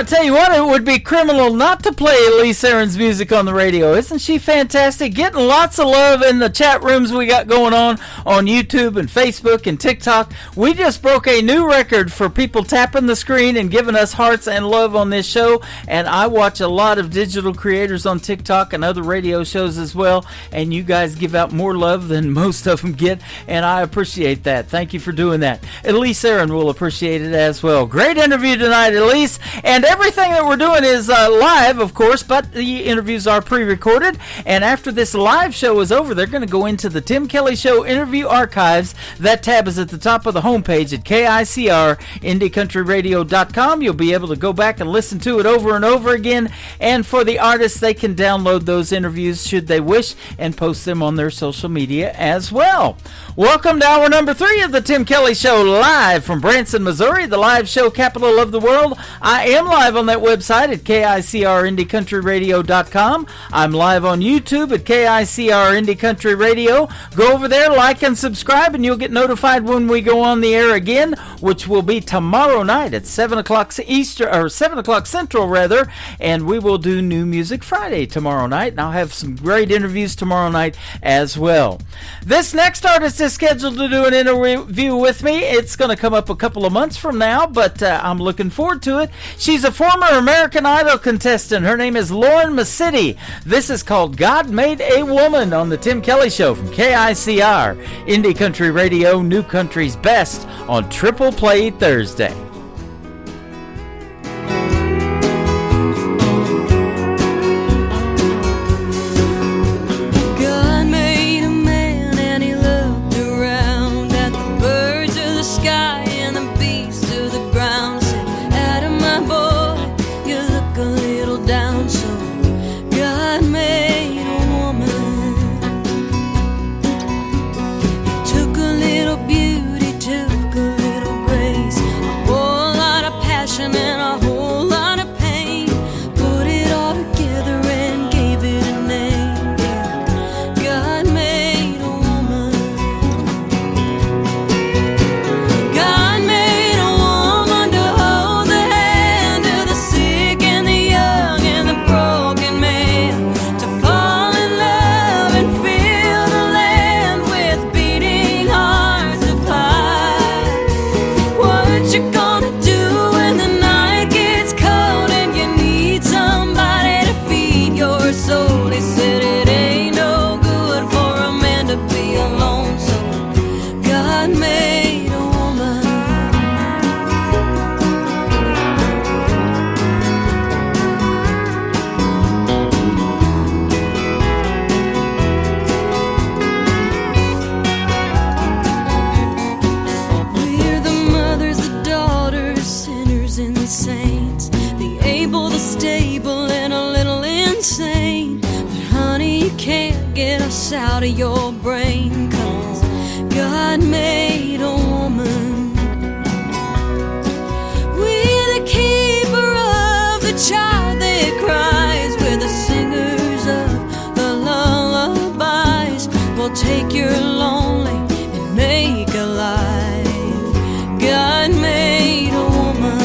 I tell you what, it would be criminal not to play Elise Aaron's music on the radio. Isn't she fantastic? Getting lots of love in the chat rooms we got going on YouTube and Facebook and TikTok. We just broke a new record for people tapping the screen and giving us hearts and love on this show. And I watch a lot of digital creators on TikTok and other radio shows as well. And you guys give out more love than most of them get. And I appreciate that. Thank you for doing that. Elise Aaron will appreciate it as well. Great interview tonight, Elise. And everything that we're doing is live, of course, but the interviews are pre-recorded. And after this live show is over, they're going to go into the Tim Kelly Show interview archives. That tab is at the top of the homepage at KICR-IndieCountryRadio.com. You'll be able to go back and listen to it over and over again. And for the artists, they can download those interviews should they wish and post them on their social media as well. Welcome to hour number 3 of the Tim Kelly Show, live from Branson, Missouri, the live show capital of the world. I am live on that website at KICR-IndieCountryRadio.com. I'm live on YouTube at KICR Indie Country Radio. Go over there, like and subscribe, and you'll get notified when we go on the air again, which will be tomorrow night at 7 o'clock Eastern, or 7 o'clock Central, rather. And we will do New Music Friday tomorrow night, and I'll have some great interviews tomorrow night as well. This next artist is scheduled to do an interview with me. It's going to come up a couple of months from now, but I'm looking forward to it. She's a former American Idol contestant. Her name is Lauren Masidi. This is called God Made a Woman on the Tim Kelly Show from KICR, Indie Country Radio, New Country's Best on Triple Play Thursday. Out of your brain, 'cause God made a woman. We're the keeper of the child that cries. We're the singers of the lullabies. We'll take your lonely and make alive. God made a woman.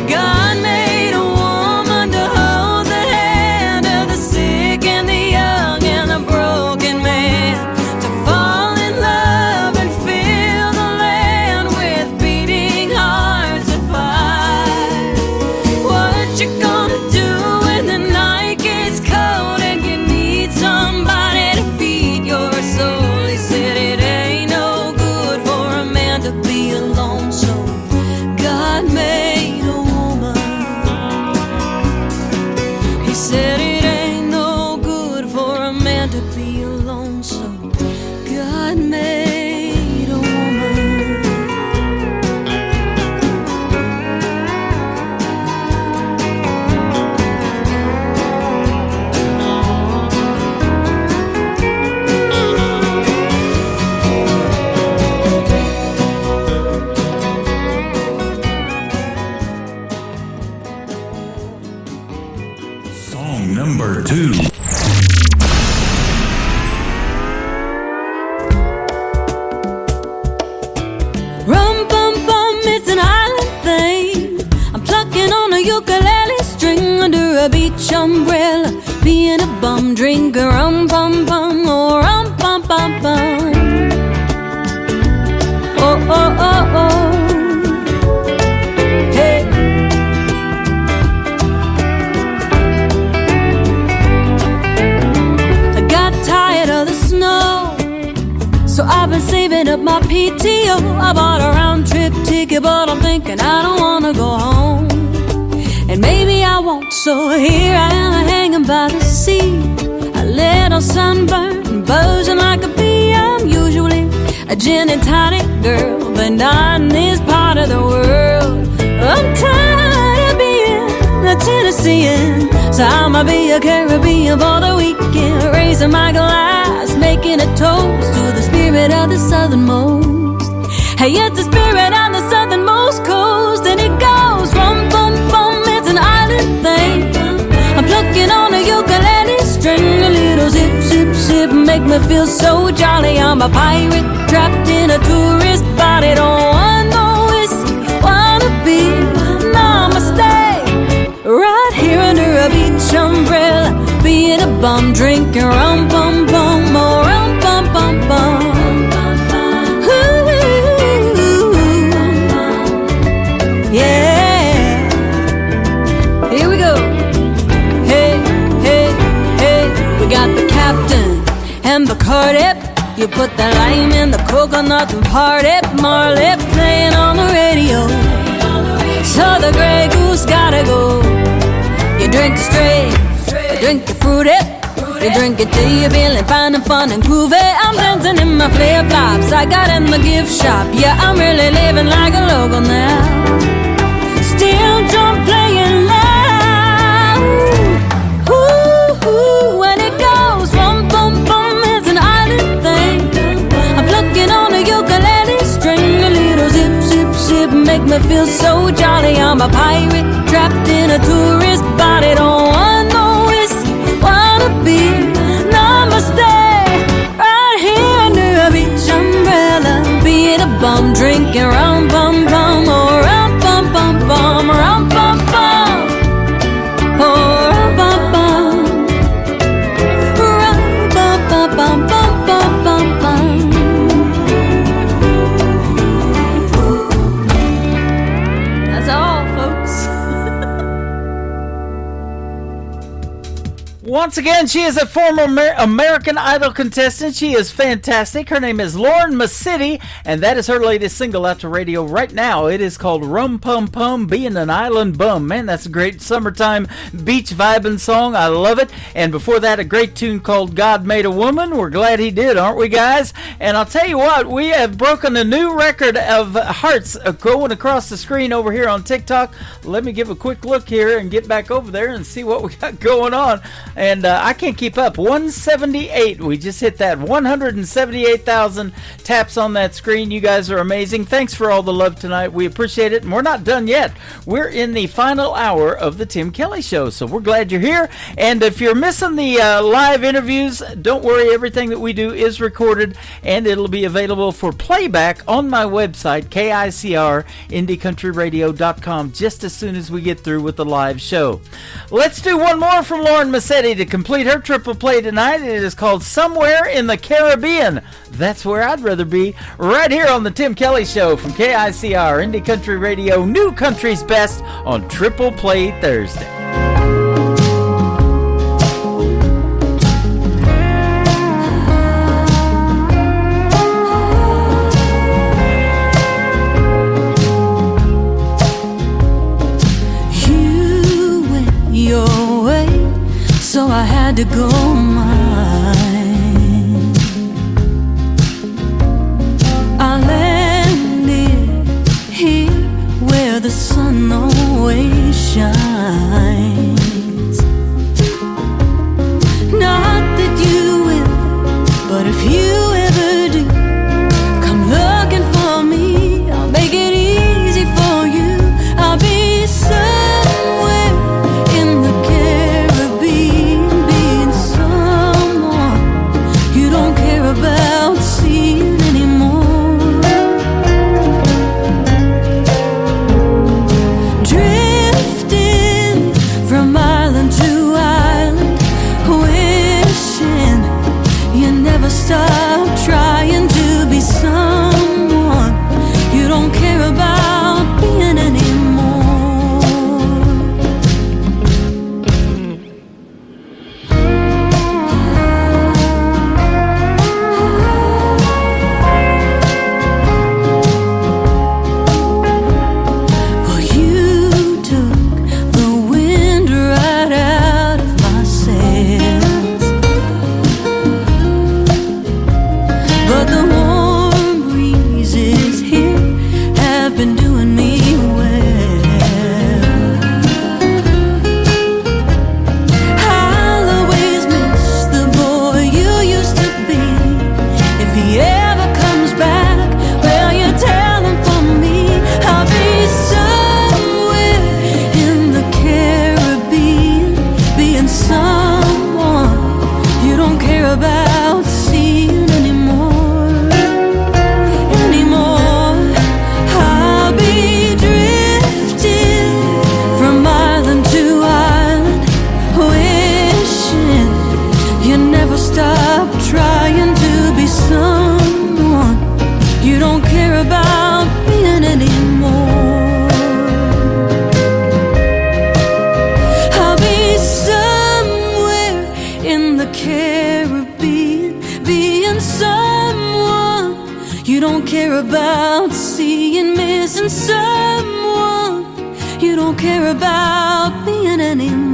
God made a woman to hold the hand of the sick and the young and the broken man, to fall in love and fill the land with beating hearts that fight. What you gonna do when the night gets cold and you need somebody to feed your soul? He said it ain't no good for a man to be alone, so God made a woman. He said it ain't no good for a man to be alone, so God made a woman. Song number 2. Rum bum bum, it's an island thing. ukulele string under a beach umbrella, being a bum drinker, rum pum pum, oh rum pum pum pum. Oh oh oh oh. Hey. I got tired of the snow, so I've been saving up my PTO. I bought a round trip ticket, but I'm thinking I don't wanna go home. And maybe I won't, so here I am hanging by the sea, a little sunburned, buzzing like a bee. I'm usually a gin and tonic girl, but not in this part of the world. I'm tired of being a Tennessean, so I'ma be a Caribbean for the weekend, raising my glass, making a toast to the spirit of the southernmost. Hey, it's the spirit on the southernmost coast, and it goes rum bum bum. It's an island thing. I'm plucking on a ukulele string, a little zip zip zip, make me feel so jolly. I'm a pirate trapped in a tourist body. Don't want no whiskey, wanna be namaste. Right here under a beach umbrella, being a bum drinking rum bum bum, oh rum bum bum bum. Yeah, here we go. Hey, hey, hey, we got the captain and Bacardi. You put the lime in the coconut and party. Marley playing on the radio, so the Grey Goose gotta go. You drink it straight, you drink it fruity, you drink it till you're feeling fine and fun and groovy. I'm dancing in my flip-flops I got in the gift shop. Yeah, I'm really living like a local now. Still drum playing loud. Ooh, ooh, when it goes rum bum bum, it's an island thing. I'm plucking on a ukulele string, a little zip zip zip, make me feel so jolly. I'm a pirate trapped in a tourist body. Don't want no whiskey, wanna be namaste. Right here under a beach umbrella, being a bum drinking rum bum bum, or rum bum bum bum, rum bum bum, oh rum bum bum, rum bum bum bum bum bum bum bum. That's all, folks. Once again, she is a former American Idol contestant. She is fantastic. Her name is Lauren Masidi, and that is her latest single out to radio right now. It is called Rum Pum Pum, Being an Island Bum. Man, that's a great summertime beach vibing song. I love it. And before that, a great tune called God Made a Woman. We're glad he did, aren't we, guys? And I'll tell you what, we have broken a new record of hearts going across the screen over here on TikTok. Let me give a quick look here and get back over there and see what we got going on. And I can't keep up. 178. We just hit that. 178,000 taps on that screen. You guys are amazing. Thanks for all the love tonight. We appreciate it. And we're not done yet. We're in the final hour of the Tim Kelly Show. So we're glad you're here. And if you're missing the live interviews, don't worry. Everything that we do is recorded. And it'll be available for playback on my website, KICR, IndieCountryRadio.com, just as soon as we get through with the live show. Let's do one more from Lauren Masidi to complete her triple play tonight. It is called Somewhere in the Caribbean. That's where I'd rather be, right here on the Tim Kelly Show from KICR, Indie Country Radio, New Country's Best on Triple Play Thursday. You went your way, so I had to go mine. I landed here where the sun always shines. Not that you will, but if you ever do, come looking for me. I'll make it easy for you. I'll be somewhere in the Caribbean, being someone you don't care about seeing anymore. Drifting care about seeing missing someone. You don't care about being anymore.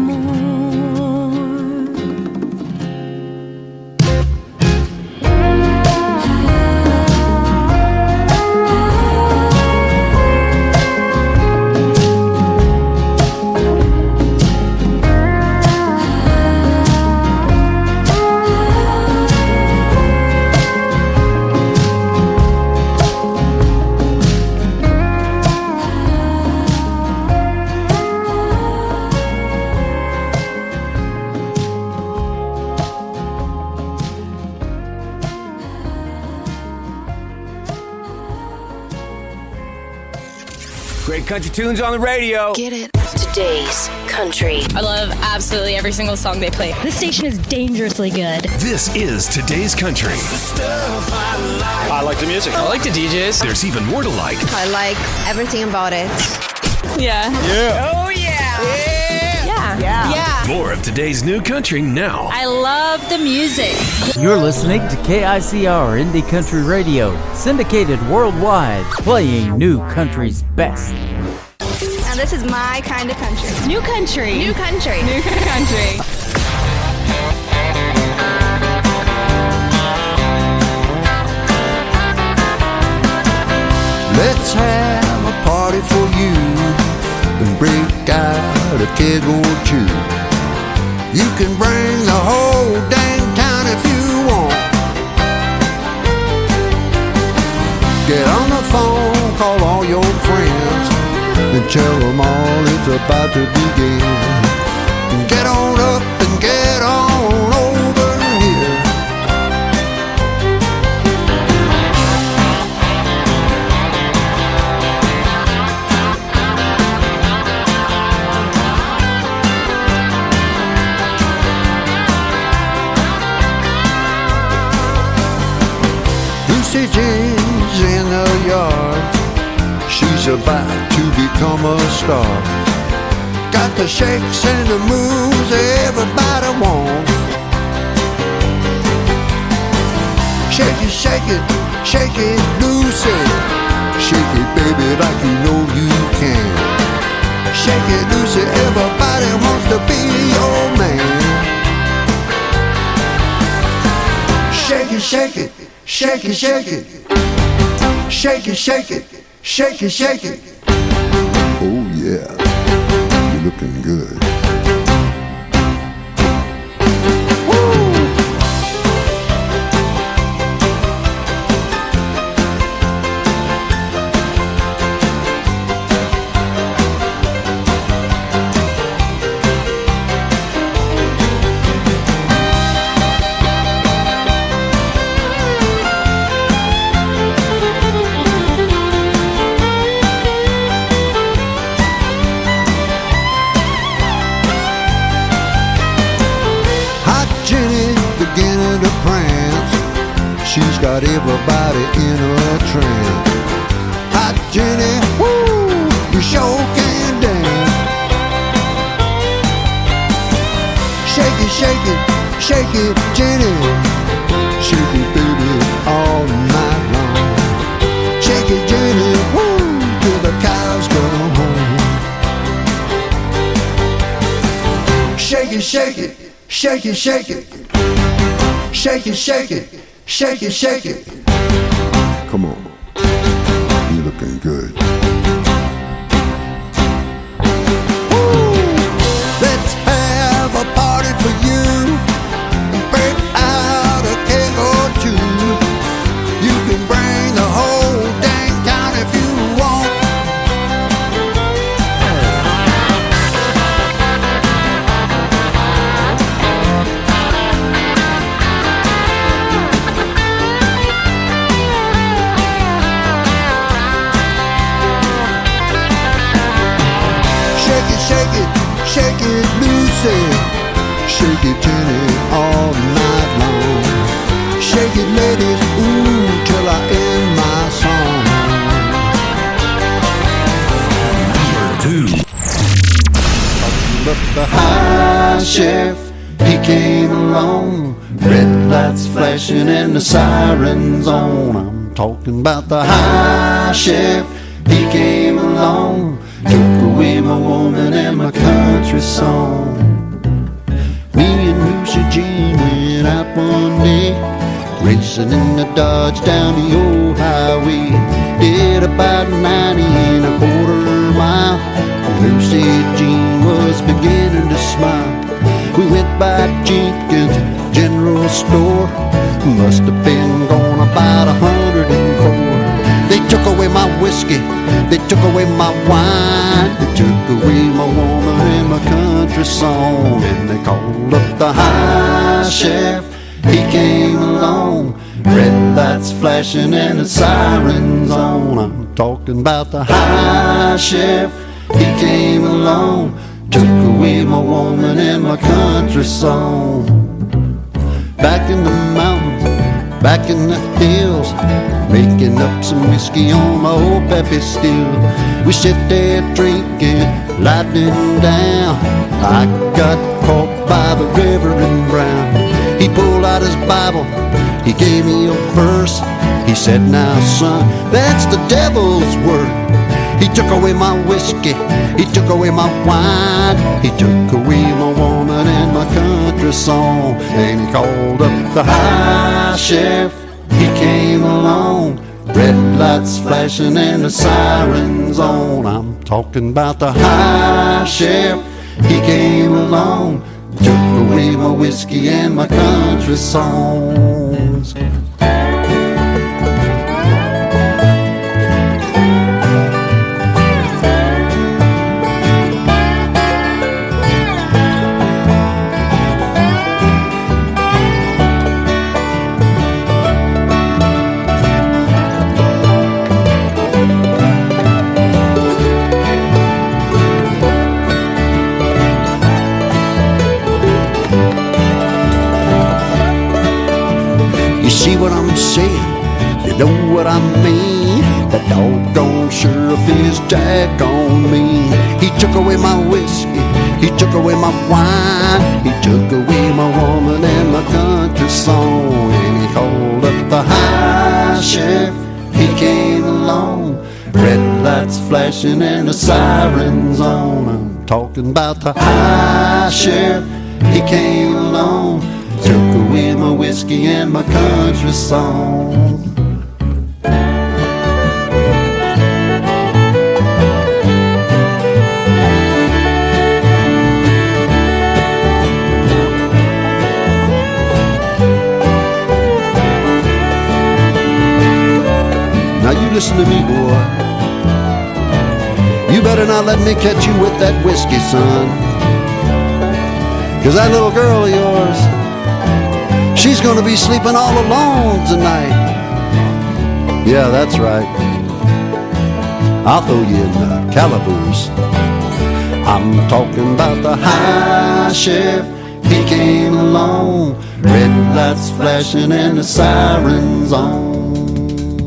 Great country tunes on the radio. Get it. Today's country. I love absolutely every single song they play. This station is dangerously good. This is Today's Country. I like the music. I like the DJs. There's even more to like. I like everything about it. Yeah. Yeah. Oh, yeah. Yeah. More of today's new country now. I love the music. You're listening to KICR Indie Country Radio, syndicated worldwide, playing new country's best. Now this is my kind of country. New country. New country. New country. Let's have a party for you and break out a keg or two. You can bring the whole dang town if you want. Get on the phone, call all your friends, and tell them all it's about to begin. Get on up and get on over here. Lucy Jean's in the yard. She's about to become a star. Got the shakes and the moves everybody wants. Shake it, shake it, shake it, Lucy. Shake it, baby, like you know you can. Shake it, Lucy, everybody wants to be your man. Shake it, shake it, shake it, shake it. Shake it, shake it, shake it, shake it. Oh yeah, you're looking good. She's got everybody in a trance. Hot Jenny, woo, you sure can dance. Shake it, shake it, shake it, Jenny. Shake it, baby, all night long. Shake it, Jenny, woo, till the cows come home. Shake it, shake it, shake it, shake it. Shake it, shake it. Shake it, shake it. Come on, you're looking good. Woo! Let's have a party for you. Break out a keg or two. You can bring the whole dang town if you want. Shake it, Lucy. Shake it, Jenny, all night long. Shake it, ladies, ooh, till I end my song. Number 2. But the high chef, he came along. Red lights flashing and the sirens on. I'm I'm talking about the high sheriff. He came along, took away my woman and my country song. Me and Lucy Jean went out one day, racing in the Dodge down the old highway. Did about 90 and a quarter mile. Lucy Jean was beginning to smile. We went by Jenkins General Store. Must have been gone about 104. They took away my whiskey, they took away my wine, they took away my woman and my country song. And they called up the high sheriff. He came along, red lights flashing and the sirens on. I'm talking about the high sheriff. He came along, took away my woman and my country song. Back in the mountains, back in the hills, making up some whiskey on my old Peppy still. We sit there drinking, lightning down. I got caught by the Reverend Brown. He pulled out his Bible, he gave me a verse. He said, now son, that's the devil's word. He took away my whiskey, he took away my wine, he took away my woman and my country song. And he called up the high sheriff. He came along, red lights flashing and the sirens on. I'm talking about the high sheriff. He came along, took away my whiskey and my country songs. See what I'm saying? You know what I mean? That doggone sheriff is daggone mean. He took away my whiskey, he took away my wine, he took away my woman and my country song. And he called up the high sheriff. He came along, red lights flashing and the sirens on. I'm talking about the high sheriff. He came along, took away my whiskey and my country song. Now you listen to me, boy. You better not let me catch you with that whiskey, son. 'Cause that little girl of yours, she's gonna be sleeping all alone tonight. Yeah, that's right. I'll throw you in the calaboose. I'm talking about the high sheriff. He came along, red lights flashing and the sirens on.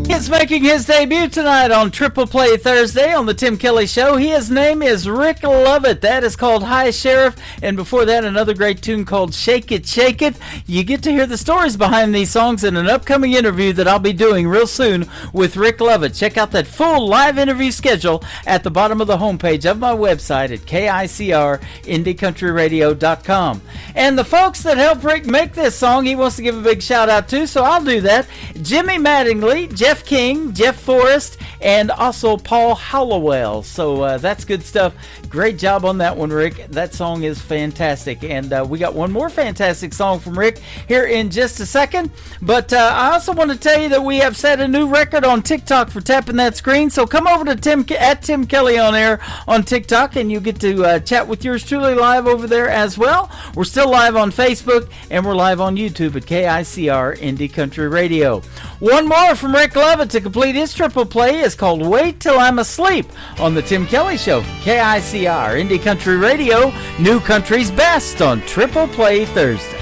He's making his debut tonight on Triple Play Thursday on the Tim Kelly Show. His name is Rick Lovett. That is called High Sheriff. And before that, another great tune called Shake It, Shake It. You get to hear the stories behind these songs in an upcoming interview that I'll be doing real soon with Rick Lovett. Check out that full live interview schedule at the bottom of the homepage of my website at KICRIndieCountryRadio.com. And the folks that helped Rick make this song, he wants to give a big shout out to, so I'll do that. Jimmy Mattingly, Jeff King, Jeff Forrest, and also Paul Hallowell. So that's good stuff. Great job on that one, Rick. That song is fantastic. And we got one more fantastic song from Rick here in just a second. But I also want to tell you that we have set a new record on TikTok for Tapping That Screen. So come over to Tim Kelly on Air on TikTok, and you get to chat with yours truly live over there as well. We're still live on Facebook, and we're live on YouTube at KICR Indie Country Radio. One more from Rick Lovett to complete his triple play is called Wait Till I'm Asleep on the Tim Kelly Show. KICR Indie Country Radio, New Country's Best on Triple Play Thursday.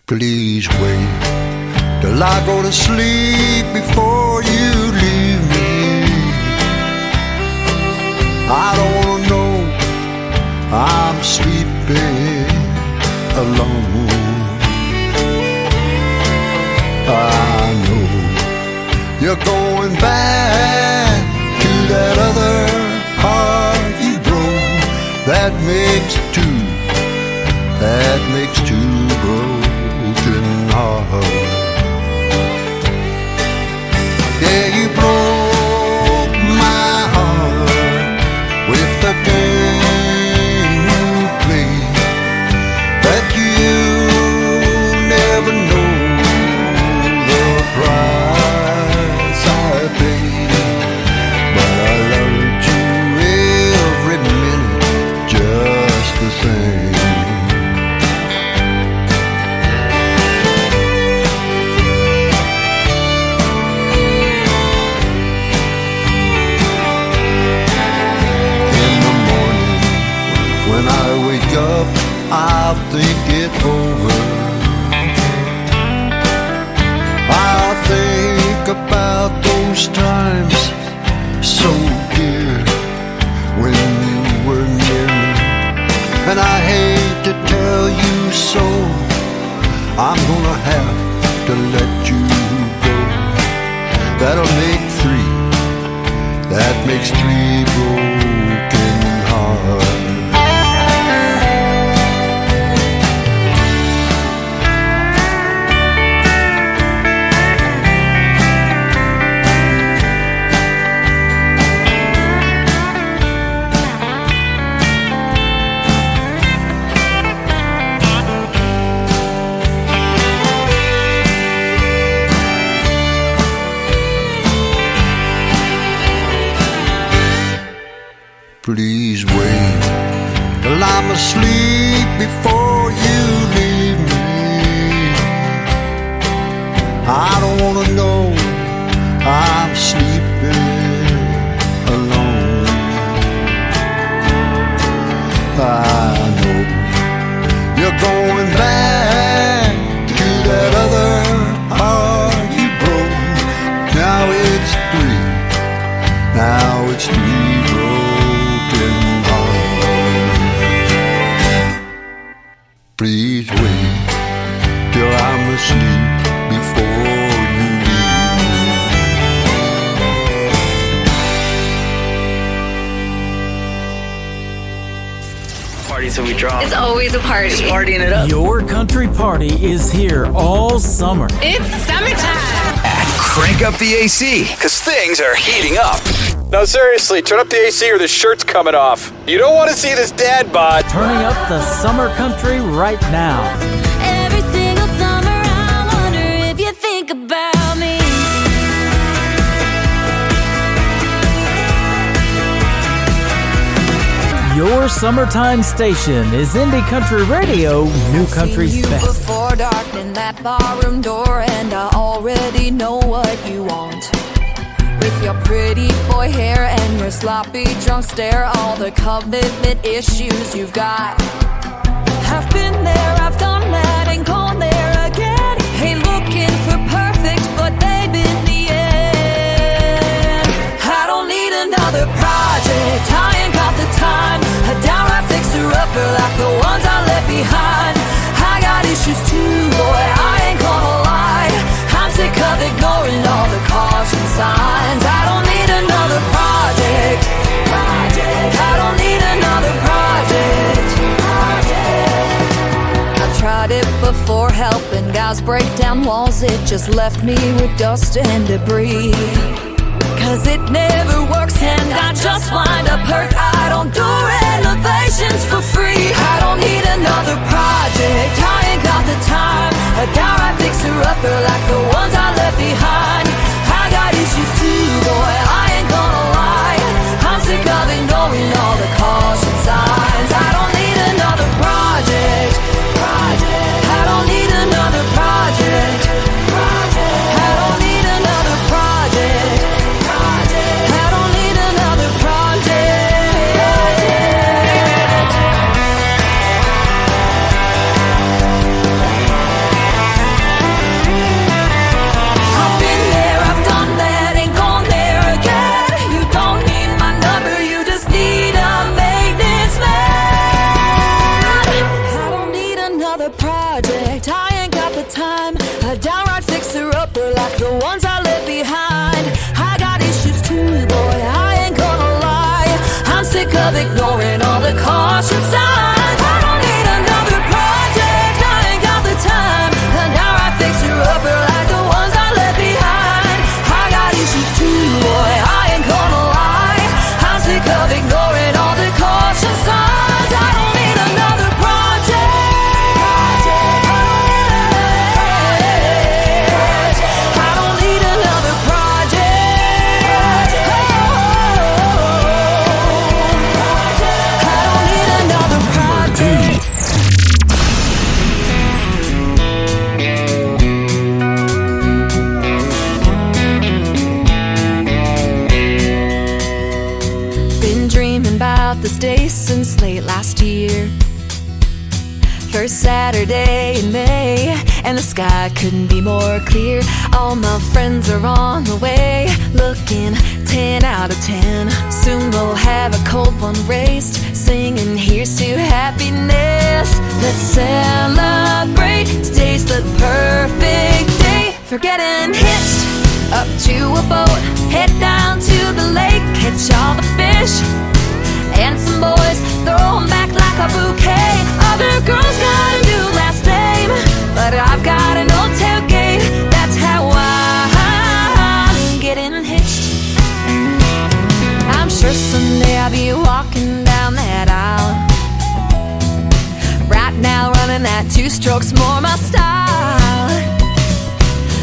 Please wait till I go to sleep before you leave me. I don't wanna know I'm sleeping alone. You're going back to that other heart you broke. That makes two broken hearts. Yeah, you broke my heart with the game you played. That you never know the price I paid. But I loved you every minute just the same. Up, I'll think it over. I'll think about those times so dear when you were near me. And I hate to tell you so, I'm gonna have to let you go. That'll make three, that makes three broken hearts. Please wait till I'm asleep before you leave me. I don't wanna know I'm sleeping alone. I know you're going back to that other heart you broke. Now it's three broken hearts. Please wait till I'm asleep before you leave me. Party till we drop. It's always a party. Just partying it up. Your country party is here all summer. It's summertime. Crank up the AC, because things are heating up. No, seriously, turn up the AC or the shirt's coming off. You don't want to see this dad bod. Turning up the summer country right now. Every single summer I wonder if you think about me. Your summertime station is Indie Country Radio, New Country's best. Before dark in that barroom door, and I already know what you want. With your pretty boy hair and your sloppy drunk stare, all the commitment issues you've got. I've been there, I've done that, and gone there again. Ain't looking for perfect, but babe, in the end, I don't need another project. I ain't got the time. A downright fixer-upper like the ones I left behind. I got issues too, boy, I ain't gonna lie. I'm sick of ignoring all the caution signs. I don't need another project. I don't need another project. I've tried it before, helping guys break down walls. It just left me with dust and debris. Cause it never works and I just wind up hurt. I don't do renovations for free. I don't need another project. I ain't got the time. A downright fixer-upper like the ones I left behind. I got issues too, boy, I ain't gonna lie. I'm sick of ignoring all the caution signs. I don't need another project. I don't need another project. I don't need another project. I don't need another project. I've been there, I've done that, ain't gone there again. You don't need my number, you just need a maintenance man. I don't need another project, I ain't got the time. A downright fixer-upper like the ones I left behind. sick of ignoring all the caution signs. I don't need another project, I ain't got the time. And now I fix her upper like the ones I left behind. I got issues too, boy, I ain't gonna lie. I'm sick of ignoring all the caution signs. I don't need another project. I don't need another project. I don't need another project. Been dreaming about this day since late last year. First Saturday in May, and the sky couldn't be more clear. All my friends are on the way, looking 10 out of 10. Soon we'll have a cold one raised, singing here's to happiness. Let's celebrate, today's the perfect day for getting hitched up to a boat, head down to the lake, catch all the fish and some boys, throw 'em back like a bouquet. Other girls got a new last name, but I've got an old tailgate. That's how I'm getting hitched. I'm sure someday I'll be walking down that aisle. Right now running that 2 strokes more my style.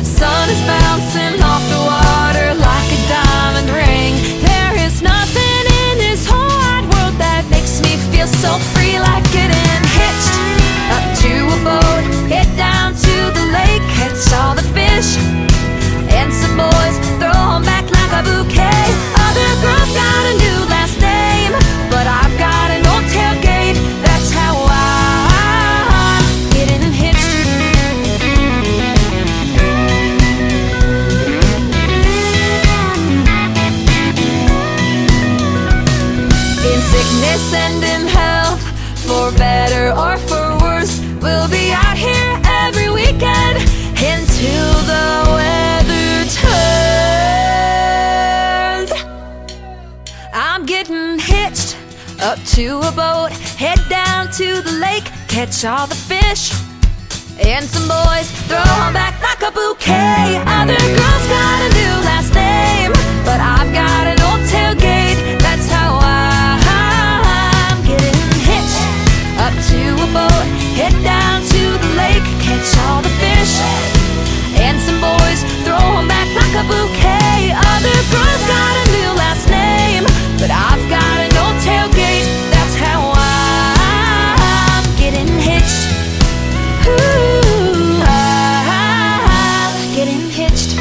Sun is bouncing off the water like a diamond ring. There is nothing in this whole wide world that makes me feel so free, like getting hitched up to a boat, head down to the lake, catch all the fish and some boys, throw 'em back like a bouquet. Other girls got a new last name, but I've got an old tailgate. That's how I'm getting hitched. In sickness and in health, for better or for worse, we'll be out here every weekend until the weather turns. I'm getting hitched up to a boat, head down to the lake, catch all the fish and some boys, throw 'em back like a bouquet. Other girls got a new last name, but I've got an old tailgate. That's how I'm getting hitched up to a boat, head down to the lake, catch all the fish and some boys, throw 'em back like a bouquet. Other girls got a new last name, but I've got an old tailgate. That's how I'm getting hitched. Ooh, I'm getting hitched.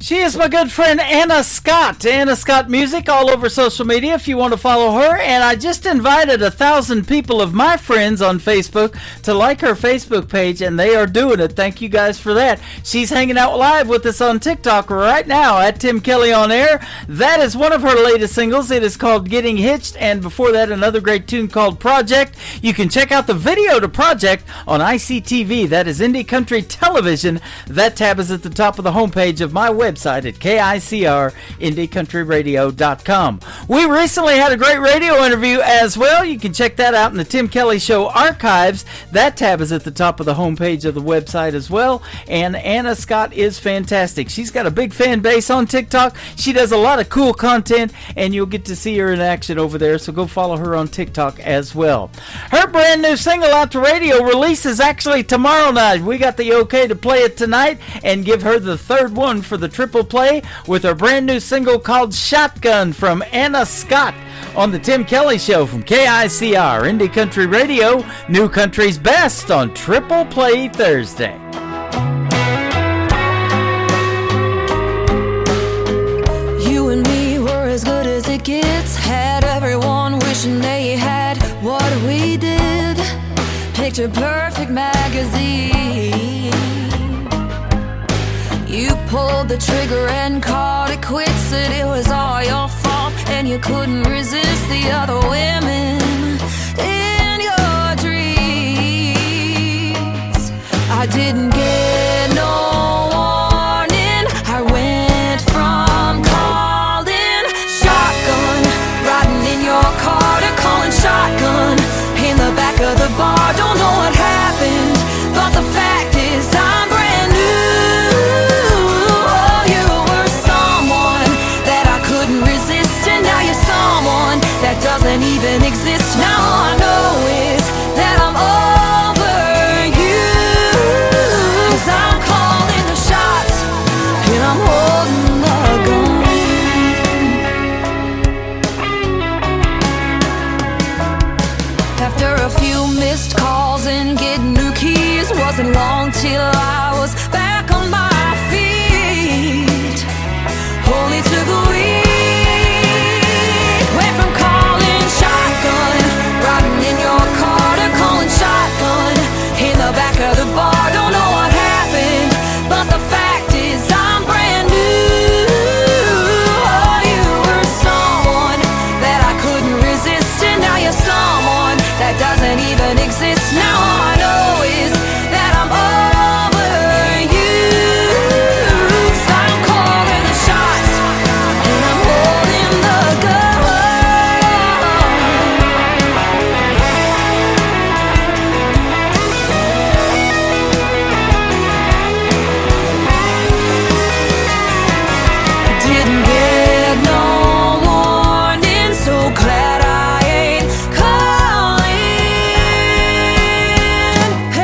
She is my good friend Anna Scott. Anna Scott Music all over social media if you want to follow her. And I just invited 1,000 people of my friends on Facebook to like her Facebook page, and they are doing it. Thank you guys for that. She's hanging out live with us on TikTok right now at Tim Kelly On Air. That is one of her latest singles. It is called Getting Hitched, and before that, another great tune called Project. You can check out the video to Project on ICTV. That is Indie Country Television. That tab is at the top of the homepage of my website at KICR, IndieCountryRadio.com. We recently had a great radio interview as well. You can check that out in the Tim Kelly Show archives. That tab is at the top of the homepage of the website as well. And Anna Scott is fantastic. She's got a big fan base on TikTok. She does a lot of cool content, and you'll get to see her in action over there. So go follow her on TikTok as well. Her brand new single out to radio releases actually tomorrow night. We got the okay to play it tonight and give her the third one for the triple play with her brand new single called Shotgun from Anna Scott on the Tim Kelly Show from KICR, Indie Country Radio, New Country's Best on Triple Play Thursday. You and me were as good as it gets, had everyone wishing they had what we did. Picture Perfect magazine. You pulled the trigger and called it quits, said it was all your fault, and you couldn't resist the other women in your dream. I didn't get no warning. I went from calling shotgun, riding in your car, to calling shotgun in the back of the bar. Don't know what happened, but the fact is I'm brand new. Oh, you were someone that I couldn't resist, and now you're someone that doesn't even exist. Now all I know is that I'm over you, 'cause I'm calling the shots and I'm holding the gun. After a few missed calls and getting new keys, wasn't long till I was back on my feet. Only took a week. Went from calling shotgun, riding in your car, to calling shotgun in the back of the bar. Don't know what happened, but the fact is I'm brand new. Oh, you were someone that I couldn't resist, and now you're someone that doesn't even exist. Now all I know is that I'm over you, 'cause I'm calling the shots and I'm holding the gun. Didn't get no warning, so glad I ain't calling.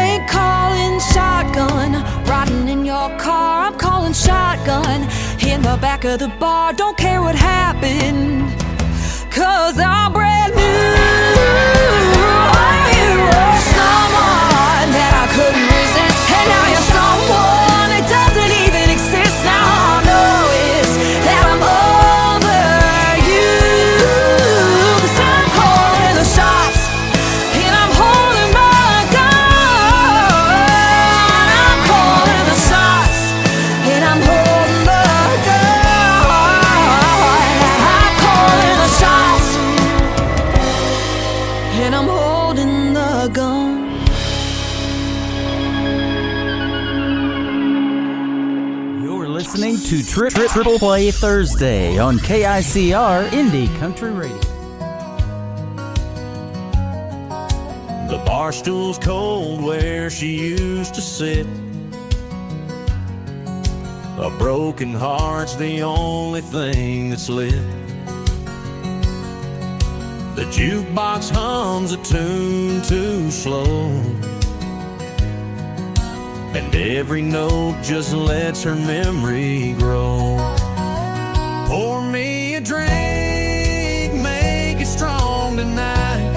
Ain't calling shotgun, riding in your car. I'm calling shotgun in the back of the bar. Don't care what happened, 'cause I'm brand new. Oh, you were someone that I couldn't resist, and now you're someone that doesn't even exist. Now all I know is that I'm over you, 'cause I'm calling the shots and I'm holding my gun. I'm calling the shots and I'm holding the gun. I'm calling the shots and I'm holding the gun. You're listening to Triple Play Thursday on KICR Indie Country Radio. The bar stool's cold where she used to sit. A broken heart's the only thing that's lit. The jukebox hums a tune too slow, and every note just lets her memory grow. Pour me a drink, make it strong tonight.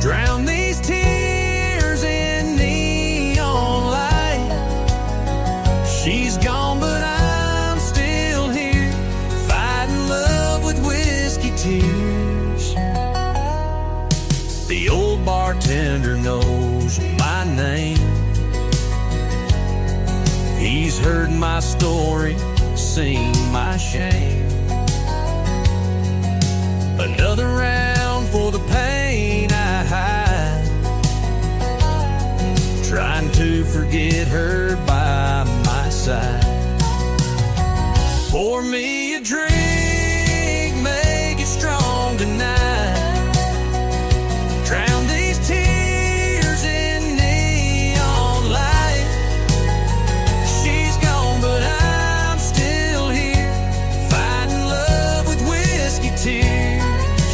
Drown these tears in neon light. She's gone, but I'm still here, fighting love with whiskey tears. The old bartender knows my name. He's heard my story, seen my shame. Another round for the pain I hide, trying to forget her by my side. Pour me a drink, make it strong tonight. Drown these tears in neon light. She's gone, but I'm still here, fighting love with whiskey tears.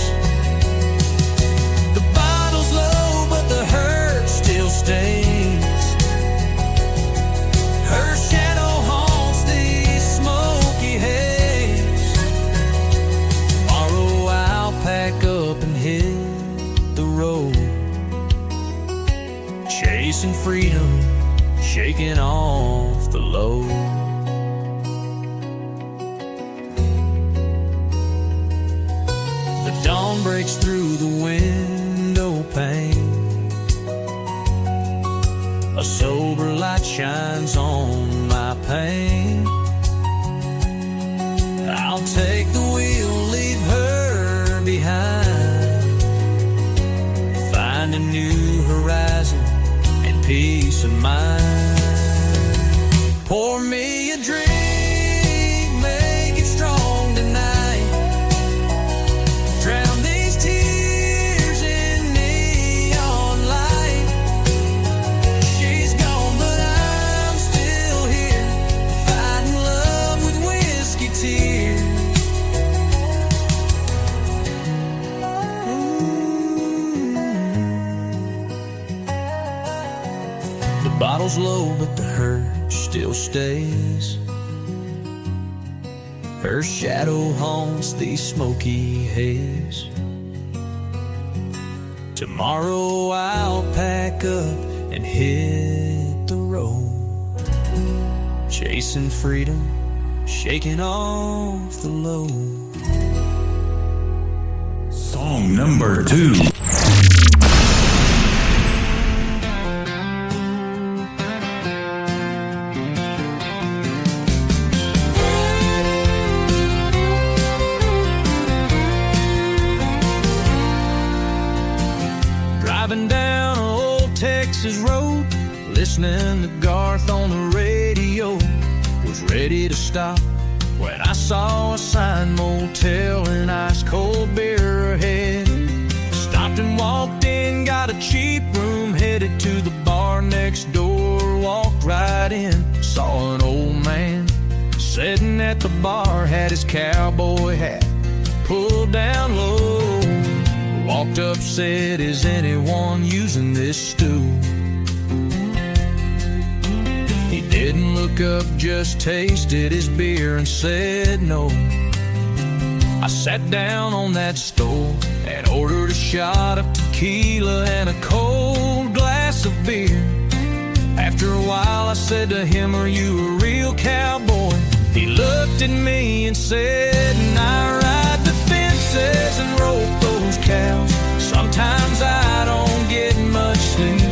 The bottle's low, but the hurt still stays. Her shadow haunts these smoky haze. Tomorrow I'll pack up and hit the road, chasing freedom, shaking off the load. The dawn breaks through the window pane. A sober light shines on my pain. I'll take the wheel, leave her behind, find a new horizon and peace of mind. Pour me a drink, make it strong tonight. Drown these tears in neon light. She's gone, but I'm still here, fighting love with whiskey tears. The bottle's low, but the hurt still stays. Her shadow haunts these smoky haze. Tomorrow I'll pack up and hit the road, chasing freedom, shaking off the load. Song number 2. Driving down an old Texas road, listening to Garth on the radio. Was ready to stop when I saw a sign, motel and ice cold beer ahead. Stopped and walked in, got a cheap room, headed to the bar next door. Walked right in, saw an old man sitting at the bar, had his cowboy hat pulled down low. Walked up, said, "Is anyone using this stool?" He didn't look up, just tasted his beer and said no. I sat down on that stool and ordered a shot of tequila and a cold glass of beer. After a while I said to him, "Are you a real cowboy?" He looked at me and said, "I ride the fences and rope those cows. Sometimes I don't get much sleep.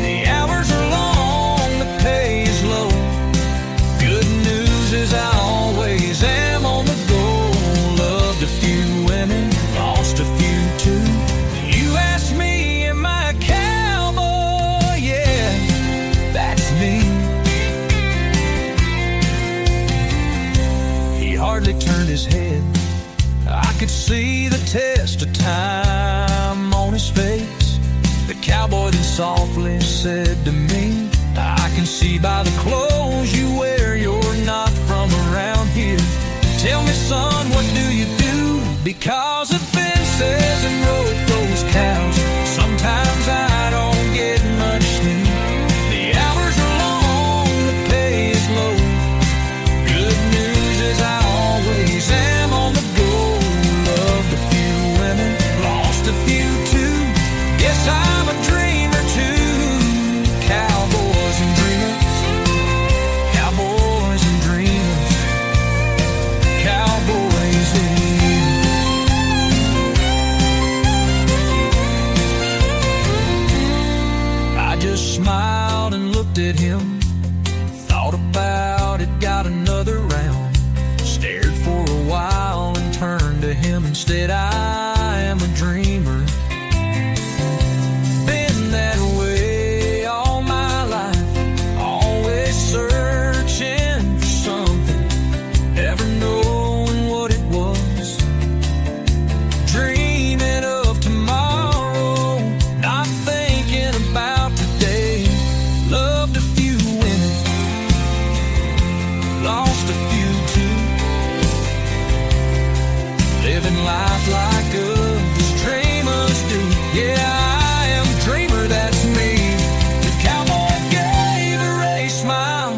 The hours are long, the pay is low. Good news is I always am on the go. Loved a few women, lost a few too. You asked me, am I a cowboy? Yeah, that's me." He hardly turned his head. I could see the test of time on his face. The cowboy then softly said to me, "I can see by the clothes you wear you're not from around here. Tell me, son, what do you do? Because the fences and rope those cows. Sometimes I don't get much sleep. The hours are long, the pay is low. Good news is I always am on the go. Loved a few women, lost a few too. Guess I'm a dreamer too. Cowboys and dreamers, cowboys and dreamers, cowboys and I just smiled and looked at him, thought about it, got another round, stared for a while and turned to him and said, "I am a dreamer. Been that way all my life, always searching for something, never knowing what it was. Dreaming of tomorrow, not thinking about today. Loved a few women, lost a few too. Living life like us dreamers do. Yeah, I am a dreamer, that's me." The cowboy gave a ready smile,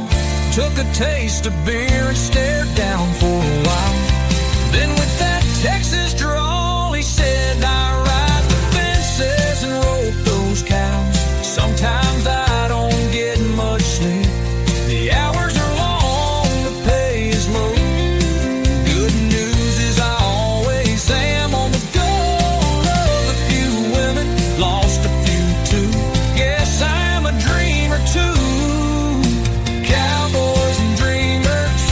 took a taste of beer and stared down for a while. Then with that Texas drawl, he said, "I ride the fences and rope those cows. Sometimes I don't get much sleep. The hours are long, the pay is low. Good news is I always am on the go. Love a few women, lost a few too. Guess I'm a dreamer too. Cowboys and dreamers,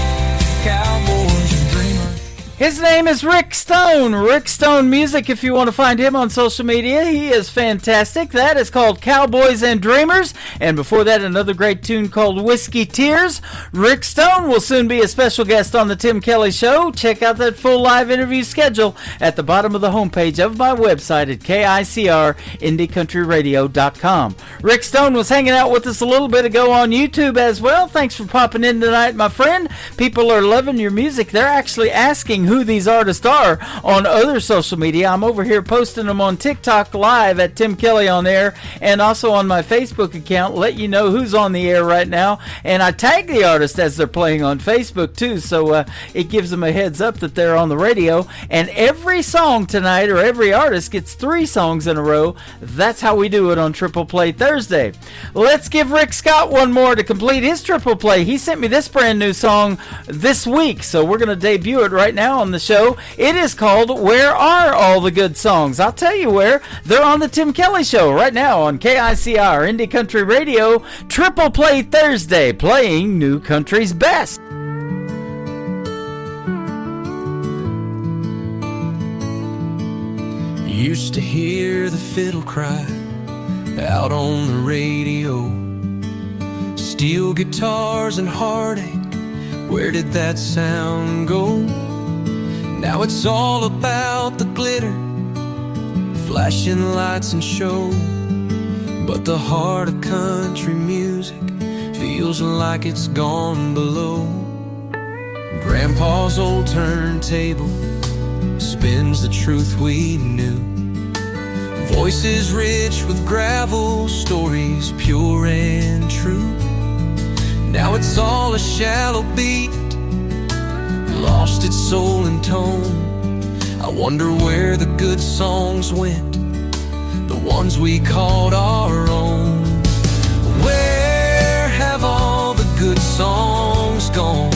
cowboys and dreamers." His name name is Rick Stone. Rick Stone Music, if you want to find him on social media. He is fantastic. That is called Cowboys and Dreamers. And before that, another great tune called Whiskey Tears. Rick Stone will soon be a special guest on the Tim Kelly Show. Check out that full live interview schedule at the bottom of the homepage of my website at KICRIndieCountryRadio.com. Rick Stone was hanging out with us a little bit ago on YouTube as well. Thanks for popping in tonight, my friend. People are loving your music. They're actually asking who these artists are on other social media. I'm over here posting them on TikTok live at Tim Kelly on Air, and also on my Facebook account, let you know who's on the air right now. And I tag the artist as they're playing on Facebook too, so it gives them a heads up that they're on the radio. And every song tonight, or every artist, gets 3 songs in a row. That's how we do it on Triple Play Thursday. Let's give Rick Scott one more to complete his triple play. He sent me this brand new song this week, so we're going to debut it right now on the show. It is called Where Are All the Good Songs? I'll tell you where. They're on the Tim Kelly Show right now on KICR Indie Country Radio. Triple Play Thursday, playing New Country's best. Used to hear the fiddle cry out on the radio. Steel guitars and heartache, where did that sound go? Now it's all about the glitter, flashing lights and show. But the heart of country music feels like it's gone below. Grandpa's old turntable spins the truth we knew. Voices rich with gravel, stories pure and true. Now it's all a shallow beat, lost its soul and tone. I wonder where the good songs went, the ones we called our own. Where have all the good songs gone?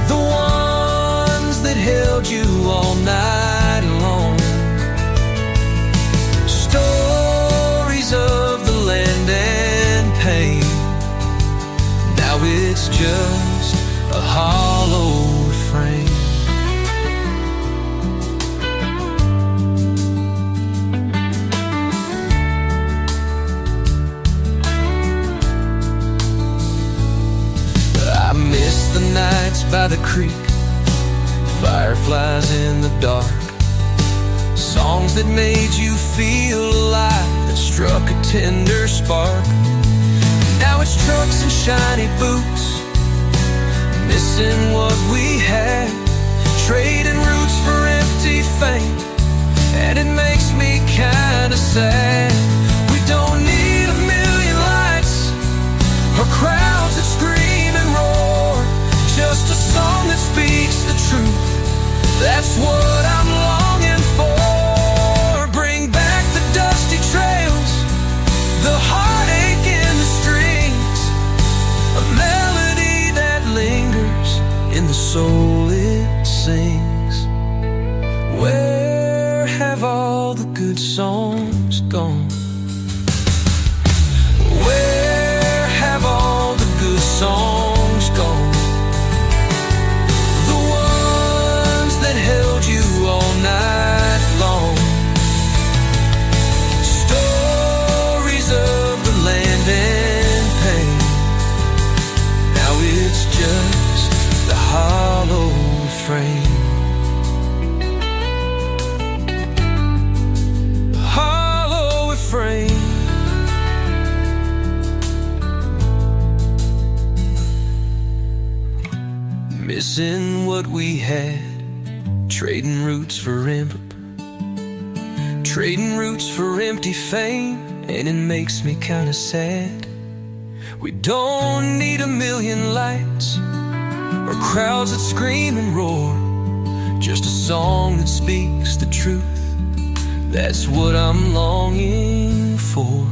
The ones that held you all night long. Stories of the land and pain. Now it's just a hollow refrain. I miss the nights by the creek, fireflies in the dark, songs that made you feel alive, that struck a tender spark. Now it's trucks and shiny boots, missing what we had, trading roots for empty fame, and it makes me kinda sad. We don't need a million lights or crowds that scream and roar, just a song that speaks the truth. That's what I'm longing for. Bring back the dusty trails, the heartache in the strings, a melody that lingers in the soul it sings. Where have all the good songs gone? Where have all the good songs gone? The ones that held you all night long. Stories of the land and pain. Now it's just the hollow refrain. Hollow refrain. Missing what we had, trading roots for trading roots for empty fame, and it makes me kinda sad. We don't need a million lights or crowds that scream and roar, just a song that speaks the truth. That's what I'm longing for.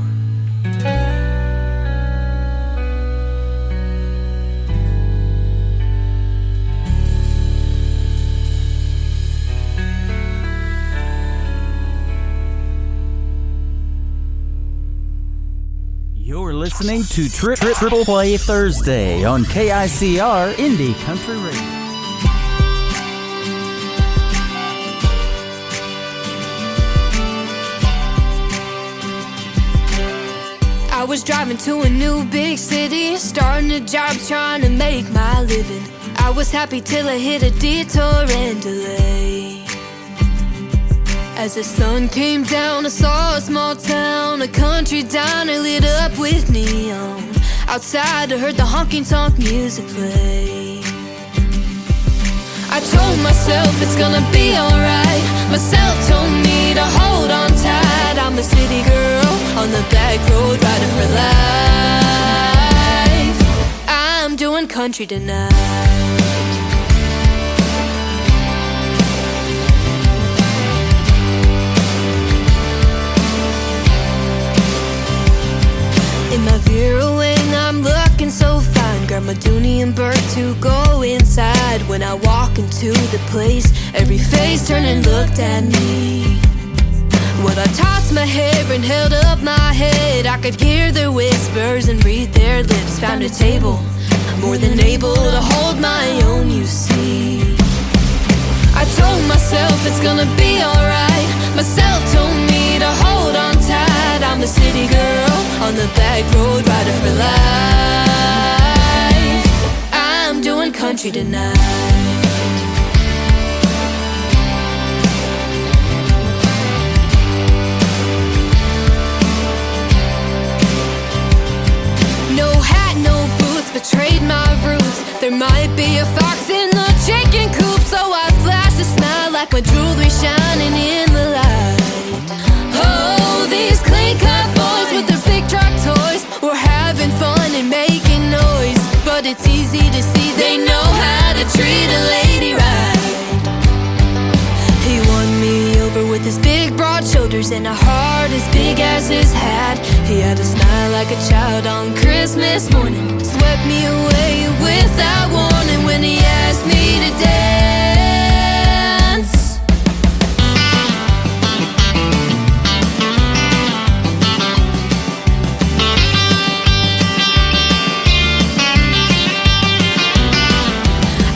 You're listening to Triple Play Thursday on KICR Indie Country Radio. was driving to a new big city, starting a job, trying to make my living. I was happy till I hit a detour and delay. As the sun came down, I saw a small town, a country diner lit up with neon. Outside I heard the honky-tonk music play. I told myself it's gonna be alright. Myself told me to hold on tight. I'm a city girl on the back road, riding for life. I'm doing country tonight. In my Vera wing, I'm looking so fine. Grandma Dooney and Bert to go inside. When I walk into the place, every face turned and looked at me. When I tossed my hair and held up my head, I could hear their whispers and read their lips. Found a table, more than able to hold my own, you see. I told myself it's gonna be alright. Myself told me to hold on tight. I'm a city girl on the back road, riding for life. I'm doing country tonight. No hat, no boots, betrayed my roots. There might be a fox in the chicken coop, so I flashed a smile like my jewelry shining in the light. Oh, these clean-cut boys with their big truck toys were having fun and making noise, but it's easy to see they know how to treat a lady right. He won me over with his big broad shoulders and a heart as big as his hat. He had a smile like a child on Christmas morning, swept me away without warning when he asked me to dance.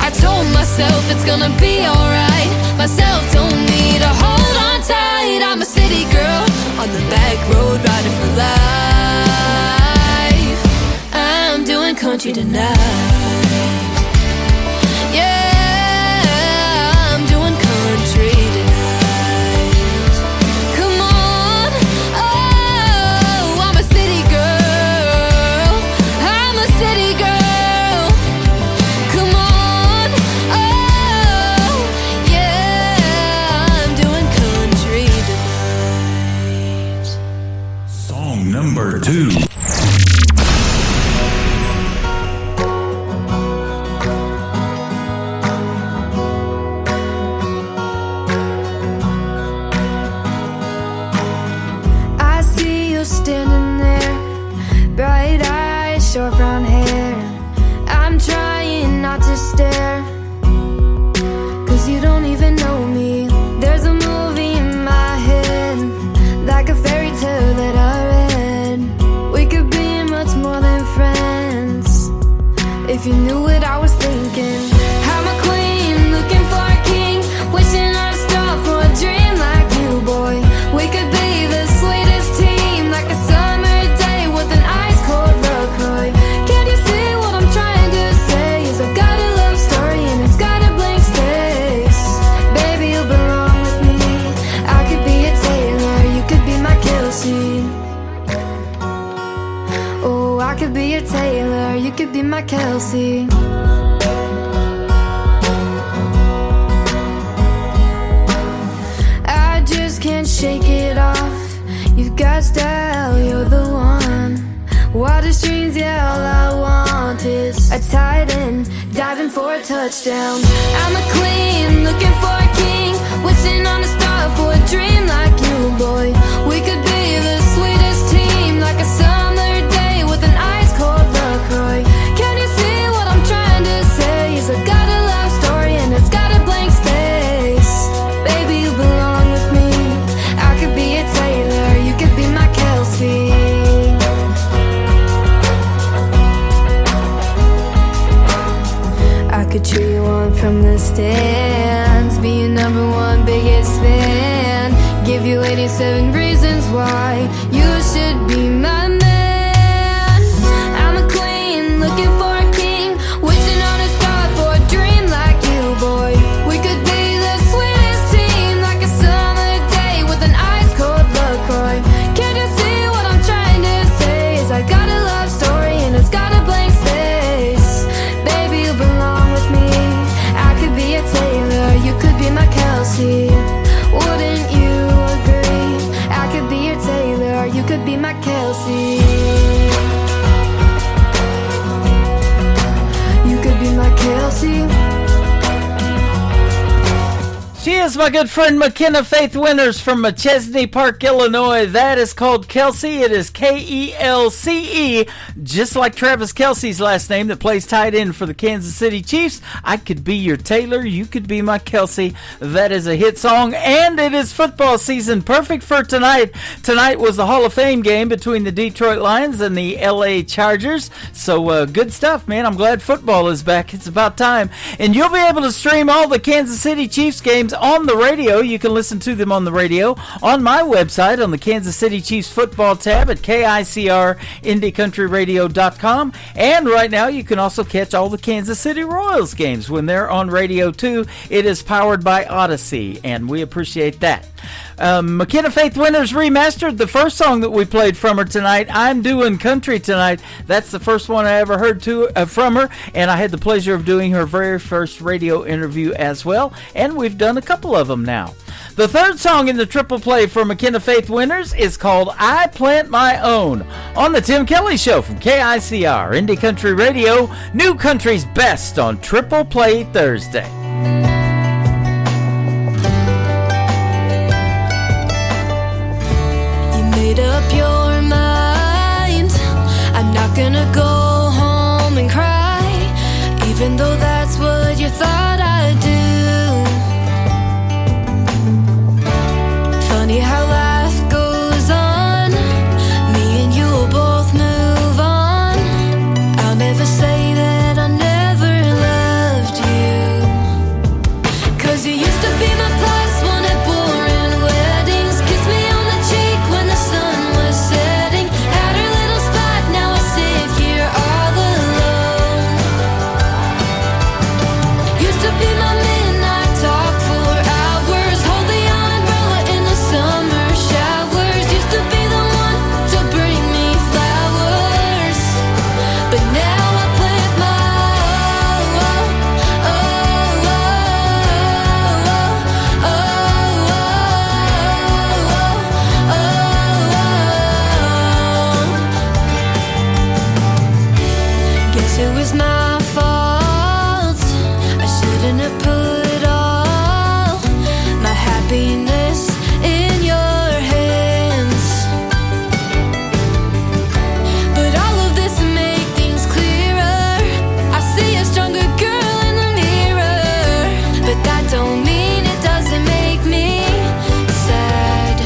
I told myself it's gonna be alright. Myself told me to hold on tight. I'm a city girl on the back road, riding for life. I'm doing country tonight. Yeah, I'm doing country tonight. Come on, oh, I'm a city girl. I'm a city girl. Come on, oh, yeah, I'm doing country tonight. Song number 2. I see you standing there, bright eyes, short brown hair. I'm trying not to stare, 'cause you don't even know me. There's a movie in my head, like a fairy tale that I read. We could be much more than friends, if you knew what I was thinking. I'm a queen, looking for a king, wishing I'd stop for a dream like you, boy. We could be the sweetest team, like a summer day with an ice cold LaCroix. Can you see what I'm trying to say? Is I've got a love story and it's got a blank space. Baby, you belong with me. I could be a Taylor, you could be my Kelsey. Oh, I could be a Taylor, you could be my Kelsey. I just can't shake it off. You've got style, you're the one. Water streams, yeah, all I want is a tight end, diving for a touchdown. I'm a queen, looking for a king, wishing on a star for a dream like you, boy. We could be the sweetest team, like a summer day with an ice cold LaCroix. Can you see what I'm trying to say? Is I've got a love story and it's got a blank space. Baby, you belong with me. I could be a Taylor, you could be my Kelsey. I could cheer you on from the stands, be your number one biggest fan, give you 87 reasons why you should be my man. was my good friend McKenna Faith Winters from Chesney Park, Illinois. That is called Kelsey. It is Kelce, just like Travis Kelce's last name that plays tight end for the Kansas City Chiefs. I could be your Taylor, you could be my Kelsey. That is a hit song, and it is football season, perfect for tonight. Tonight was the Hall of Fame game between the Detroit Lions and the LA Chargers. So good stuff, man. I'm glad football is back. It's about time. And you'll be able to stream all the Kansas City Chiefs games on the radio. You can listen to them on the radio on my website on the Kansas City Chiefs football tab at KICRIndyCountryRadio.com. And right now you can also catch all the Kansas City Royals games when they're on radio too. It is powered by Odyssey, and we appreciate that. McKenna Faith Winters remastered the first song that we played from her tonight, I'm Doing Country Tonight. That's the first one I ever heard from her, and I had the pleasure of doing her very first radio interview as well, and we've done a couple of them now. The third song in the triple play for McKenna Faith Winters is called I Plant My Own on the Tim Kelly Show from KICR, Indie Country Radio, New Country's Best on Triple Play Thursday. Made up your mind, I'm not gonna go home and cry, even though that's what you thought I'd do. Funny how life goes on, me and you will both move on. I'll never say that I never loved you, 'cause you used to be my plus one at boring weddings, kiss me on the cheek when the sun was setting, had her little spot, now I sit here all alone. Used to be my midnight talk for hours, hold the umbrella in the summer showers, used to be the one to bring me flowers, but now I plant my Guess it was my fault, I shouldn't have put all my happiness in your hands, but all of this to make things clearer, I see a stronger girl in the mirror, but that don't mean it doesn't make me sad,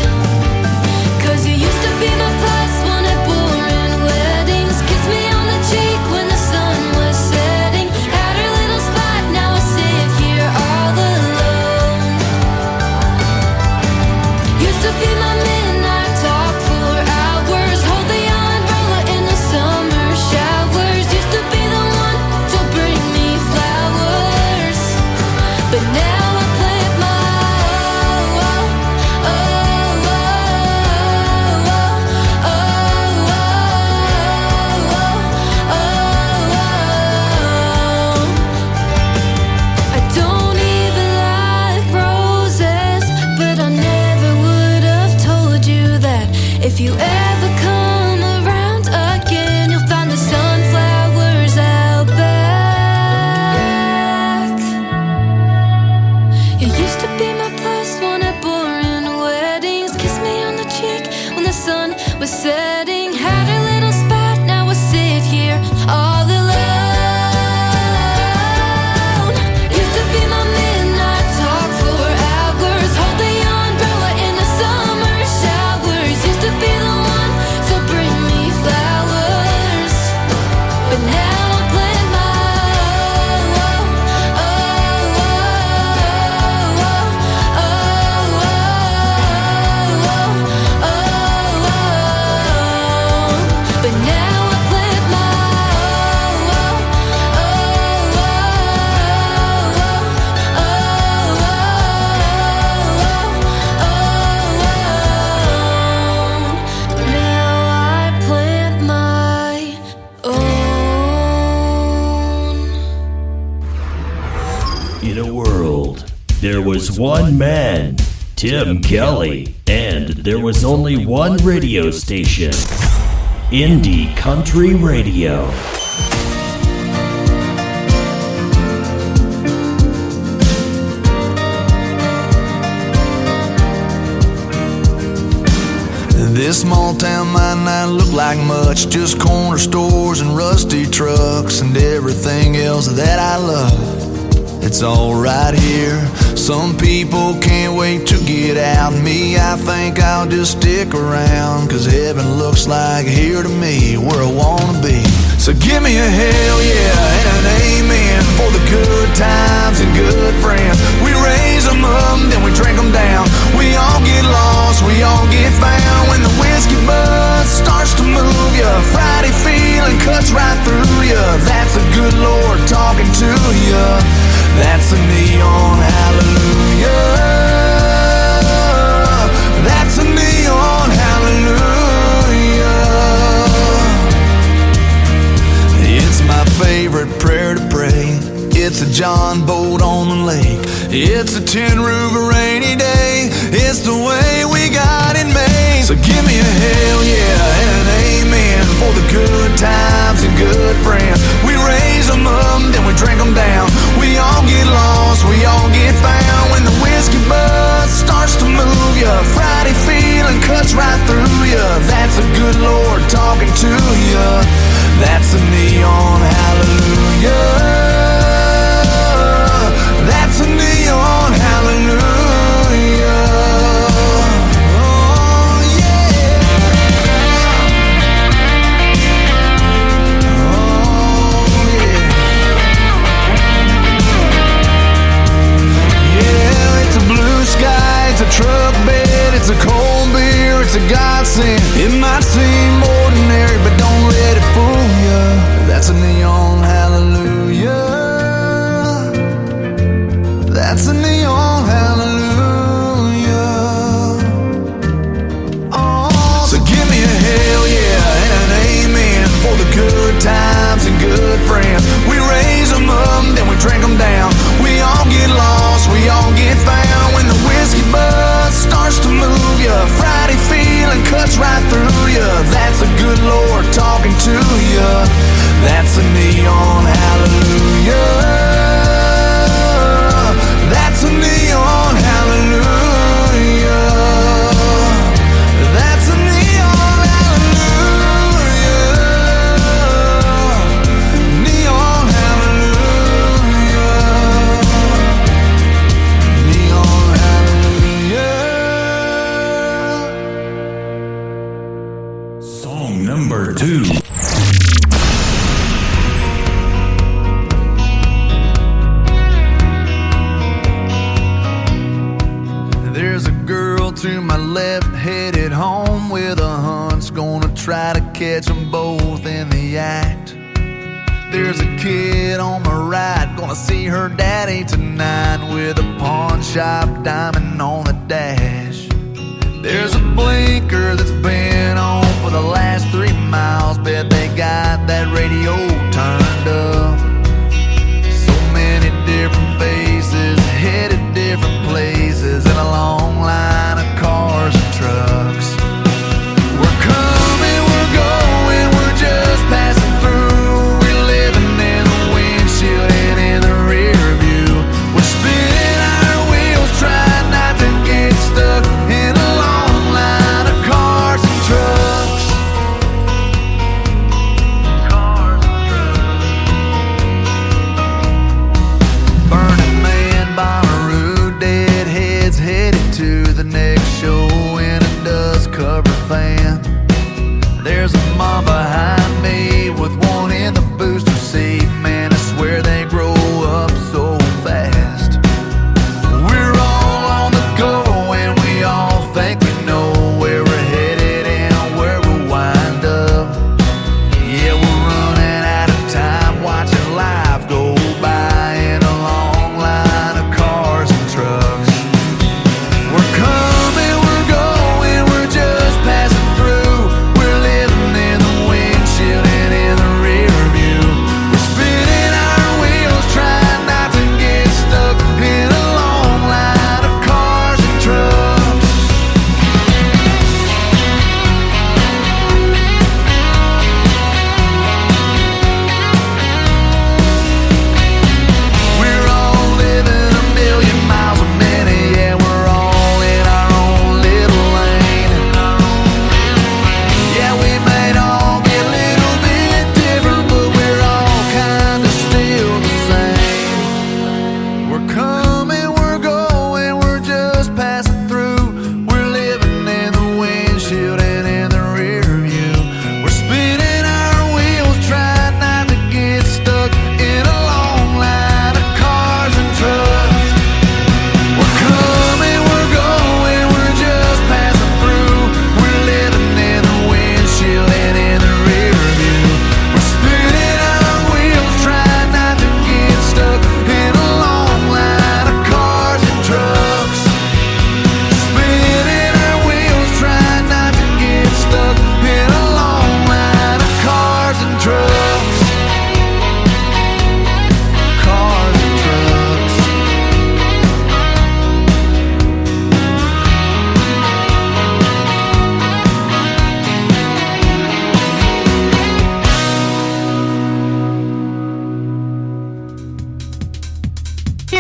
'cause you used to be my plus one at boring weddings, kiss me on the cheek when the sun was setting, had her little spot, now I sit here all alone. Used to be my midnight talk for hours, hold the umbrella in the summer showers, used to be the one to bring me flowers, but now I plant my I don't even like roses, but I never would have told you that if you ever come around again, you'll find the sunflowers out back. You used to be my plus one at boring weddings, kiss me on the cheek when the sun was setting, had a little spot, now I sit here all alone. Used to be my midnight talk for hours, hold the umbrella in the summer showers, used to be the one to bring me flowers, but now I plant my but now I plant my now I plant my own. In a world, there was one man, Tim Kelly, and there was only one radio station, Indie Country Radio. This small town might not look like much, just corner stores and rusty trucks and everything else that I love. It's all right here. Some people can't wait to get out. Me, I think I'll just stick around, 'cause heaven looks like here to me, where I wanna be. So give me a hell yeah and an amen for the good times and good friends. We raise them up, then we drink them down. We all get lost, we all get found. When the whiskey buzz starts to move ya, Friday feeling cuts right through ya. That's a good Lord talking to ya. That's a neon hallelujah. That's a neon hallelujah. It's my favorite prayer to pray. It's a John boat on the lake. It's a tin roof a rainy day. It's the way we got it made. So give me a hell yeah and an amen for the good times and good friends. We raise them up, then we drink them down. We all get lost, we all get found. When the whiskey buzz starts to move ya, Friday feeling cuts right through ya. That's a good Lord talking to ya. That's a neon hallelujah. That's a neon hallelujah. Oh yeah. Oh yeah. Yeah, it's a blue sky, it's a truck bed, it's a cold beer, it's a godsend. It might seem ordinary, but don't let it fool ya. That's a neon hallelujah. That's a neon hallelujah. Oh, so give me a hell yeah and an amen for the good times and good friends. We raise them up, then we drink them down. We all get lost, we all get found. When the whiskey buzz starts to move ya, Friday feeling cuts right through ya. That's a good Lord talking to ya. That's a neon hallelujah. That's a neon hallelujah. That's a neon hallelujah. Neon hallelujah. Neon hallelujah. Song number 2. To my left, headed home with a hunch, gonna try to catch them both in the act. There's a kid on my right, gonna see her daddy tonight with a pawn shop diamond on the dash. There's a blinker that's been on for the last 3 miles, bet they got that radio turned up. So many different faces, headed different places, in a long line of cars and trucks. We're coming, we're going, we're just passing through. We're living in the windshield and in the rear view. We're spinning our wheels, trying not to get stuck in a long line of cars and trucks. Cars and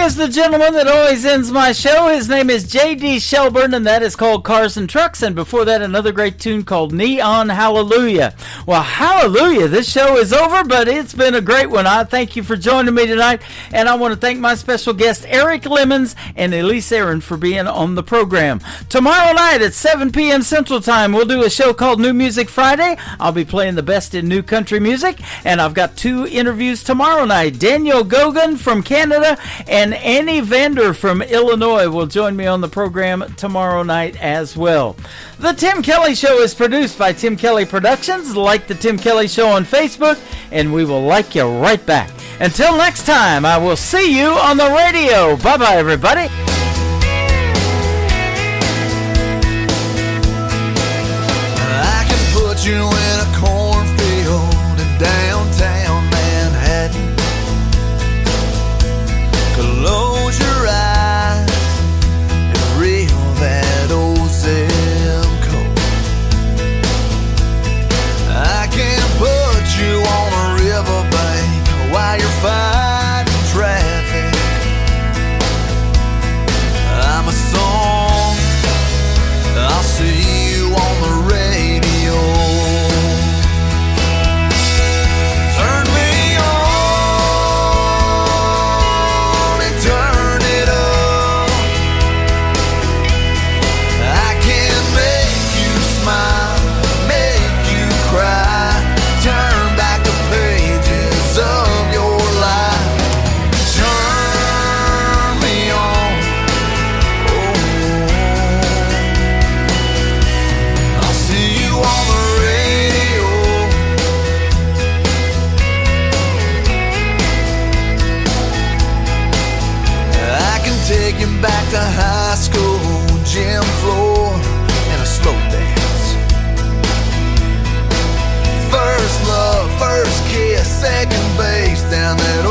is the gentleman that always ends my show. His name is J.D. Shelburne, and that is called Cars and Trucks. And before that, another great tune called Neon Hallelujah. Well, hallelujah, this show is over, but it's been a great one. I thank you for joining me tonight, and I want to thank my special guests, Eric Lemons and Elise Aaron, for being on the program. Tomorrow night at 7 p.m. Central Time, we'll do a show called New Music Friday. I'll be playing the best in new country music, and I've got 2 interviews tomorrow night. Daniel Gogan from Canada and Annie Vander from Illinois will join me on the program tomorrow night as well. The Tim Kelly Show is produced by Tim Kelly Productions. Like the Tim Kelly Show on Facebook, and we will like you right back. Until next time, I will see you on the radio. Bye-bye, everybody. I can put you in a cornfield in downtown Manhattan. Close your eyes and reel that old zip code. I can put you on a riverbank while you're fighting traffic. I'm a song, I'll see you on the radio. Turn me on and turn it up. I can make you smile, make you cry, turn back the pages of your life. Turn me on, oh, I'll see you on the radio. I can take you back to high school, gym floor, and a slow dance. First love, first kiss, second base down that